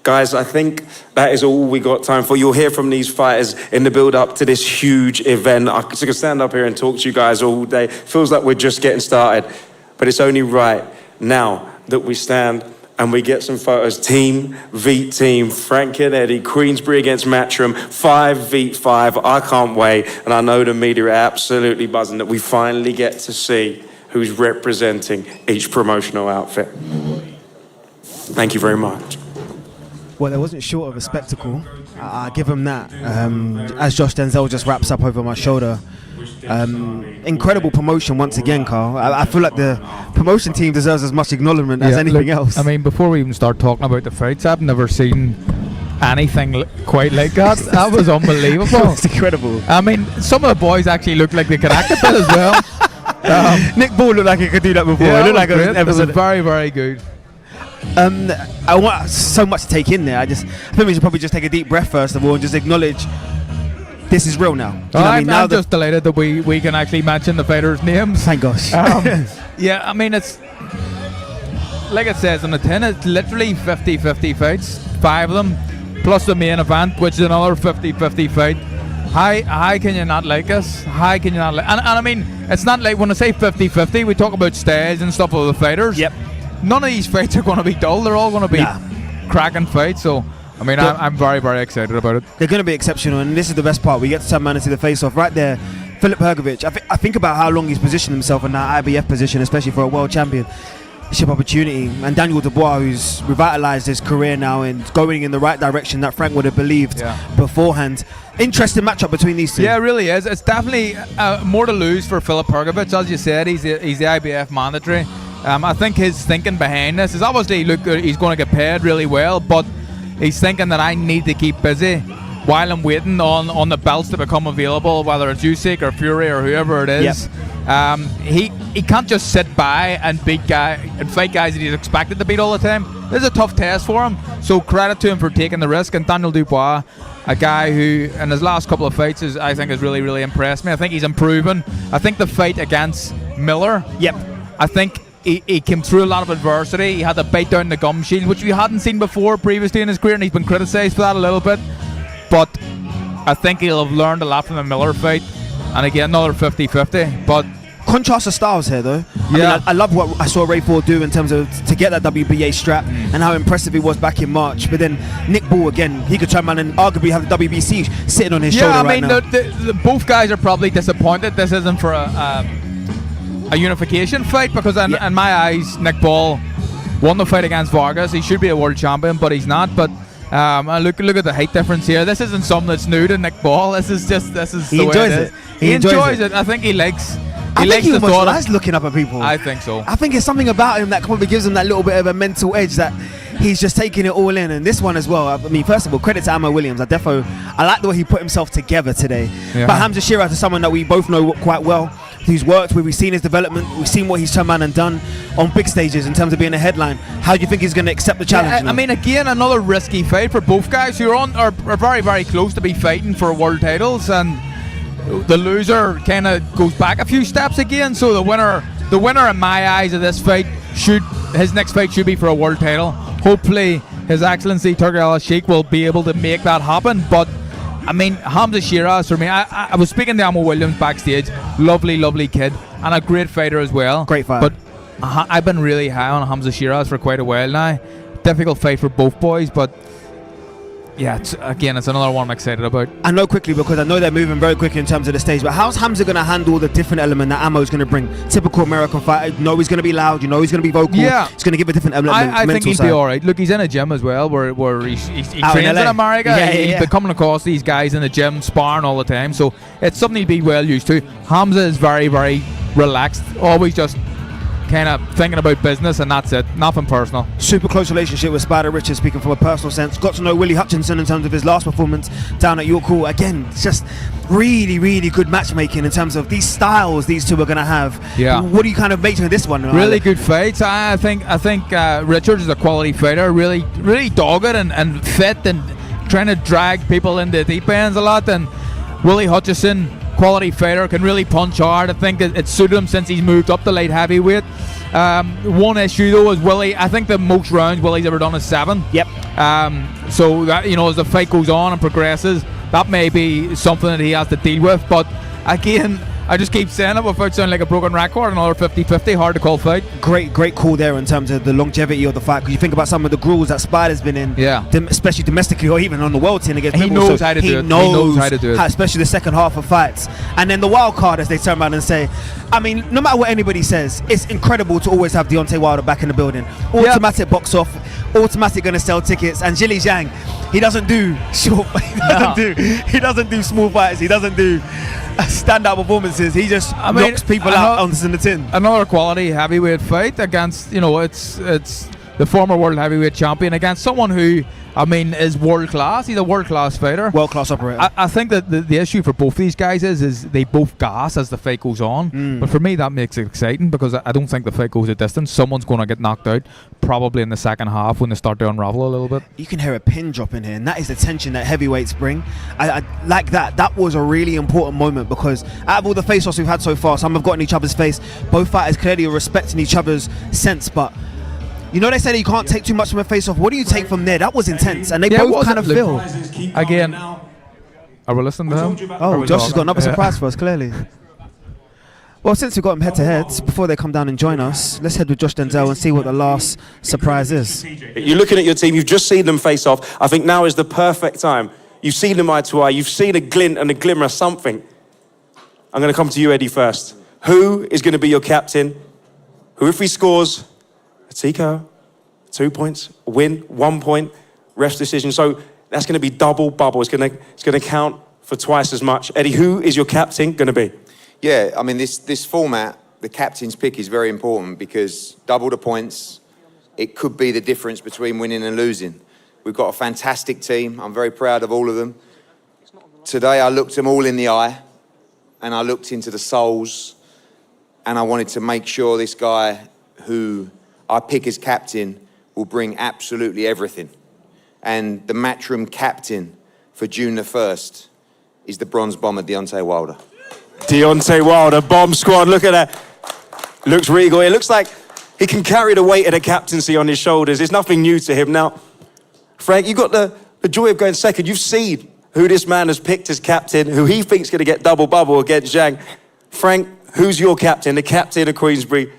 Guys, I think that is all we got time for. You'll hear from these fighters in the build-up to this huge event. I could stand up here and talk to you guys all day. Feels like we're just getting started. But it's only right now that we stand and we get some photos. Team v team, Frank and Eddie, Queensberry against Matchroom, 5v5. I can't wait. And I know the media are absolutely buzzing that we finally get to see who's representing each promotional outfit. Thank you very much. Well, it wasn't short of a spectacle. I give him that. As Josh Denzel just wraps up over my shoulder. Incredible promotion once again, Carl. I feel like the promotion team deserves as much acknowledgement as anything else. I mean, before we even start talking about the fights, I've never seen anything quite like that. That was unbelievable. It's incredible. I mean, some of the boys actually looked like they could act a bit as well. Nick Ball looked like he could do that before. Yeah, It looked like it was very, very good. I want so much to take in there. I think we should probably just take a deep breath first of all and just acknowledge this is real now. Do you know what I mean? Now I'm just delighted that we can actually mention the fighters' names. Thank gosh. Yeah, I mean, it's like it says on the tin, it's literally 50-50 fights, 5 of them, plus the main event, which is another 50-50 fight. How can you not like us? How can you not like? And I mean, it's not like when I say 50-50, we talk about styles and stuff with the fighters. Yep. None of these fights are going to be dull. They're all going to be cracking fights. So, I mean, I'm very, very excited about it. They're going to be exceptional, and this is the best part. We get to turn man into the face-off right there. Filip Hrgović, I think about how long he's positioned himself in that IBF position, especially for a world championship opportunity. And Daniel Dubois, who's revitalized his career now and going in the right direction that Frank would have believed beforehand. Interesting matchup between these two. Yeah, it really is. It's definitely more to lose for Filip Hrgović. As you said, he's the IBF mandatory. I think his thinking behind this is obviously, look, he's going to get paid really well, but he's thinking that I need to keep busy while I'm waiting on the belts to become available, whether it's Usyk or Fury or whoever it is. He can't just sit by and fight guys that he's expected to beat all the time. This is a tough test for him, so credit to him for taking the risk. And Daniel Dubois, a guy who in his last couple of fights I think has really, really impressed me. I think he's improving. I think the fight against Miller, I think he came through a lot of adversity. He had to bite down the gum shield, which we hadn't seen before previously in his career, and he's been criticised for that a little bit. But I think he'll have learned a lot from the Miller fight. And again, another 50-50. But contrast of styles here, though. I love what I saw Ray Ford do in terms of to get that WBA strap and how impressive he was back in March. But then Nick Ball, again, he could turn around and arguably have the WBC sitting on his shoulder right now. Both guys are probably disappointed this isn't for a unification fight, because in my eyes, Nick Ball won the fight against Vargas. He should be a world champion, but he's not. But look at the height difference here. This isn't something that's new to Nick Ball. This is he enjoys it. He enjoys it. I think he likes. I think he almost likes looking up at people. I think so. I think it's something about him that probably gives him that little bit of a mental edge that he's just taking it all in. And this one as well. I mean, first of all, credit to Ammo Williams. I like the way he put himself together today. Yeah. But Hamza Shiraz is someone that we both know quite well. He's worked with, we've seen his development, we've seen what he's turned around and done on big stages in terms of being a headline. How do you think he's going to accept the challenge? I mean, again, another risky fight for both guys who are very, very close to be fighting for world titles, and the loser kind of goes back a few steps again. So the winner in my eyes of this fight his next fight should be for a world title. Hopefully His Excellency Turki Al-Sheikh will be able to make that happen. But I mean, Hamza Shiraz, for me, I was speaking to Ammo Williams backstage. Lovely kid, and a great fighter as well. Great fighter. But I've been really high on Hamza Shiraz for quite a while now. Difficult fight for both boys, but yeah, it's another one I'm excited about. I know quickly, because I know they're moving very quickly in terms of the stage, but how's Hamza going to handle the different element that Ammo's going to bring? Typical American fighter. You know he's going to be loud, you know he's going to be vocal. Yeah. He's going to give a different element. I think he'll be alright. Look, he's in a gym as well where he trains in America. He's coming across these guys in the gym, sparring all the time, so it's something he'd be well used to. Hamza is very, very relaxed, always just kind of thinking about business, and that's it, nothing personal. Super close relationship with Spider Richards, speaking from a personal sense. Got to know Willie Hutchinson in terms of his last performance down at York Hall. Again, it's just really good matchmaking in terms of these styles these two are going to have. Yeah. What do you kind of make of this one? Really good fights. I think Richards is a quality fighter, really dogged and fit and trying to drag people into deep ends a lot, and Willie Hutchinson, quality fighter, can really punch hard. I think it suited him since he's moved up to light heavyweight. One issue though is Willie. I think the most rounds Willie's ever done is 7. Yep. So that, you know, as the fight goes on and progresses, that may be something that he has to deal with. But again, I just keep saying it without sounding like a broken record. Another 50-50, hard to call fight. Great call there in terms of the longevity of the fight. Because you think about some of the gruels that Spider's been in, especially domestically or even on the world scene against He Bivol. knows how to do it. He knows how to do it. Especially the second half of fights. And then the wild card, as they turn around and say, I mean, no matter what anybody says, it's incredible to always have Deontay Wilder back in the building. Automatic box off, automatic going to sell tickets. And Zhilei Zhang, he doesn't do short, he doesn't do small fights. He doesn't do stand-up performances. He just knocks people out on the tin. Another quality heavyweight fight against, you know, it's the former world heavyweight champion against someone who, I mean, is world class. He's a world class fighter, world class operator. I think that the issue for both these guys is they both gas as the fight goes on. But for me, that makes it exciting because I don't think the fight goes a distance. Someone's going to get knocked out probably in the second half when they start to unravel a little bit. You can hear a pin drop in here, and that is the tension that heavyweights bring. I like that. That was a really important moment because out of all the face-offs we've had so far, some have gotten each other's face. Both fighters clearly are respecting each other's sense, but you know they say that you can't take too much from a face-off. What do you take from there? That was intense, and they both kind of feel. Again, are we listening to him? Oh, Josh has got another surprise for us, clearly. Well, since we've got them head-to-head, before they come down and join us, let's head with Josh Denzel and see what the last surprise is. You're looking at your team, you've just seen them face off. I think now is the perfect time. You've seen them eye to eye, you've seen a glint and a glimmer of something. I'm going to come to you, Eddie, first. Who is going to be your captain? Who, if he scores a TKO, 2 points, a win, 1 point, ref's decision. So that's going to be double bubble. It's going to count for twice as much. Eddie, who is your captain going to be? Yeah, I mean, this format, the captain's pick is very important because double the points, it could be the difference between winning and losing. We've got a fantastic team. I'm very proud of all of them. Today, I looked them all in the eye and I looked into the souls and I wanted to make sure this guy who I pick as captain will bring absolutely everything. And the Matchroom captain for June the 1st is the bronze bomber, Deontay Wilder. Deontay Wilder, bomb squad, look at that. Looks regal. It looks like he can carry the weight of the captaincy on his shoulders. It's nothing new to him. Now, Frank, you got the joy of going second. You've seen who this man has picked as captain, who he thinks is going to get double bubble against Zhang. Frank, who's your captain, the captain of Queensberry?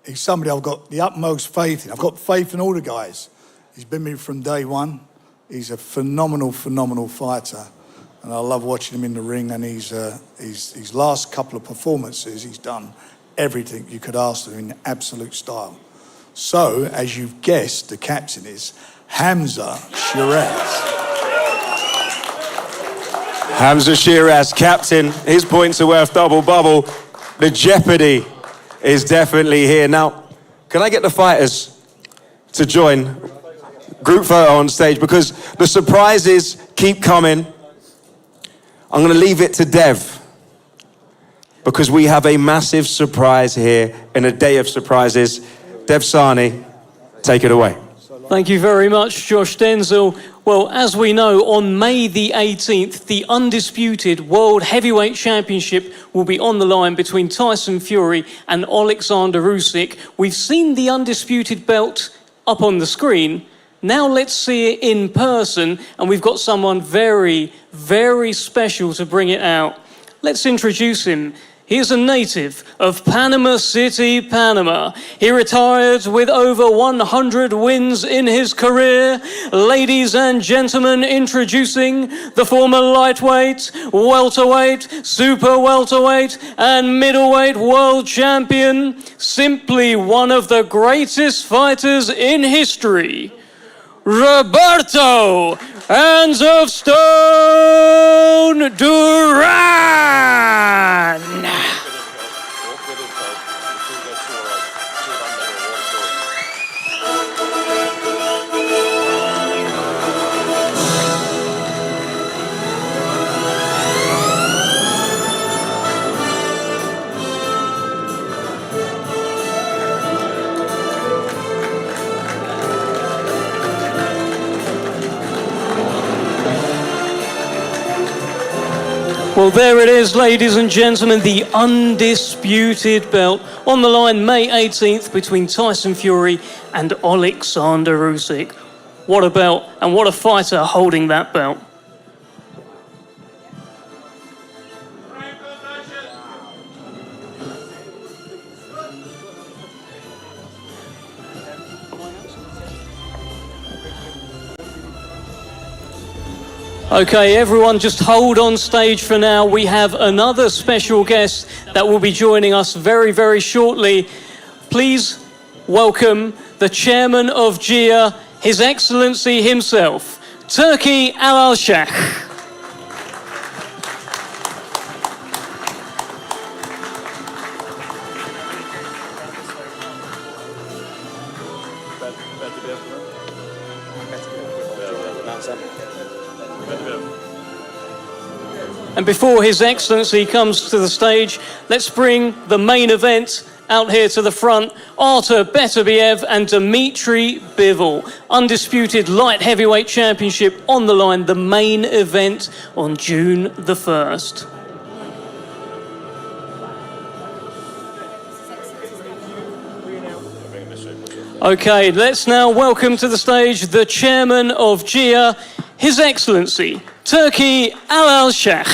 He's somebody I've got the utmost faith in. I've got faith in all the guys. He's been with me from day one. He's a phenomenal fighter. And I love watching him in the ring, and his last couple of performances, he's done everything you could ask of him in absolute style. So, as you've guessed, the captain is Hamza Shiraz. Hamza Shiraz, captain. His points are worth double bubble. The jeopardy is definitely here. Now, can I get the fighters to join group photo on stage? Because the surprises keep coming. I'm going to leave it to Dev because we have a massive surprise here in a day of surprises. Dev Sani, take it away. Thank you very much, Josh Denzel. Well, as we know, on May the 18th, the Undisputed World Heavyweight Championship will be on the line between Tyson Fury and Alexander Usyk. We've seen the Undisputed belt up on the screen. Now let's see it in person, and we've got someone very, very special to bring it out. Let's introduce him. He is a native of Panama City, Panama. He retired with over 100 wins in his career. Ladies and gentlemen, introducing the former lightweight, welterweight, super welterweight, and middleweight world champion, simply one of the greatest fighters in history, Roberto Hands of Stone Duran. Well, there it is, ladies and gentlemen, the undisputed belt on the line May 18th between Tyson Fury and Alexander Usyk. What a belt, and what a fighter holding that belt. Okay, everyone, just hold on stage for now. We have another special guest that will be joining us very, very shortly. Please welcome the chairman of GIA, His Excellency himself, Turki Al-Sheikh. And before His Excellency comes to the stage, let's bring the main event out here to the front. Artur Beterbiev and Dmitry Bivol. Undisputed light heavyweight championship on the line, the main event on June the 1st. Okay, let's now welcome to the stage the chairman of GIA, His Excellency Turki Al-Sheikh.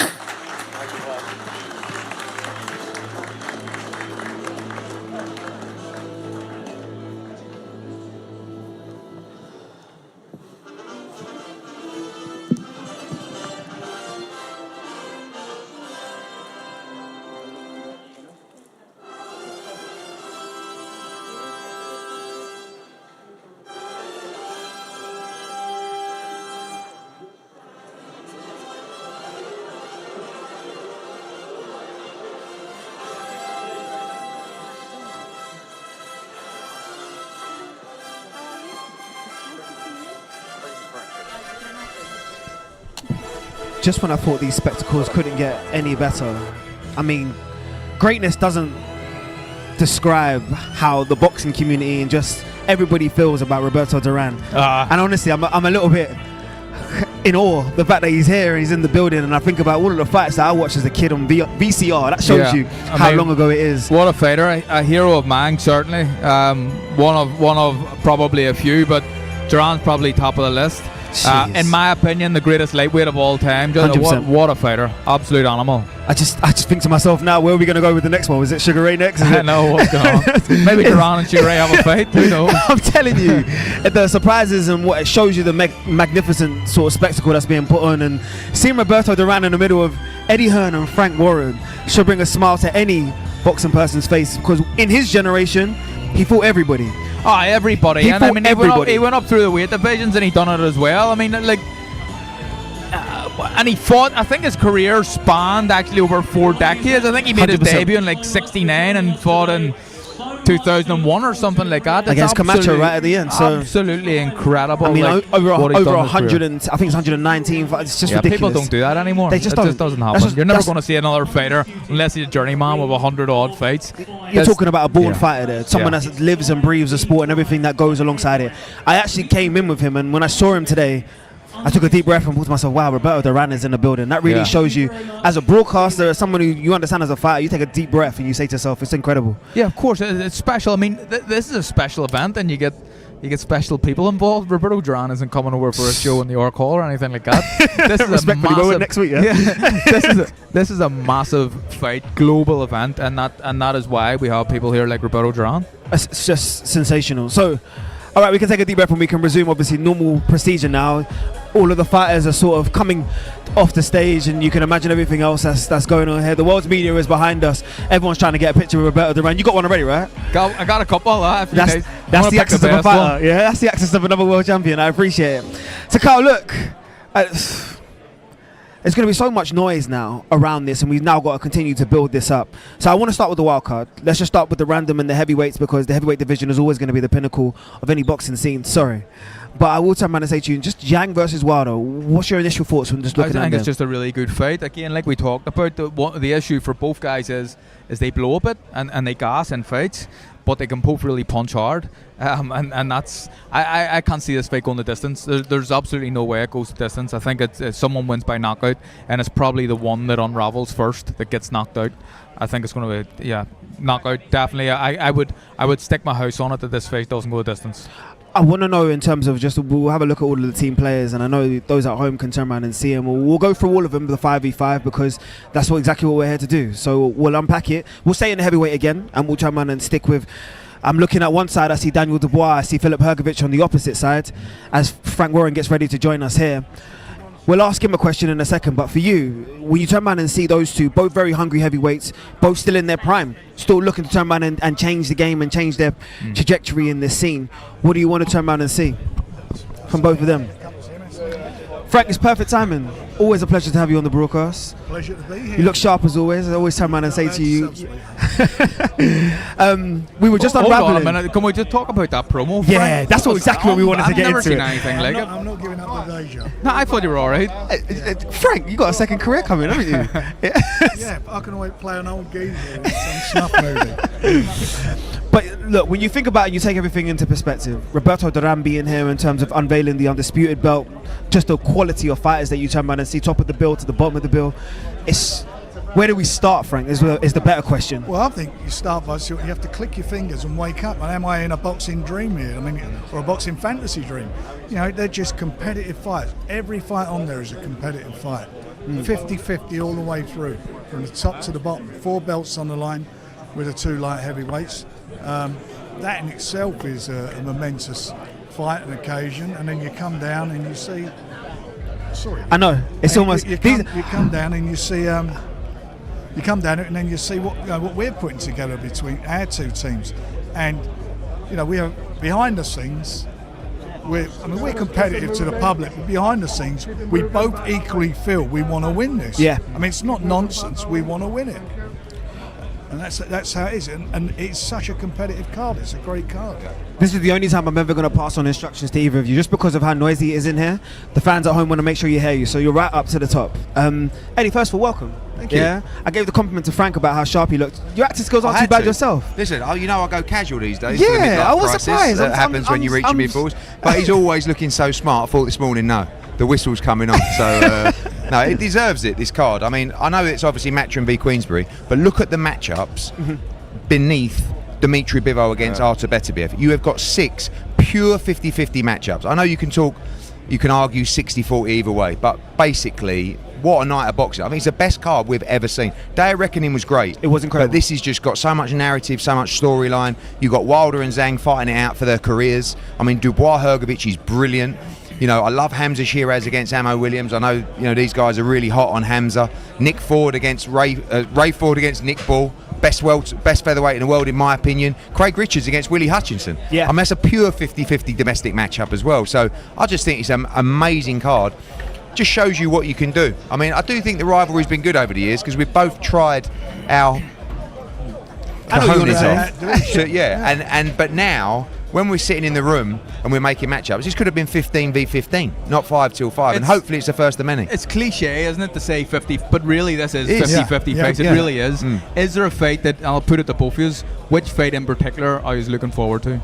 Just when I thought these spectacles couldn't get any better, I mean, greatness doesn't describe how the boxing community and just everybody feels about Roberto Duran. And honestly, I'm a little bit in awe the fact that he's here and he's in the building, and I think about all of the fights that I watched as a kid on VCR. That shows you how long ago it is. What a fighter, a hero of mine, certainly. One of probably a few, but Duran's probably top of the list. In my opinion, the greatest lightweight of all time. What a fighter, absolute animal. I just think to myself now, where are we going to go with the next one? Was it Sugar Ray next? I know what's going on. Maybe Duran and Sugar Ray have a fight. Who knows? I'm telling you, the surprises and what it shows you, the magnificent sort of spectacle that's being put on, and seeing Roberto Duran in the middle of Eddie Hearn and Frank Warren should bring a smile to any boxing person's face, because in his generation, he fought everybody. Everybody. He went up through the weight divisions and he done it as well. I mean, and he fought, I think his career spanned actually over 4 decades. I think he made 100%. His debut in 69 and fought in 2001 or something like that. Against Camacho right at the end. So absolutely incredible. I mean, over 100 and I think it's 119. It's just ridiculous. People don't do that anymore. It just doesn't happen. You're never going to see another fighter unless he's a journeyman with 100 odd fights. You're talking about a born fighter there, someone that lives and breathes the sport and everything that goes alongside it. I actually came in with him, and when I saw him today, I took a deep breath and thought to myself, wow, Roberto Duran is in the building. That really shows you, as a broadcaster, as someone who you understand as a fighter, you take a deep breath and you say to yourself, it's incredible. Yeah, of course, it's special. I mean, this is a special event, and you get special people involved. Roberto Duran isn't coming over for a show in the York Hall or anything like that. This is a massive, next week, this is a massive fight, global event, and that is why we have people here like Roberto Duran. It's just sensational. So, all right, we can take a deep breath and we can resume, obviously, normal procedure now. All of the fighters are sort of coming off the stage, and you can imagine everything else that's going on here. The world's media is behind us. Everyone's trying to get a picture of Roberto Duran. You got one already, right? I got a couple. That's the access of a fighter. Yeah, that's the access of another world champion. I appreciate it. So, Carl, look, there's going to be so much noise now around this, and we've now got to continue to build this up. So I want to start with the wild card. Let's just start with the random and the heavyweights, because the heavyweight division is always going to be the pinnacle of any boxing scene. Sorry. But I will turn around and say to you, just Zhang versus Wilder, what's your initial thoughts when just looking at them? I think it's just a really good fight. Again, like we talked about, the issue for both guys is they blow up it and they gas in fights. but they can both really punch hard. And that's I can't see this fight going the distance. There's absolutely no way it goes the distance. I think it's someone wins by knockout, and it's probably the one that unravels first that gets knocked out. I think it's going to be knockout definitely. I would stick my house on it that this fight doesn't go the distance. I want to know in terms of we'll have a look at all of the team players, and I know those at home can turn around and see them. We'll go through all of them, the 5v5, because that's exactly what we're here to do. So we'll unpack it. We'll stay in the heavyweight again, and we'll turn around and stick with. I'm looking at one side, I see Daniel Dubois, I see Filip Hrgovic on the opposite side, as Frank Warren gets ready to join us here. We'll ask him a question in a second, but for you, when you turn around and see those two, both very hungry heavyweights, both still in their prime, still looking to turn around and change the game and change their trajectory in this scene, what do you want to turn around and see from both of them? Frank, it's perfect timing. Always a pleasure to have you on the broadcast. Pleasure to be here. You look sharp as always. I always turn around and say to you, we were just unraveling. Hold on a minute. Can we just talk about that promo? Yeah, Frank? that's exactly what we wanted to get into. I've never seen anything like it. I'm not giving up the day job. No, I thought you were all right. Frank, you got a second career coming, haven't you? Yeah, but I can always play an old geezer in some snuff movie. But look, when you think about it, you take everything into perspective. Roberto Duran being here in terms of unveiling the Undisputed belt, just the quality of fighters that you turn around and see top of the bill to the bottom of the bill. It's where do we start, Frank? Is the better question. Well, I think you start by you have to click your fingers and wake up. And am I in a boxing dream here? I mean, or a boxing fantasy dream? You know, they're just competitive fights. Every fight on there is a competitive fight. 50-50 all the way through, from the top to the bottom. 4 belts on the line with the 2 light heavyweights. That in itself is a momentous fight and occasion, and then you come down and you see. Sorry, I know it's almost. You come down and you see. You come down and then you see what we're putting together between our 2 teams, and we are behind the scenes. We're competitive to the public, but behind the scenes, we both equally feel we want to win this. Yeah. I mean, it's not nonsense. We want to win it. And that's how it is, and it's such a competitive card. It's a great card. This is the only time I'm ever going to pass on instructions to either of you, just because of how noisy it is in here. The fans at home want to make sure you hear you, so you're right up to the top. Eddie, first of all, welcome. Thank you. Yeah, I gave the compliment to Frank about how sharp he looked. Your acting skills aren't too bad yourself. Listen, I go casual these days. Yeah, I was crisis. surprised. That happens when you reach your mid-balls. But he's always looking so smart. I thought this morning, no, the whistle's coming on. So, no, it deserves it, this card. I mean, I know it's obviously Matchroom v Queensberry, but look at the matchups beneath Dmitry Bivol against Artur Beterbiev. You have got 6 pure 50-50 matchups. I know you can argue 60-40 either way, but basically, what a night of boxing. I mean, it's the best card we've ever seen. Day of Reckoning was great. It was incredible. But this has just got so much narrative, so much storyline. You've got Wilder and Zang fighting it out for their careers. I mean, Dubois Hrgovic is brilliant. I love Hamza Shiraz against Ammo Williams. I know, these guys are really hot on Hamza. Nick Ford against Ray Ford against Nick Bull. Best featherweight in the world, in my opinion. Craig Richards against Willie Hutchinson. Yeah. I mean, that's a pure 50-50 domestic matchup as well. So I just think it's an amazing card. Just shows you what you can do. I mean, I do think the rivalry's been good over the years because we've both tried our cojones off. But now, when we're sitting in the room and we're making matchups, this could have been 15 v 15, not 5 till 5, and hopefully it's the first of many. It's cliche, isn't it, to say 50, but really this is 50-50 fights. It really is. Is there a fight that, and I'll put it to both of you, which fight in particular are you looking forward to?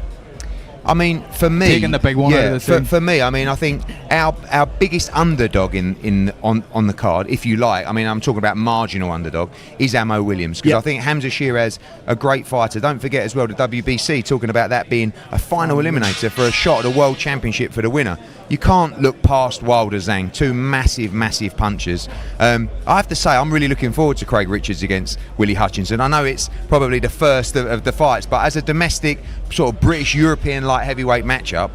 I mean, for me, taking the big one out of the scene. For me, I mean, I think our biggest underdog on the card, if you like, I mean, I'm talking about marginal underdog, is Ammo Williams, because I think Hamza Shiraz, a great fighter. Don't forget as well the WBC talking about that being a final eliminator for a shot at a world championship for the winner. You can't look past Wilder Zang, 2 massive punchers. I have to say, I'm really looking forward to Craig Richards against Willie Hutchinson. I know it's probably the first of the fights, but as a domestic sort of British European light heavyweight matchup,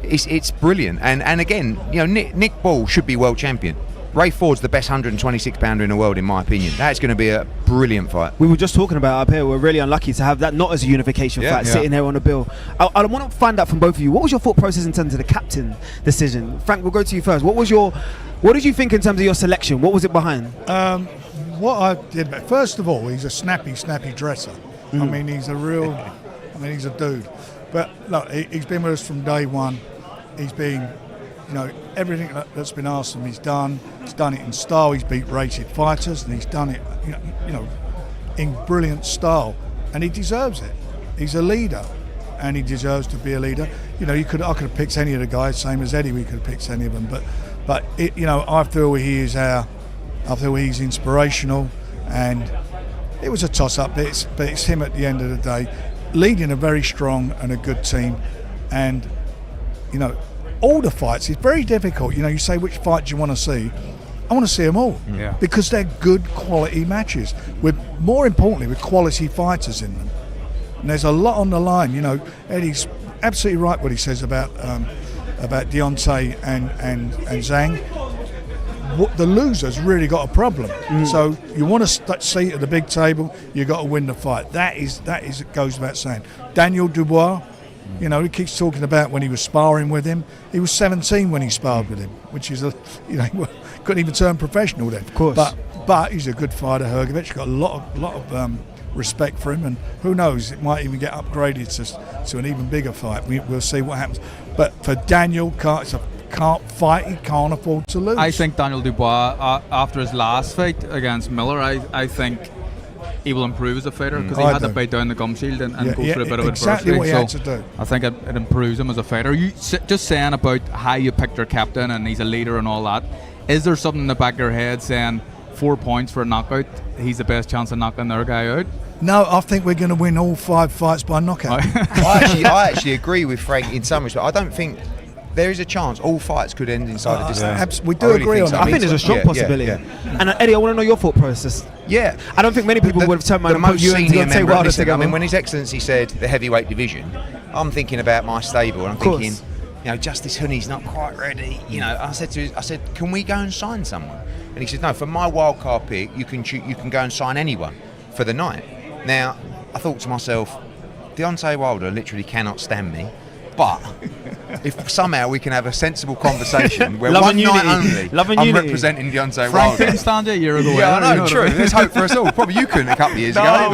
it's brilliant. And again, Nick Bull should be world champion. Ray Ford's the best 126 pounder in the world, in my opinion. That's going to be a brilliant fight. We were just talking about up here, we're really unlucky to have that not as a unification fight sitting here on the bill. I want to find out from both of you, what was your thought process in terms of the captain decision? Frank, we'll go to you first. What did you think in terms of your selection? What was it behind? What I did, first of all, he's a snappy dresser. I mean, he's a dude. But look, he's been with us from day one. He's been, everything that's been asked of him, he's done. He's done it in style. He's beat rated fighters, and he's done it, in brilliant style, and he deserves it. he's a leader, and he deserves to be a leader. You know, I could have picked any of the guys, same as Eddie. We could have picked any of them, but you know, I feel he's inspirational, and it was a toss-up. But it's him at the end of the day, leading a very strong and a good team, and you know, all the fights. It's very difficult. You know, you say which fight do you want to see. I want to see them all, because they're good quality matches. More importantly, with quality fighters in them. And there's a lot on the line. You know, Eddie's absolutely right what he says about Deontay and Zang. The loser's really got a problem. So you want to see at the big table, you got to win the fight. That is it goes without saying. Daniel Dubois, you know, he keeps talking about when he was sparring with him. He was 17 when he sparred with him, which is couldn't even turn professional then. Of course. But he's a good fighter. Hrgovic got a lot of respect for him, and who knows, it might even get upgraded to an even bigger fight. We'll see what happens. But for Daniel, can't fight. He can't afford to lose. I think Daniel Dubois, after his last fight against Miller, I think he will improve as a fighter, because he had to bite down the gum shield and go through a bit of exactly adversity. What he had to do. I think it improves him as a fighter. You just saying about how you picked your captain and he's a leader and all that. Is there something in the back of your head saying 4 points for a knockout, he's the best chance of knocking their guy out? No, I think we're going to win all 5 fights by knockout. I actually agree with Frank in some respect. I don't think there is a chance all fights could end inside a distance. We do agree on that. I think there's a strong possibility. And Eddie, I want to know your thought process. Yeah, I don't think many people would have turned around and put you and Deontay Wilder together. I mean, when His Excellency said the heavyweight division, I'm thinking about my stable, and I'm thinking, you know, Justice Honey's not quite ready. You know, I said, can we go and sign someone? And he said, no, for my wild card pick, you can go and sign anyone for the night. Now, I thought to myself, Deontay Wilder literally cannot stand me, but if somehow we can have a sensible conversation where one night only I'm representing Deontay Frank Wilder. didn't stand it a year ago. Yeah, I know, true. There's hope for us all. Probably you couldn't a couple of years ago.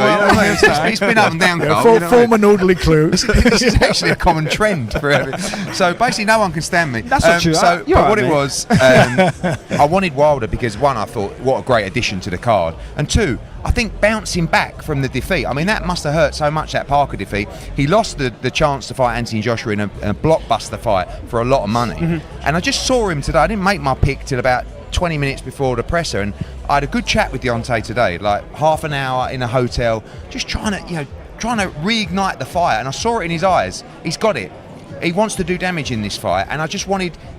It's been up and down, Carl. Form an orderly clue. This is actually a common trend for everything. So basically, no one can stand me. That's not true. But what it was, I wanted Wilder because, one, I thought, what a great addition to the card, and two, I think bouncing back from the defeat, I mean, that must have hurt so much, that Parker defeat. He lost the chance to fight Anthony Joshua in a blockbuster fight for a lot of money. And I just saw him today. I didn't make my pick till about 20 minutes before the presser, and I had a good chat with Deontay today, like half an hour in a hotel, just trying to reignite the fire. And I saw it in his eyes. He's got it. He wants to do damage in this fight, and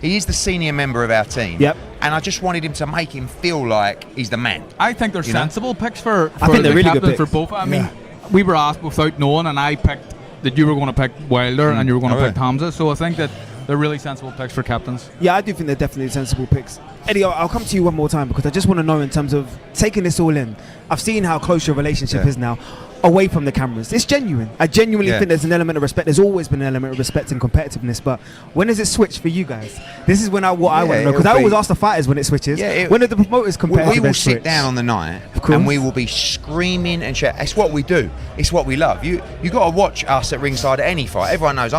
he is the senior member of our team. Yep. And I just wanted him to make him feel like he's the man. I think they're sensible picks for I think they're the really captain good for picks. both. I mean, we were asked without knowing, and I picked that you were going to pick Wilder and you were going to pick Hamza. So I think that they're really sensible picks for captains. Yeah, I do think they're definitely sensible picks. Eddie, I'll come to you one more time because I just want to know in terms of taking this all in. I've seen how close your relationship is now, away from the cameras. It's genuine. I genuinely think there's an element of respect. There's always been an element of respect and competitiveness. But when does it switch for you guys? This is when I want to know, because I always ask the fighters when it switches. When are the promoters competitive? We will sit down on the night and we will be screaming and shouting. It's what we do. It's what we love. You got to watch us at ringside at any fight. Everyone knows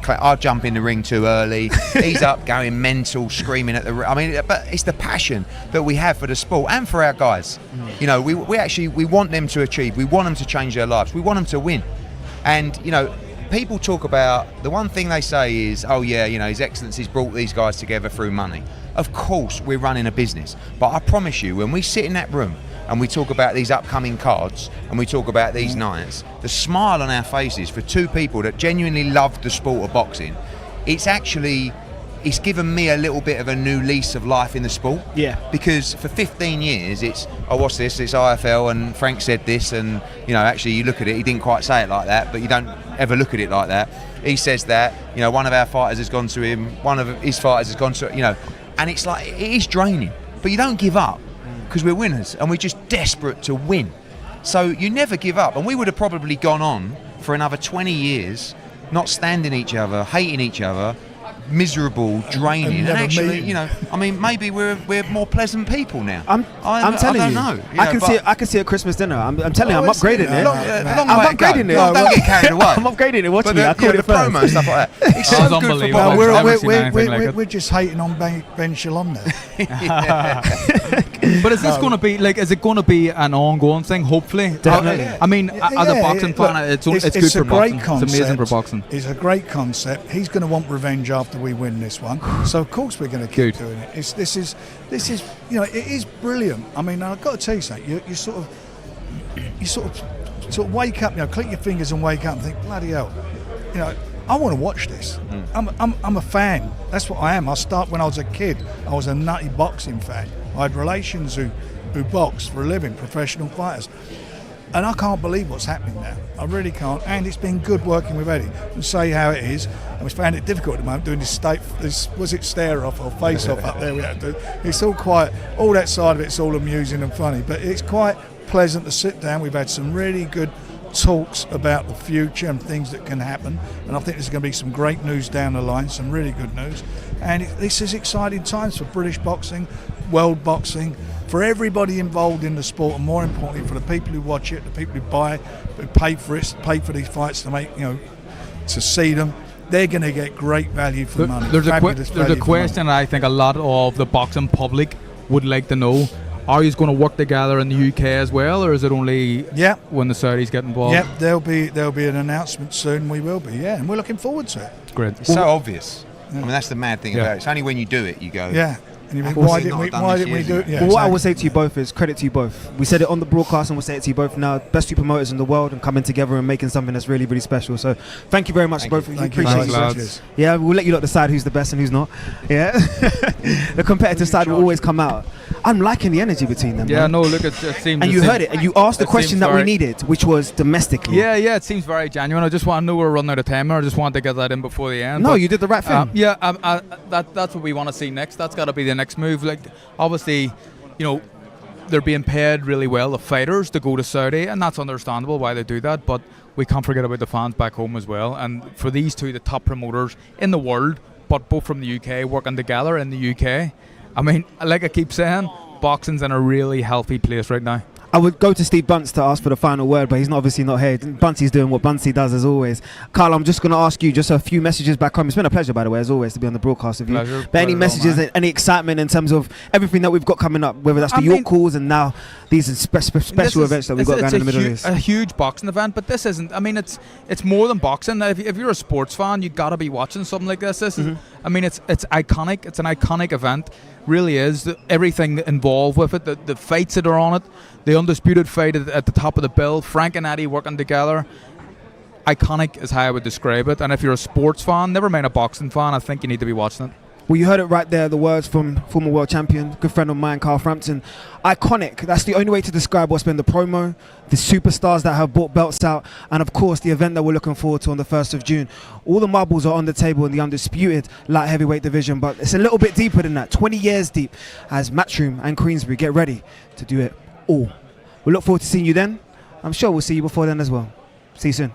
I'll jump in the ring too early. He's up going mental, screaming at the. I mean, but it's the passion that we have for the sport and for our guys. You know, we want them to achieve. We want them to change their lives. We want them to win. And you know, people talk about the one thing they say is, oh yeah, you know, His Excellency's brought these guys together through money. Of course, we're running a business, but I promise you, when we sit in that room and we talk about these upcoming cards and we talk about these nights, the smile on our faces for two people that genuinely love the sport of boxing, it's given me a little bit of a new lease of life in the sport. Yeah. Because for 15 years it's, oh, what's this? It's IFL and Frank said this, and you know, actually you look at it, he didn't quite say it like that, but you don't ever look at it like that. He says that, you know, one of our fighters has gone to him, one of his fighters has gone to, you know, and it's like, it is draining, but you don't give up. Because we're winners and we're just desperate to win. So you never give up. And we would have probably gone on for another 20 years, not standing each other, hating each other, miserable, draining, and never actually, meet you know, I mean, maybe we're more pleasant people now. I'm telling I you. don't know. I can see a Christmas dinner. I'm telling you, I'm it's upgrading it. I'm upgrading it. Don't get carried away. I'm upgrading it. Watch me. I called the it first. promo and stuff like that. It's so good for boxing. We're just hating on Ben Shalom there. But is this going to be like? Is it going to be an ongoing thing? Hopefully, definitely. I mean, as a boxing fan, it's good for boxing. It's amazing for boxing. It's a great concept. He's going to want revenge after we win this one, so of course we're going to keep doing it. This is you know, it is brilliant. I mean, I've got to tell you something. You sort of wake up, you know, click your fingers and wake up and think, bloody hell, you know, I want to watch this. I'm a fan. That's what I am. I start when I was a kid. I was a nutty boxing fan. I had relations who box for a living, professional fighters. And I can't believe what's happening now. I really can't. And it's been good working with Eddie. And say how it is. And we found it difficult at the moment doing this was it stare off or face off up there we had to do. It's all quite, all that side of it's all amusing and funny. But it's quite pleasant to sit down. We've had some really good talks about the future and things that can happen, and I think there's going to be some great news down the line, some really good news, and this is exciting times for British boxing, world boxing, for everybody involved in the sport, and more importantly for the people who watch it, the people who buy, who pay for it, pay for these fights to make, you know, to see them. They're going to get great value for money. There's a question I think a lot of the boxing public would like to know. Are you going to work together in the UK as well, or is it only when the Saudis get involved? Yeah, there'll be an announcement soon. We will be, and we're looking forward to it. Great. It's so obvious. I mean, that's the mad thing about it. It's only when you do it you go. Yeah. And you think, why didn't we do it? Yeah, well, what I will say to you both is credit to you both. We said it on the broadcast and we'll say it to you both now. Best two promoters in the world and coming together and making something that's really, really special. So thank you very much to both of you. Appreciate it. Yeah, we'll let you lot decide who's the best and who's not. Yeah. The competitive side will always come out. I'm liking the energy between them. Yeah, man. no, look, it seems... And you heard it, and you asked the question that we needed, which was domestically. Yeah, it seems very genuine. I just want to know we're running out of time, I just wanted to get that in before the end. No, you did the right thing. That's what we want to see next. That's got to be the next move. Like, obviously, you know, they're being paid really well, the fighters, to go to Saudi, and that's understandable why they do that, but we can't forget about the fans back home as well. And for these two, the top promoters in the world, but both from the UK, working together in the UK, I mean, like I keep saying, boxing's in a really healthy place right now. I would go to Steve Bunce to ask for the final word, but he's obviously not here. Buncey's doing what Buncey does as always. Carl, I'm just going to ask you just a few messages back home. It's been a pleasure, by the way, as always, to be on the broadcast with you. But any messages, any excitement in terms of everything that we've got coming up, whether that's the York calls and now these special events that we've got going in the Middle East? A huge boxing event, but this isn't. I mean, it's more than boxing. If you're a sports fan, you got to be watching something like this. This is, I mean, it's iconic. It's an iconic event. Really is. Everything involved with it, the fights that are on it, the Undisputed fight at the top of the bill, Frank and Eddie working together. Iconic is how I would describe it. And if you're a sports fan, never mind a boxing fan, I think you need to be watching it. Well, you heard it right there, the words from former world champion, good friend of mine, Carl Frampton. Iconic, that's the only way to describe what's been the promo, the superstars that have brought belts out, and of course the event that we're looking forward to on the 1st of June. All the marbles are on the table in the Undisputed light heavyweight division, but it's a little bit deeper than that, 20 years deep, as Matchroom and Queensberry get ready to do it all. We look forward to seeing you then. I'm sure we'll see you before then as well. See you soon.